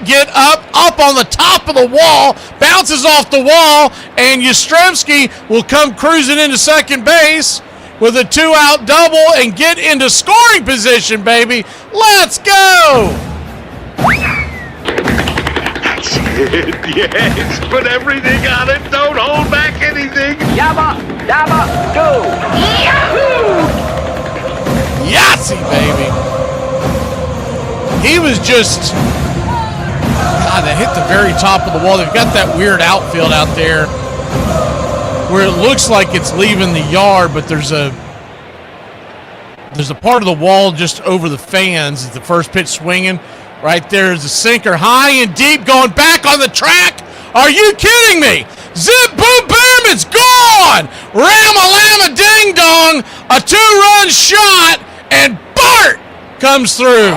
on the top of the wall. Bounces off the wall. And Yastrzemski will come cruising into second base with a 2-out double and get into scoring position, baby. Let's go! That's it. Yes, put everything on it. Don't hold back anything. Yabba, dabba, do. Yahoo! Yahtzee, baby. He was just... God, that hit the very top of the wall. They've got that weird outfield out there where it looks like it's leaving the yard, but there's a part of the wall just over the fans. The first pitch swinging. Right there is a sinker, high and deep, going back on the track. Are you kidding me? Zip, boom, bam, It's gone! Ram-a-lam-a ding-dong! A 2-run shot, and Bart comes through.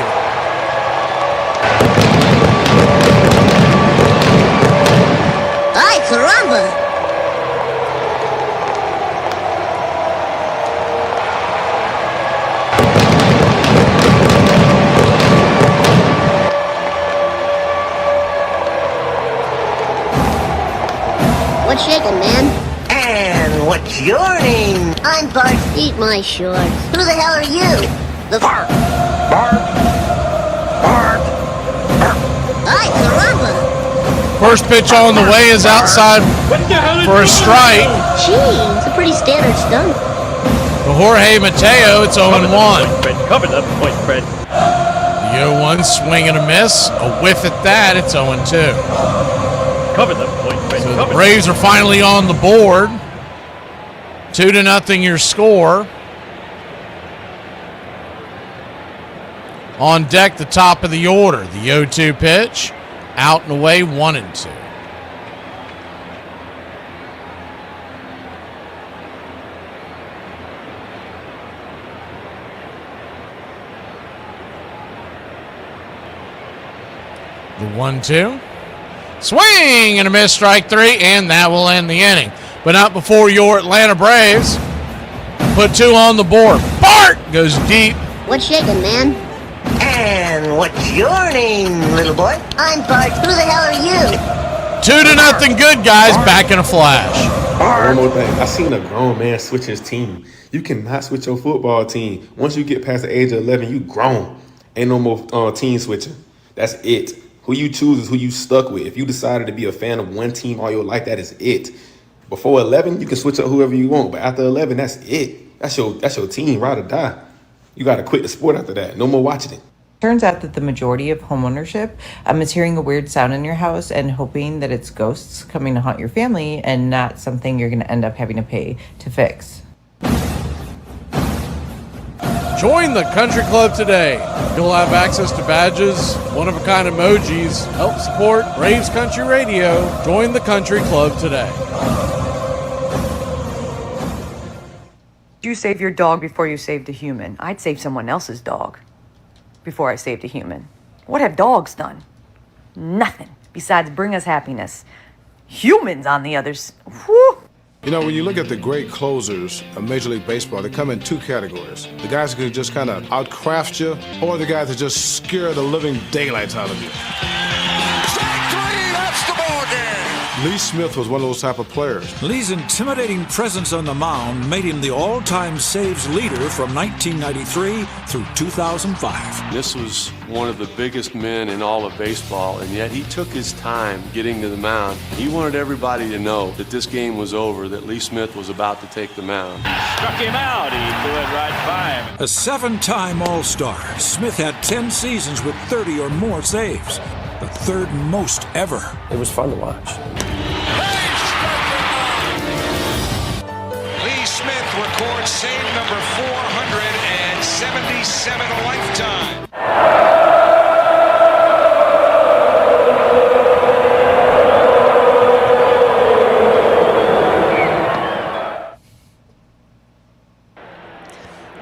Ay, caramba! What's shaking, man? And what's your name? I'm Bart. Eat my shorts. Who the hell are you? The Bart. Bart. Bart. Ay, caramba! First pitch on the way is outside for a strike. Gee, it's a pretty standard stunt. For Jorge Mateo, it's 0-1. Cover the point, Fred. The 0-1 swing and a miss. A whiff at that, it's 0-2. Cover the point, Fred. So the Braves are finally on the board. 2-0 your score. On deck, the top of the order. The 0-2 pitch. Out and away, 1-2. The 1-2. Swing and a miss, strike 3, and that will end the inning. But not before your Atlanta Braves put 2 on the board. Bart goes deep. What's shaking, man? And what's your name, little boy? I'm Bart. Who the hell are you? 2-0 good, guys. Back in a flash. One more thing. I seen a grown man switch his team. You cannot switch your football team. Once you get past the age of 11, you grown. Ain't no more team switching. That's it. Who you choose is who you stuck with. If you decided to be a fan of one team all your life, that is it. Before 11, you can switch up whoever you want. But after 11, that's it. That's your team, ride or die. You got to quit the sport after that. No more watching it. Turns out that the majority of homeownership is hearing a weird sound in your house and hoping that it's ghosts coming to haunt your family and not something you're going to end up having to pay to fix. Join the country club today. You'll have access to badges, one-of-a-kind emojis, help support Braves Country Radio. Join the country club today. You save your dog before you saved a human. I'd save someone else's dog before I saved a human. What have dogs done? Nothing besides bring us happiness. Humans, on the others, whew. You know, when you look at the great closers of Major League Baseball, they come in 2 categories. The guys who can just kind of outcraft you, or the guys that just scare the living daylights out of you. Strike 3, that's the ball game. Lee Smith was one of those type of players. Lee's intimidating presence on the mound made him the all-time saves leader from 1993 through 2005. This was one of the biggest men in all of baseball, and yet he took his time getting to the mound. He wanted everybody to know that this game was over, that Lee Smith was about to take the mound. Struck him out. He threw it right by him. A 7-time All-Star, Smith had 10 seasons with 30 or more saves, the third most ever. It was fun to watch. Lee Smith records save number 477 a lifetime.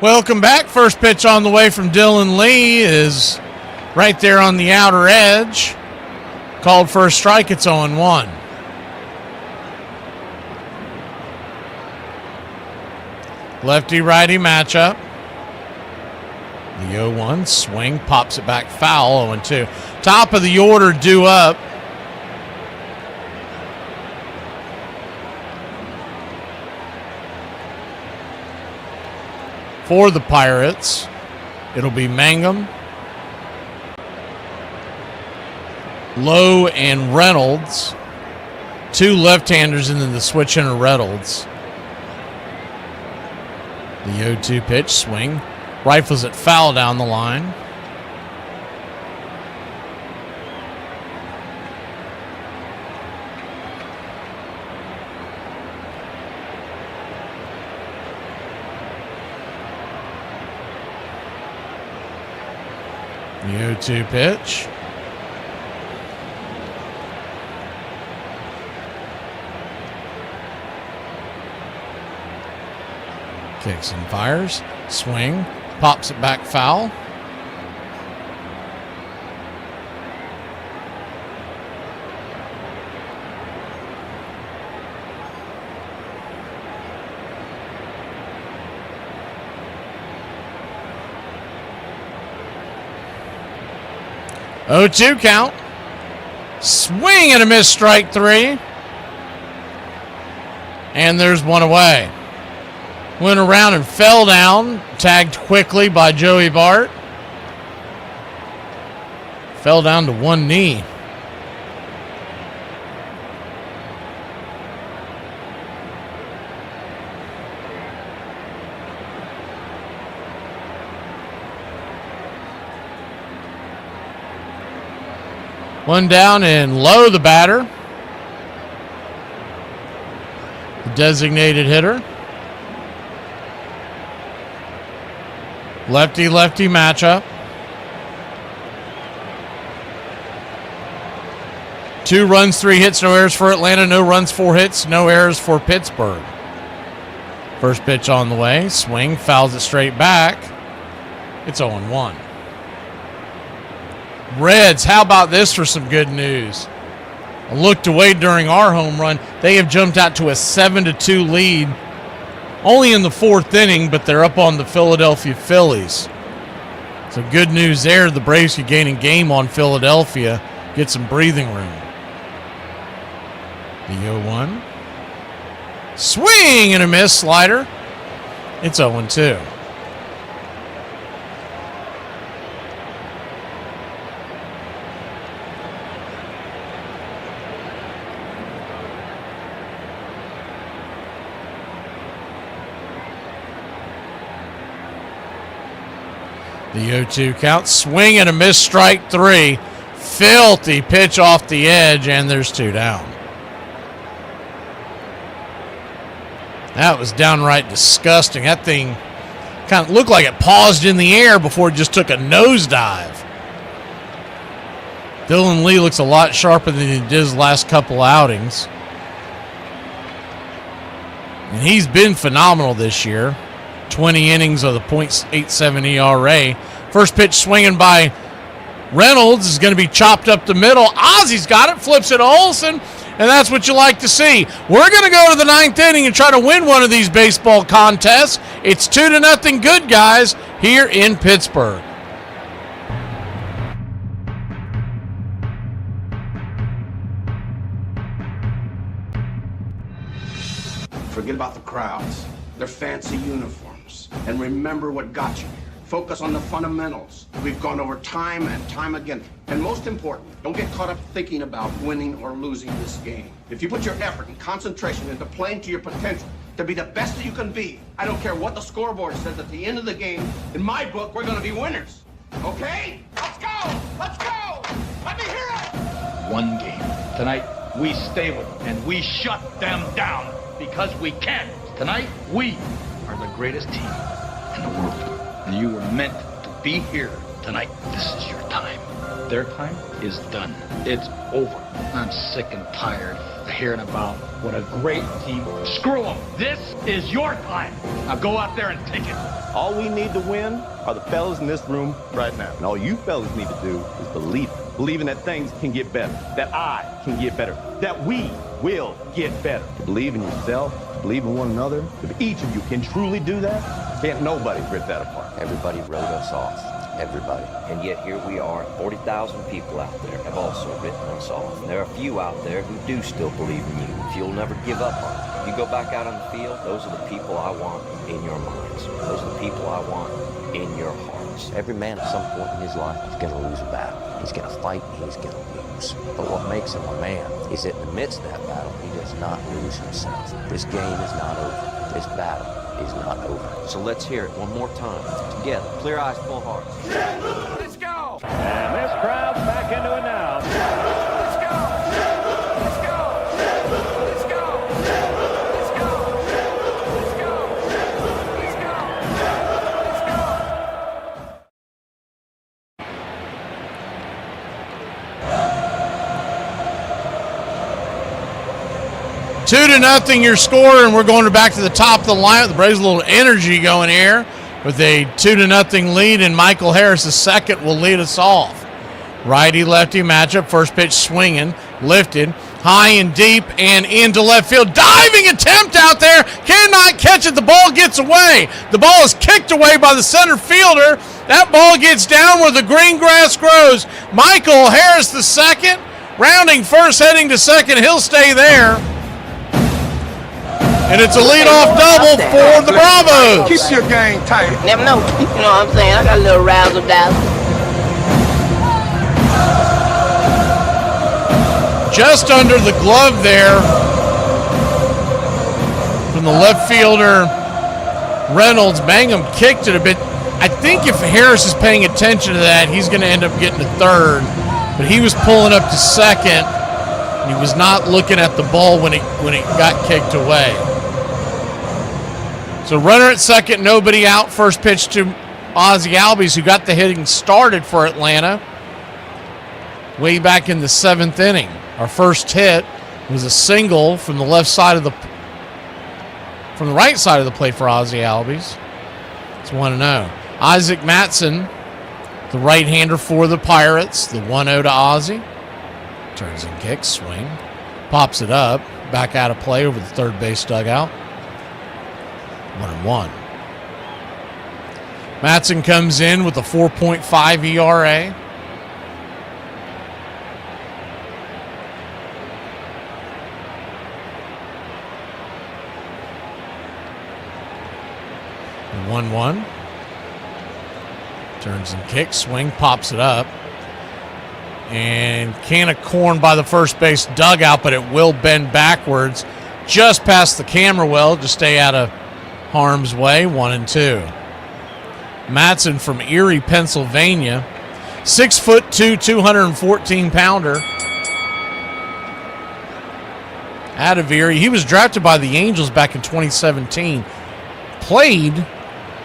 Welcome back. First pitch on the way from Dylan Lee is right there on the outer edge. Called for a strike. It's 0-1. Lefty-righty matchup. The 0-1 swing, pops it back foul, 0-2. Top of the order due up. For the Pirates, it'll be Mangum, Lowe, and Reynolds. 2 left-handers, and then the switch in Reynolds. The 0-2 pitch, swing. Rifles it foul down the line. The 0-2 pitch. Kicks and fires. Swing. Pops it back foul. Oh-2 count. Swing and a miss, strike three. And there's one away. Went around and fell down. Tagged quickly by Joey Bart. Fell down to one knee. One down and Lowe, the batter. The designated hitter. Lefty-lefty matchup. 2 runs, 3 hits, no errors for Atlanta. No runs, 4 hits, no errors for Pittsburgh. First pitch on the way. Swing, fouls it straight back. It's 0-1. Reds, how about this for some good news? I looked away during our home run. They have jumped out to a 7-2 lead. Only in the 4th inning, but they're up on the Philadelphia Phillies. So good news there. The Braves could gain a game on Philadelphia, get some breathing room. The 0-1. Swing and a miss, slider. It's 0-2. The 0-2 count. Swing and a miss, strike three. Filthy pitch off the edge, and there's 2 down. That was downright disgusting. That thing kind of looked like it paused in the air before it just took a nosedive. Dylan Lee looks a lot sharper than he did his last couple outings. And he's been phenomenal this year. 20 innings of the .87 ERA. First pitch swinging by Reynolds is going to be chopped up the middle. Ozzy's got it, flips it to Olsen, and that's what you like to see. We're going to go to the 9th inning and try to win one of these baseball contests. It's 2-0 good guys here in Pittsburgh. Forget about the crowds, their fancy uniforms, and remember what got you here. Focus on the fundamentals. We've gone over time and time again. And most important, don't get caught up thinking about winning or losing this game. If you put your effort and concentration into playing to your potential, to be the best that you can be, I don't care what the scoreboard says at the end of the game, in my book, we're going to be winners. Okay? Let's go! Let's go! Let me hear it! One game. Tonight, we stay with them, and we shut them down because we can. Tonight, we are the greatest team in the world. And you were meant to be here tonight. This is your time. Their time is done. It's over. I'm sick and tired of hearing about what a great team. Screw them. This is your time. Now go out there and take it. All we need to win are the fellas in this room right now. And all you fellas need to do is believe it. Believing that things can get better. That I can get better. That we will get better. To believe in yourself, to believe in one another. If each of you can truly do that, can't nobody rip that apart. Everybody wrote us off. Everybody. And yet here we are, 40,000 people out there have also written us off. And there are a few out there who do still believe in you. If you'll never give up on it. If you go back out on the field, those are the people I want in your minds. Those are the people I want in your hearts. Every man at some point in his life is going to lose a battle. He's going to fight and he's going to lose. But what makes him a man is that in the midst of that battle, he does not lose himself. This game is not over. This battle is not over. So let's hear it one more time. Together, clear eyes, full hearts. Let's go! And this crowd's back into it now. Let's go! Let's go! Let's go! Let's go! Let's go! Let's go! Let's go! 2-0 your score, and we're going back to the top of the lineup. The Braves a little energy going here with a 2-0 lead, and Michael Harris, the second, will lead us off. Righty-lefty matchup. First pitch swinging, lifted, high and deep, and into left field. Diving attempt out there. Cannot catch it. The ball gets away. The ball is kicked away by the center fielder. That ball gets down where the green grass grows. Michael Harris, the second, rounding first, heading to second. He'll stay there. And it's a leadoff double for the Bravos. Keep your game tight. Never know. You know what I'm saying? I got a little razzle-dazzle. Just under the glove there from the left fielder, Reynolds. Mangum kicked it a bit. I think if Harris is paying attention to that, he's going to end up getting to third. But he was pulling up to second, and he was not looking at the ball when it got kicked away. So runner at second, nobody out. First pitch to Ozzie Albies, who got the hitting started for Atlanta way back in the 7th inning. Our first hit was a single from the right side of the plate for Ozzie Albies. It's 1-0. Isaac Matson, the right-hander for the Pirates, the 1-0 to Ozzie. Turns and kicks, swing, pops it up, back out of play over the third base dugout. 1-1. Matson comes in with a 4.5 ERA. And 1-1. Turns and kicks, swing, pops it up. And can of corn by the first base dugout, but it will bend backwards just past the camera well to stay out of harm's way. 1-2. Matson from Erie, Pennsylvania, 6'2", 214-pounder. Out of Erie. He was drafted by the Angels back in 2017. Played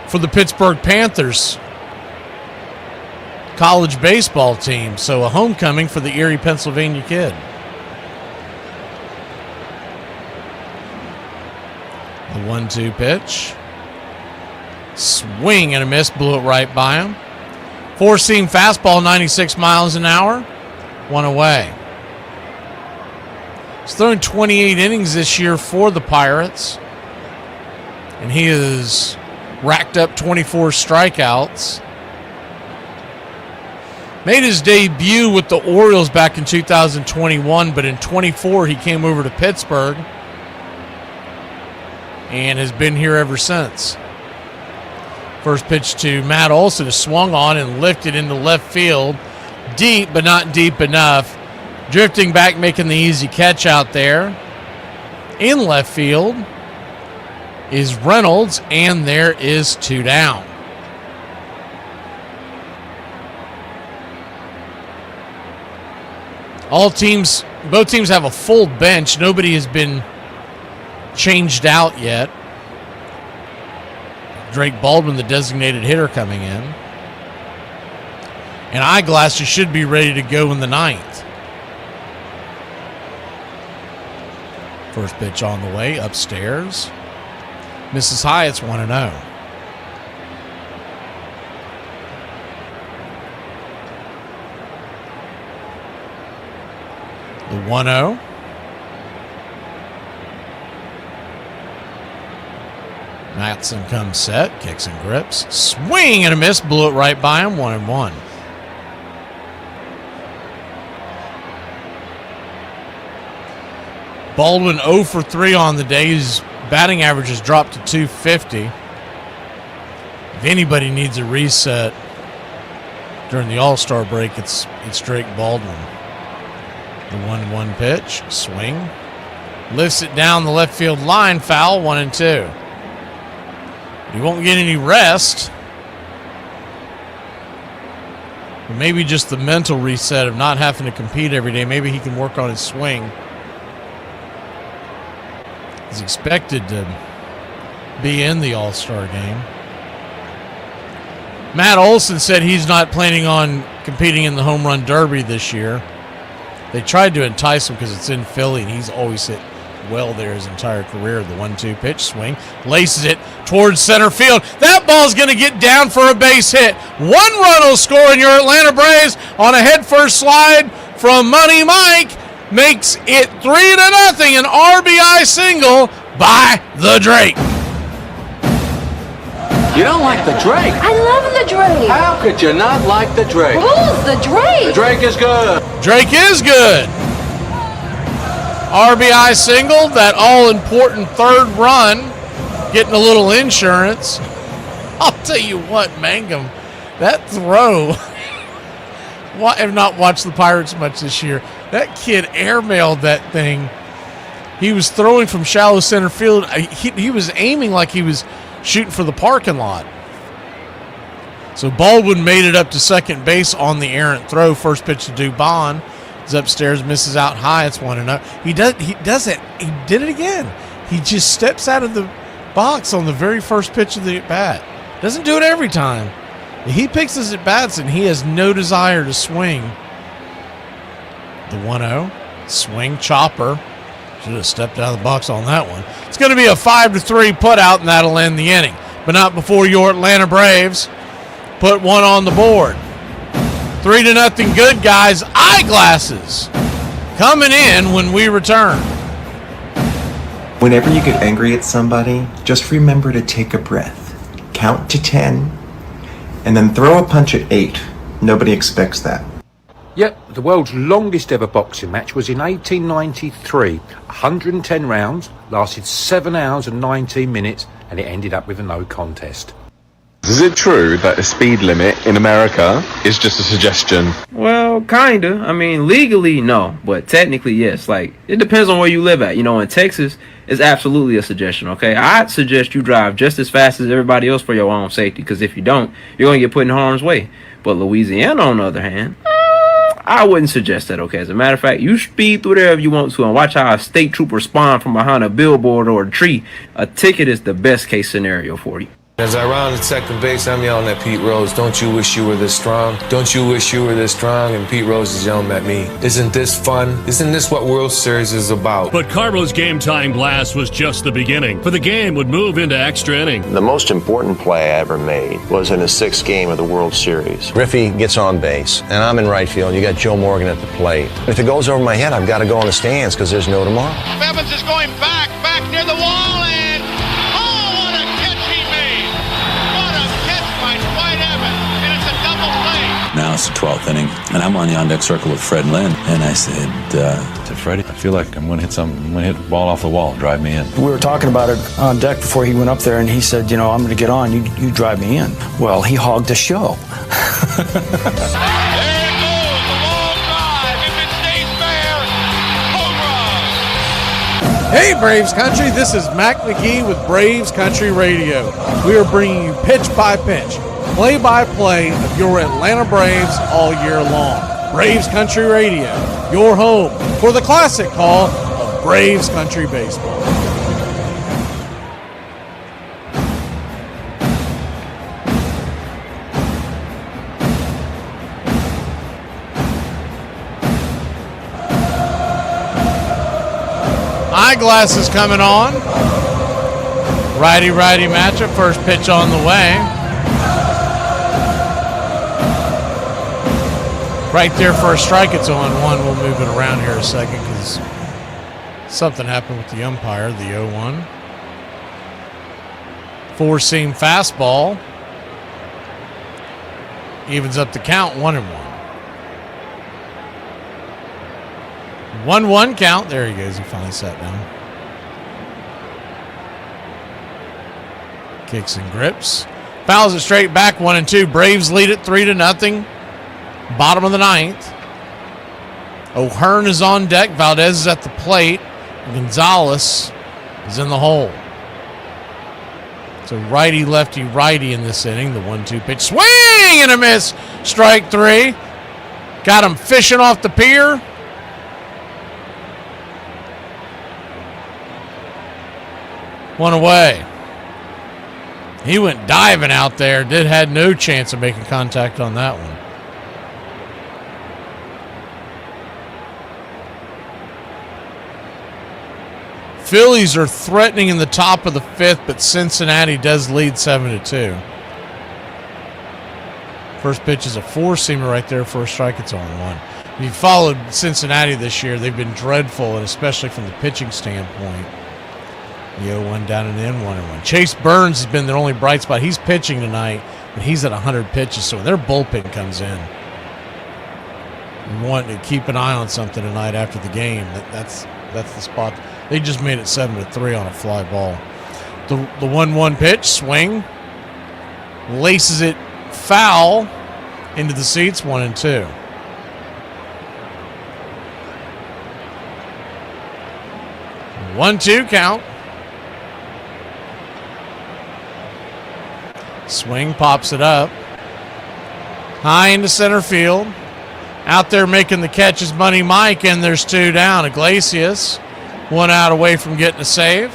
for the Pittsburgh Panthers college baseball team. So a homecoming for the Erie, Pennsylvania kid. The 1-2 pitch. Swing and a miss, blew it right by him. Four-seam fastball, 96 miles an hour. One away. He's thrown 28 innings this year for the Pirates. And he has racked up 24 strikeouts. Made his debut with the Orioles back in 2021, but in 24 he came over to Pittsburgh and has been here ever since. First pitch to Matt Olson is swung on and lifted into left field. Deep, but not deep enough. Drifting back, making the easy catch out there. In left field is Reynolds, and there is 2 down. Both teams have a full bench. Nobody has been changed out yet. Drake Baldwin, the designated hitter, coming in. And Eyeglasses should be ready to go in the 9th. First pitch on the way, upstairs. Misses high, it's 1-0. The 1-0. Matson comes set, kicks and grips. Swing and a miss, blew it right by him, 1-1. Baldwin 0 for 3 on the day. His batting average has dropped to 250. If anybody needs a reset during the All-Star break, it's Drake Baldwin. The 1-1 pitch, swing. Lifts it down the left field line, foul, 1-2. He won't get any rest. Or maybe just the mental reset of not having to compete every day. Maybe he can work on his swing. He's expected to be in the All-Star game. Matt Olson said he's not planning on competing in the Home Run Derby this year. They tried to entice him because it's in Philly, and he's always hit well there his entire career. The 1-2 pitch swing, laces it towards center field. That ball's going to get down for a base hit. 1 run will score, and your Atlanta Braves on a headfirst slide from Money Mike makes it 3-0, an RBI single by the Drake. You don't like the Drake? I love the Drake. How could you not like the Drake? Who's the Drake? The Drake is good. Drake is good. RBI single, that all-important third run, getting a little insurance. I'll tell you what, Mangum, that throw, I have not watched the Pirates much this year. That kid airmailed that thing. He was throwing from shallow center field. He was aiming like he was shooting for the parking lot. So Baldwin made it up to second base on the errant throw. First pitch to Dubon. He's upstairs, misses out high. It's 1-0. He does it. He did it again. He just steps out of the box on the very first pitch of the at-bat. Doesn't do it every time. He picks his at-bats, and he has no desire to swing. The 1-0. Swing, chopper. Should have stepped out of the box on that one. It's going to be a 5-3 putout, and that'll end the inning. But not before your Atlanta Braves put one on the board. 3-0 good, guys. Eyeglasses coming in when we return. Whenever you get angry at somebody, just remember to take a breath. Count to 10, and then throw a punch at 8. Nobody expects that. Yep, the world's longest ever boxing match was in 1893. 110 rounds, lasted 7 hours and 19 minutes, and it ended up with a no contest. Is it true that the speed limit in America is just a suggestion? Well, kinda. I mean, legally, no. But technically, yes. Like, it depends on where you live at. You know, in Texas, it's absolutely a suggestion, okay? I'd suggest you drive just as fast as everybody else for your own safety, because if you don't, you're going to get put in harm's way. But Louisiana, on the other hand, I wouldn't suggest that, okay? As a matter of fact, you speed through there if you want to and watch how a state trooper spawn from behind a billboard or a tree. A ticket is the best case scenario for you. As I round at second base, I'm yelling at Pete Rose, "Don't you wish you were this strong? Don't you wish you were this strong?" And Pete Rose is yelling at me, "Isn't this fun? Isn't this what World Series is about?" But Carbo's game-tying blast was just the beginning, for the game would move into extra inning. The most important play I ever made was in the 6th game of the World Series. Griffey gets on base, and I'm in right field, and you got Joe Morgan at the plate. If it goes over my head, I've got to go in the stands because there's no tomorrow. Evans is going back near the wall, and oh, what a catch he made! What a catch by Dwight Evans, and it's a double play. Now it's the 12th inning, and I'm on the on-deck circle with Fred Lynn, and I said to Freddie, I feel like I'm going to hit something. I'm going to hit the ball off the wall, drive me in. We were talking about it on deck before he went up there, and he said, you know, I'm going to get on, you drive me in. Well, he hogged the show. Hey, Braves Country, this is Mac McGee with Braves Country Radio. We are bringing you pitch by pitch, play-by-play of your Atlanta Braves all year long. Braves Country Radio, your home for the classic call of Braves Country Baseball. Eyeglasses coming on. Righty-righty matchup. First pitch on the way. Right there for a strike. It's 0-1. We'll move it around here a second because something happened with the umpire. The 0-1. Four-seam fastball. Evens up the count. 1-1. 1-1 count. There he goes. He finally sat down. Kicks and grips. Fouls it straight back. 1-2. Braves lead it 3-0. Bottom of the 9th. O'Hearn is on deck. Valdez is at the plate. Gonzalez is in the hole. So righty, lefty, righty in this inning. The 1-2 pitch. Swing and a miss. Strike 3. Got him fishing off the pier. One away. He went diving out there. Had no chance of making contact on that one. Phillies are threatening in the top of the fifth, but Cincinnati does lead 7-2. First pitch is a four-seamer right there for a strike. It's on one. If you followed Cincinnati this year, they've been dreadful, and especially from the pitching standpoint. The 0-1 down and in, 1-1. Chase Burns has been their only bright spot. He's pitching tonight, but he's at 100 pitches, so when their bullpen comes in, you want to keep an eye on something tonight after the game. That's the spot. They just made it 7-3 on a fly ball. The 1-1 pitch, swing, laces it foul into the seats, 1-2. One-two count. Swing, pops it up. High into center field. Out there making the catch is Money Mike, and there's two down. Iglesias, one out away from getting a save.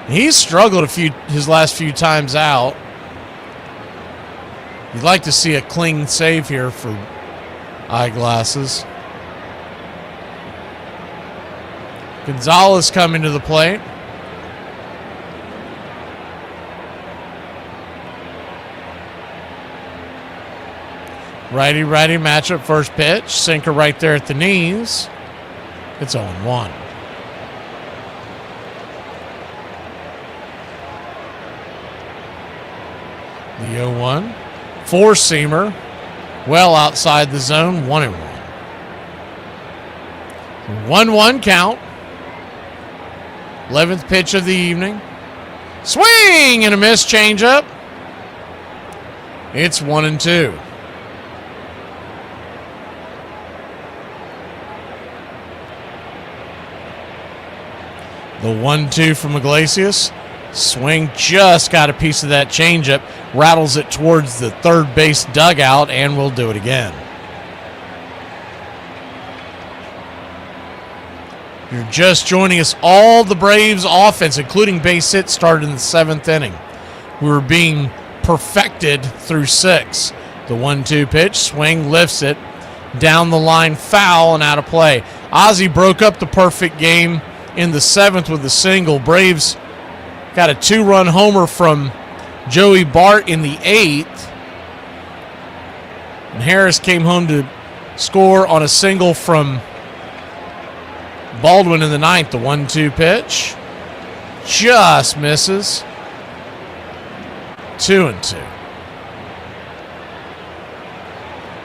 He's struggled his last few times out. You'd like to see a clean save here for Eyeglasses. Gonzalez coming to the plate. Righty-righty matchup, first pitch. Sinker right there at the knees. It's 0-1. The 0-1. Four-seamer. Well outside the zone, 1-1. 1-1 count. 11th pitch of the evening. Swing and a miss, changeup. It's 1-2. The 1-2 from Iglesias. Swing just got a piece of that changeup. Rattles it towards the third base dugout, and we'll do it again. You're just joining us. All the Braves offense, including base hits, started in the 7th inning. We were being perfected through 6. The 1-2 pitch, swing, lifts it. Down the line, foul, and out of play. Ozzie broke up the perfect game in the 7th with a single. Braves got a 2-run homer from Joey Bart in the 8th. And Harris came home to score on a single from Baldwin in the 9th. The 1-2 pitch just misses. 2-2.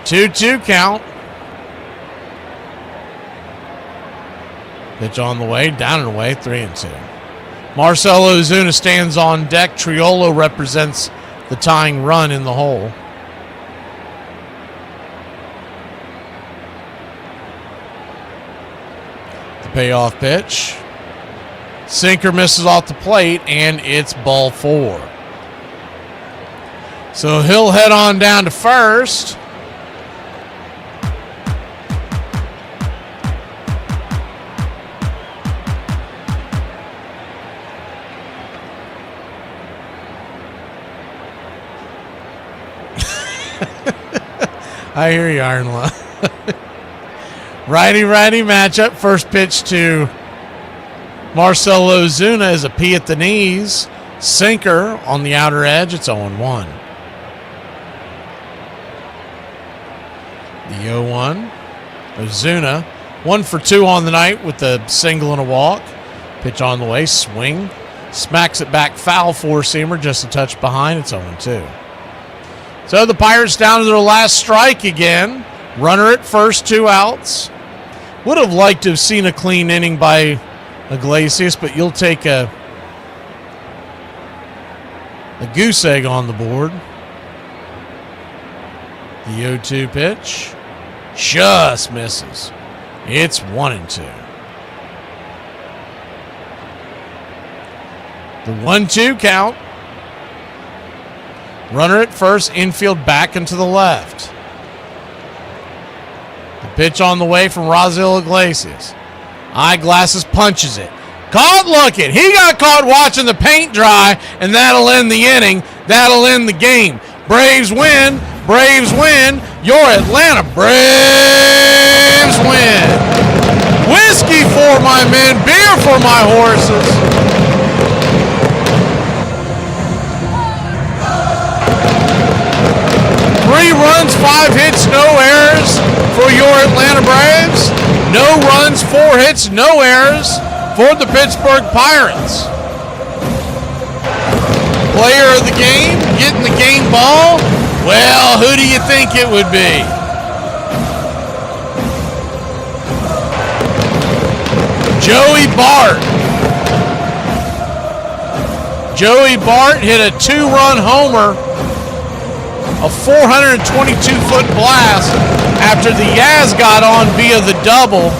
2-2 count. Pitch on the way, down and away, 3-2. Marcell Ozuna stands on deck. Triolo represents the tying run in the hole. The payoff pitch. Sinker misses off the plate, and it's ball 4. So he'll head on down to first. I hear you, Ironlaw. Righty-righty matchup. First pitch to Marcell Ozuna is a P at the knees. Sinker on the outer edge. It's 0-1. The 0-1. Ozuna, 1 for 2 on the night with a single and a walk. Pitch on the way. Swing. Smacks it back. Foul, four-seamer. Just a touch behind. It's 0-2. So the Pirates down to their last strike again. Runner at first, 2 outs. Would have liked to have seen a clean inning by Iglesias, but you'll take a goose egg on the board. The 0-2 pitch just misses. It's 1-2. The 1-2 count. Runner at first, infield back and to the left. The pitch on the way from Raisel Iglesias. Eyeglasses punches it. Caught looking. He got caught watching the paint dry, and that'll end the inning. That'll end the game. Braves win. Braves win. Your Atlanta Braves win. Whiskey for my my men, beer for my horses. Three runs, 5 hits, no errors for your Atlanta Braves. No runs, 4 hits, no errors for the Pittsburgh Pirates. Player of the game, getting the game ball. Well, who do you think it would be? Joey Bart. Joey Bart hit a 2-run homer, a 422-foot blast after the Yaz got on via the double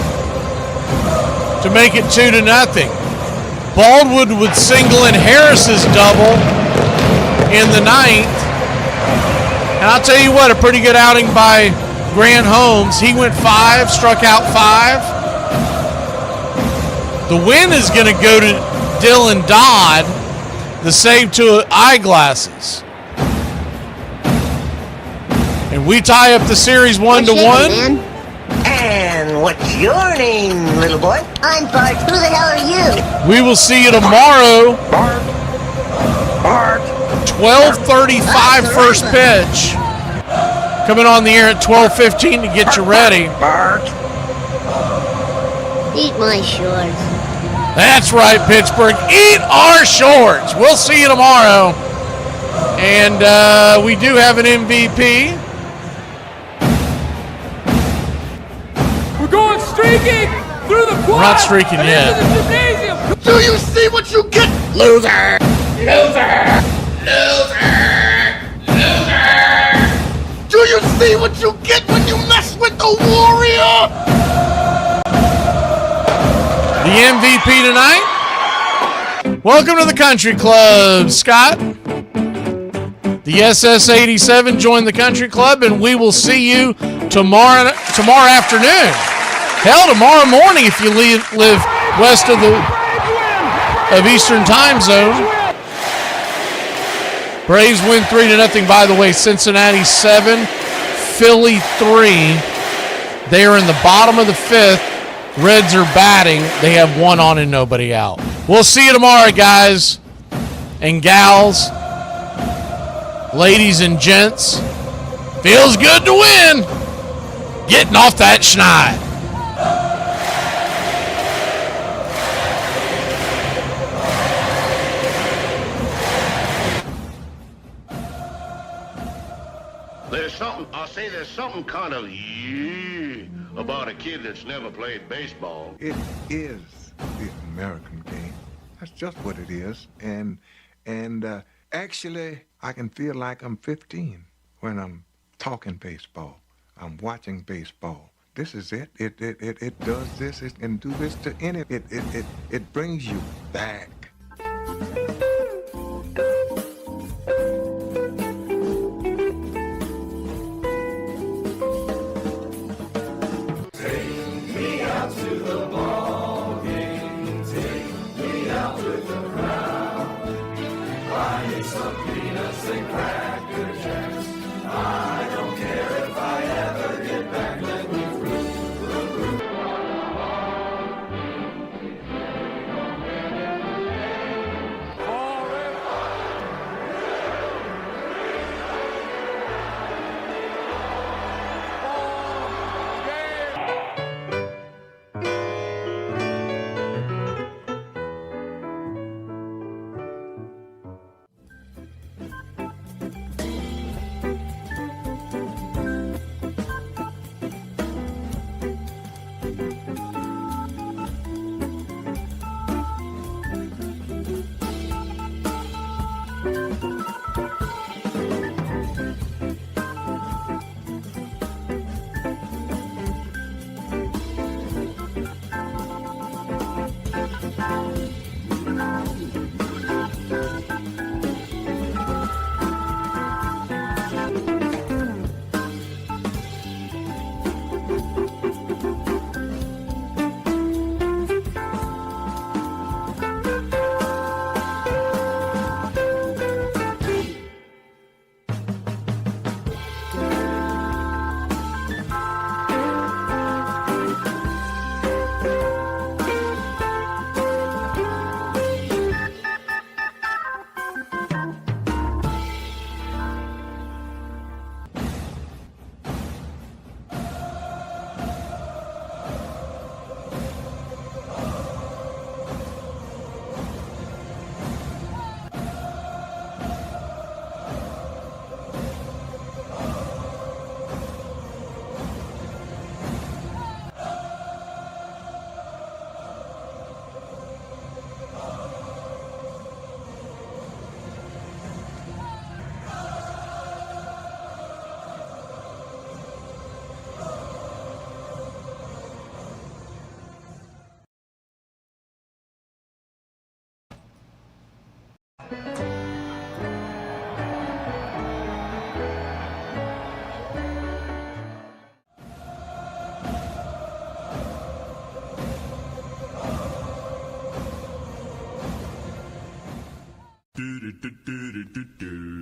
to make it 2-0. Baldwood would single in Harris's double in the 9th. And I'll tell you what, a pretty good outing by Grant Holmes. He went 5, struck out 5. The win is going to go to Dylan Dodd, the save to eyeglasses. And we tie up the series 1-1. And what's your name, little boy? I'm Bart. Who the hell are you? We will see you tomorrow. Bart. 12:35 first pitch. Coming on the air at 12:15 to get you ready. Bart. Eat my shorts. That's right, Pittsburgh. Eat our shorts. We'll see you tomorrow. And we do have an MVP. We're going streaking through the quad. We're not streaking yet. Do you see what you get, loser? Loser! Loser! Loser! Do you see what you get when you mess with the Warrior? The MVP tonight. Welcome to the Country Club, Scott. The SS87 joined the Country Club, and we will see you tomorrow afternoon. Hell, tomorrow morning if you live west of Eastern Time Zone. Braves win 3-0. By the way, Cincinnati 7, Philly 3. They are in the bottom of the 5th. Reds are batting. They have 1 on and nobody out. We'll see you tomorrow, guys and gals, ladies and gents. Feels good to win. Getting off that schneid. There's something kind of about a kid that's never played baseball. It is the American game. That's just what it is. And actually, I can feel like I'm 15 when I'm talking baseball. I'm watching baseball. This is it. It does this. It can do this to any. It brings you back.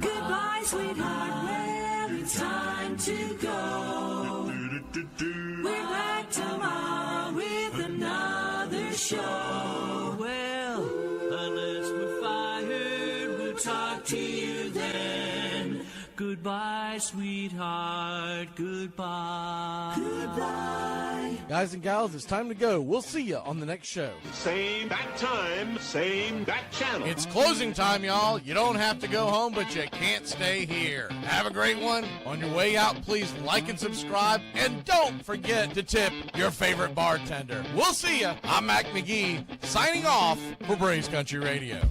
Goodbye, sweetheart. Well, it's time to go. We're back tomorrow with another show. Well, unless we're fired, we'll talk to you then. Goodbye, sweetheart. Goodbye. Goodbye. Guys and gals, it's time to go. We'll see you on the next show. Same bat time, same bat channel. It's closing time, y'all. You don't have to go home, but you can't stay here. Have a great one. On your way out, please like and subscribe. And don't forget to tip your favorite bartender. We'll see you. I'm Mac McGee, signing off for Braves Country Radio.